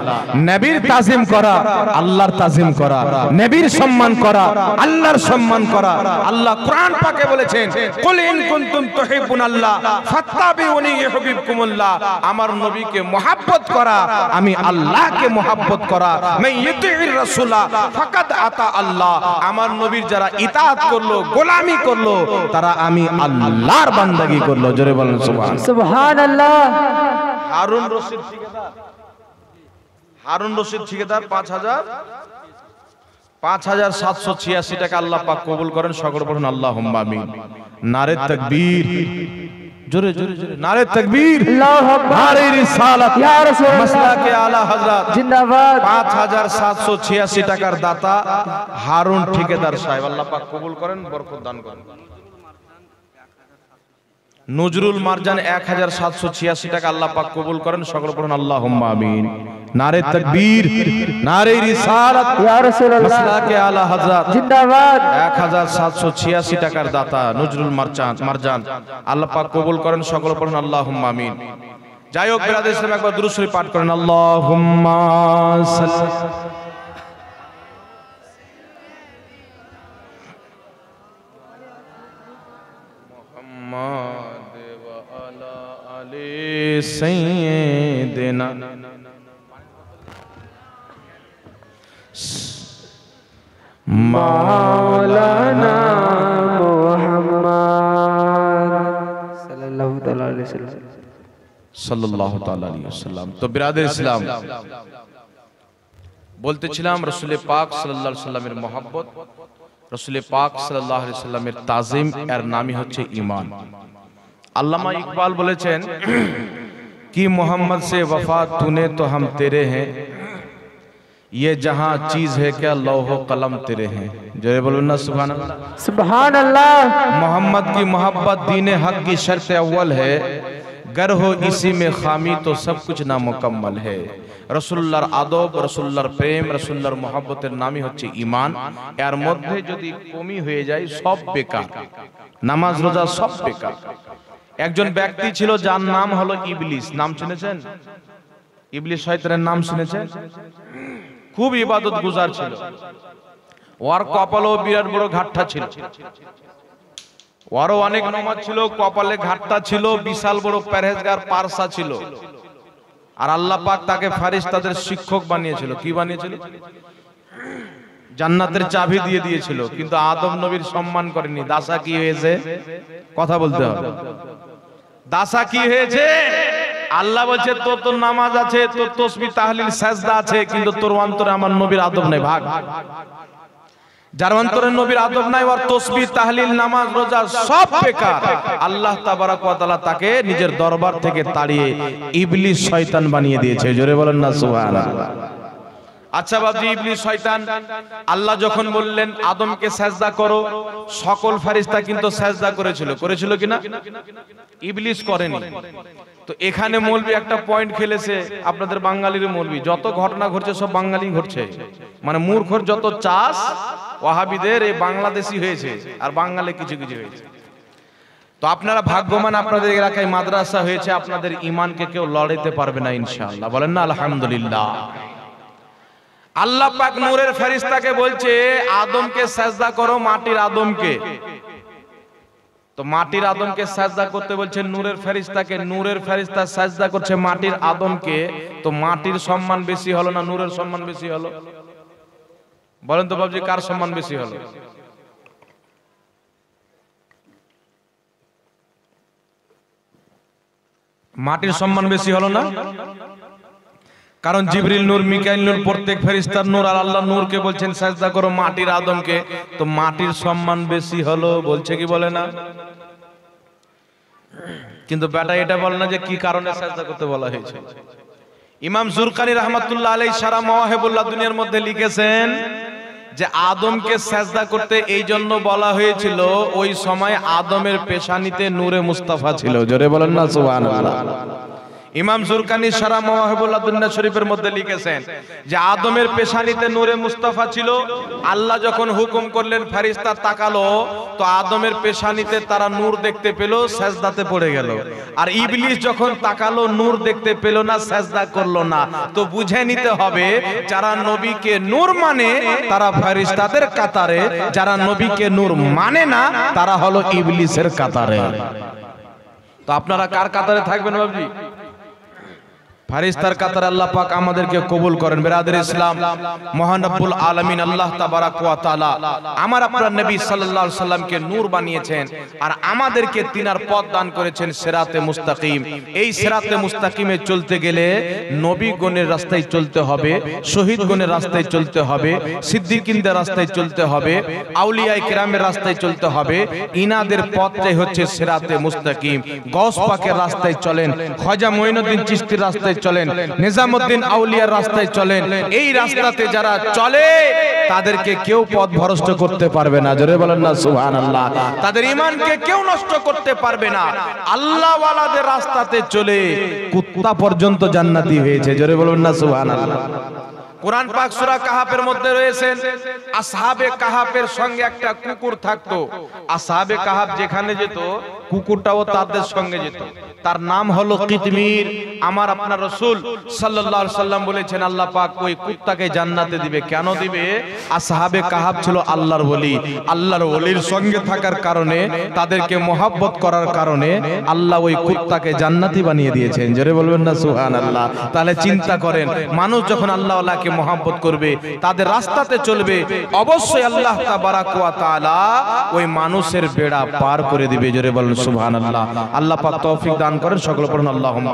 নবীর তাজিম করা আল্লাহর তাজিম করা, নবীর সম্মান করা আল্লাহর সম্মান করা। আল্লাহ কোরআন পাকে বলেছেন, কুল ইন কুনতুম তুহিব্বুনাল্লাহ ফাত্তাবিউনি ইউহিব্বুকুমুল্লাহ। আমার নবীকে মুহাব্বত করা, আমি আল্লাহকে মুহাব্বত করা। মান ইউতিইর রাসূলা ফাকাদ আতা আল্লাহ। আমার নবীর যারা ইতাআত করলো, গোলামি করলো, তারা আমি আল্লাহর বান্দাগি করলো। জোরে বলেন সুবহানাল্লাহ। সুবহানাল্লাহ। হারুন রশিদ ঠিকাদার, হারুন রশিদ ঠিকাদার 5,786 টাকা আল্লাহ পাক কবুল করেন। সকলে বলুন আল্লাহুম্মা আমিন। নারে তাকবীর। जोरे जोरे जोरे नारे तकबीर, अल्लाहु अकबर, नारे रिसालत, या रसूलुल्लाह, मसलाके आला हजरत जिंदाबाद। 5786 টাকার দাতা হারুন ঠিকাদার সাহেব, আল্লাহ পাক কবুল করেন, বরকত দান করেন। নজরুল মারজান 1786 টাকা, আল্লাহ পাক কবুল করেন, সকল পড়ুন আল্লাহুম্মা আমিন। নারে তাকবীর, নারে রিসালাত, या रसूलुल्लाह, মাসলাকে আলা হযরত, जिंदाबाद। 1786 টাকার দাতা নজরুল মারজান, আল্লাহ পাক কবুল করেন, সকল পড়ুন আল্লাহুম্মা আমিন। যাই হোক বিরাদ ইসলাম, একবার দুরূদ শরীফ পাঠ করেন, আল্লাহুম্মা সাল্লি মুহাম্মাদ ওয়া আলা আলি সাইয়্যিদিনা मौलाना मोहम्मद सल्लल्लाहु तआला अलैहि वसल्लम। সাল্লাল্লাহু তাআলা আলাইহি ওয়াসাল্লাম। তো বিরাদর ইসলাম, বলতেছিলাম রাসূল পাক সাল্লাল্লাহু আলাইহি ওয়াসাল্লামের মহব্বত, রাসূল পাক সাল্লাল্লাহু আলাইহি ওয়াসাল্লামের তাজিম, এর নামই হচ্ছে ঈমান। আল্লামা ইকবাল বলেছেন कि मोहम्मद से वफा तूने तो हम तेरे हैं, ये जहां चीज है क्या लौह कलम तेरे हैं। जो बोलो ना सुभान अल्लाह। सुभान अल्लाह। मोहम्मद की मोहब्बत दीन हक की शर्त अव्वल है, गर हो इसी में खामी तो सब कुछ नामुकम्मल है। रसूलुल्लाहर आदब, रसूलुल्लाहर प्रेम, रसूलुल्लाहर मोहब्बतेर नामই হচ্ছে ঈমান। এর মধ্যে যদি কমি হয়ে যায় সব বেকার, নামাজ রোজা সব বেকার। একজন ব্যক্তি ছিল যার নাম হলো ইবলিস, নাম শুনেছেন? ইবলিস শয়তানের নাম শুনেছেন? খুব ইবাদত গুজার ছিল, ওর কপালেও বিরাট বড় ঘাটটা ছিল, ওরও অনেক নামাজ ছিল, কপালে ঘাটটা ছিল, বিশাল বড় পরহেজগার পারসা ছিল। আর আল্লাহ পাক তাকে ফেরেশতাদের শিক্ষক বানিয়েছিল। কি বানিয়েছিল? জান্নাতের চাবি দিয়ে দিয়েছিল। কিন্তু আদম নবীর সম্মান করেনি। দাসা কি হয়েছে? কথা বলতে হবে। দাসা কি হয়েছে? আল্লাহ বলছে তোর তো নামাজ আছে, তোর তাসবিহ তাহলিল সাজদা আছে, কিন্তু তোর অন্তরে আমার নবীর আদব নাই। ভাগ। যার অন্তরে নবীর আদব নাই, ওর তাসবিহ তাহলিল নামাজ রোজা সব বেকার। আল্লাহ তাবারক ওয়া তাআলা তাকে নিজের দরবার থেকে তাড়িয়ে ইবলিস শয়তান বানিয়ে দিয়েছে। জোরে বলেন না সুবহানাল্লাহ। আচ্ছা বাবজি, ইবলিস শয়তান, আল্লাহ যখন বললেন আদমকে সাজদা করো, সকল ফেরেশতা কিন্তু সাজদা করেছিল। করেছিল কিনা? ইবলিস করেনি। তো এখানে মৌলবি একটা পয়েন্ট খেলেছে, আপনাদের বাঙালির মৌলবি, যত ঘটনা ঘটছে সব বাঙালি ঘটছে। মানে মূর্খর যত চাষ ওয়াহাবিদের এই বাংলাদেশি হয়েছে, আর বাঙালি কিছু কিছু হয়েছে। তো আপনারা ভাগ্যবান, আপনাদের এলাকায় মাদ্রাসা হয়েছে, আপনাদের ঈমানকে কেউ লড়াইতে পারবে না ইনশাআল্লাহ। বলেন না আলহামদুলিল্লাহ। আল্লাহ পাক নূরের ফেরেশতাকে বলছে আদমকে সাজদা করো, মাটির আদমকে। তো মাটির আদমকে সাজদা করতে বলছে নূরের ফেরেশতাকে, নূরের ফেরেশতা সাজদা করছে মাটির আদমকে। তো মাটির সম্মান বেশি হলো না নূরের সম্মান বেশি হলো? বলেন তো বাবজি, কার সম্মান বেশি হলো? মাটির সম্মান বেশি হলো না? কারণ জিবরিল নূর, মিকাইল নূর, প্রত্যেক ফেরেশতার নূর, আর আল্লাহ নূরকে বলছেন সাজদা করো মাটির আদমকে। তো মাটির সম্মান বেশি হলো, বলছে কি বলে না? কিন্তু বেটা এটা বলে না যে কি কারণে সাজদা করতে বলা হয়েছে। ইমাম জুরকানি রাহমাতুল্লাহ আলাইহি সারা মাওয়াহিবুল্লাহ দুনিয়ার মধ্যে লিখেছেন যে আদমকে সাজদা করতে এই জন্য বলা হয়েছিল, ওই সময় আদমের পেশানিতে নূরে মুস্তাফা ছিল। জোরে বলেন না সুবহানাল্লাহ। ইমাম জুরকানি সারা মাওয়াহিবুল্লাহ দুনিয়া শরীফের মধ্যে লিখেছেন যে আদমের পেশানিতে নূরে মুস্তাফা ছিল। আল্লাহ যখন হুকুম করলেন, ফেরেশতা তাকালো, তো আদমের পেশানিতে তারা নূর দেখতে পেল, সাজদাতে পড়ে গেল। আর ইবলিস যখন তাকালো, নূর দেখতে পেল না, সাজদা করলো না। তো বুঝে নিতে হবে, যারা নবীকে নূর মানে তারা ফেরেশতাদের কাতারে, যারা নবীকে নূর মানে না তারা হলো ইবলিসের কাতারে। তো আপনারা কার কাতারে থাকবেন বাবজি? ফারিস্তার কাতার আল্লাহ পাক আমাদেরকে কবুল করেন। বিরাদর ইসলাম, মহান রব্বুল আলামিন আল্লাহ তাবারাক ওয়া তাআলা আমার আপনার নবী সাল্লাল্লাহু আলাইহি সাল্লামকে নূর বানিয়েছেন আর আমাদেরকে তিনার পথ দান করেছেন সিরাতে মুস্তাকিম। এই সিরাতে মুস্তাকিমে চলতে গেলে নবীগণের রাস্তায় চলতে হবে, শহীদগণের রাস্তায় চলতে হবে, সিদ্দিকিনদের রাস্তায় চলতে হবে, আউলিয়া কিরামের রাস্তায় চলতে হবে। ইনাদের পথটাই হচ্ছে সিরাতে মুস্তাকিম। গৌস পাকের রাস্তায় চলেন, খাজা মঈনুদ্দিন চিশতির রাস্তায় চলেন, নিজামউদ্দিন আউলিয়ার রাস্তায় চলেন। এই রাস্তাতে যারা চলে তাদেরকে কেউ পথ ভ্রষ্ট করতে পারবে না। জোরে বলেন না সুবহানাল্লাহ। তাদের ঈমানকে কেউ নষ্ট করতে পারবে না। আল্লাহ ওয়ালাদের রাস্তাতে চলে কুত্তা পর্যন্ত জান্নাতি হয়েছে। জোরে বলেন না সুবহানাল্লাহ। কুরআন পাক সূরা কাহাফের মধ্যে রয়েছেন আসহাবে কাহাফের সঙ্গে একটা কুকুর থাকতো। আসহাবে কাহাফ যেখানে যেত কুকুরটাও তাদের সঙ্গে যেত। তার নাম হলো কিতমির। আমার আপনার রাসূল সাল্লাল্লাহু আলাইহি সাল্লাম বলেছেন আল্লাহ পাক ওই কুত্তাকে জান্নাতে দিবে। কেন দিবে? আসহাবে কাহাফ ছিল আল্লাহর ওলি। আল্লাহর ওলির সঙ্গে থাকার কারণে, তাদেরকে মহব্বত করার কারণে আল্লাহ ওই কুত্তাকে জান্নাতি বানিয়ে দিয়েছেন। জোরে বলবেন না সুবহানাল্লাহ। তাহলে চিন্তা করেন, মানুষ যখন আল্লাহ ওয়ালাকে মহব্বত করবে, তাদের রাস্তাতে চলবে, অবশ্যই আল্লাহ তাবারাক ওয়া তাআলা ওই মানুষের বেড়া পার করে দিবে। জোরে বলেন সুবহানাল্লাহ। আল্লাহ পাক তৌফিক দান করেন। সকলে পড়ুন আল্লাহুম্মা।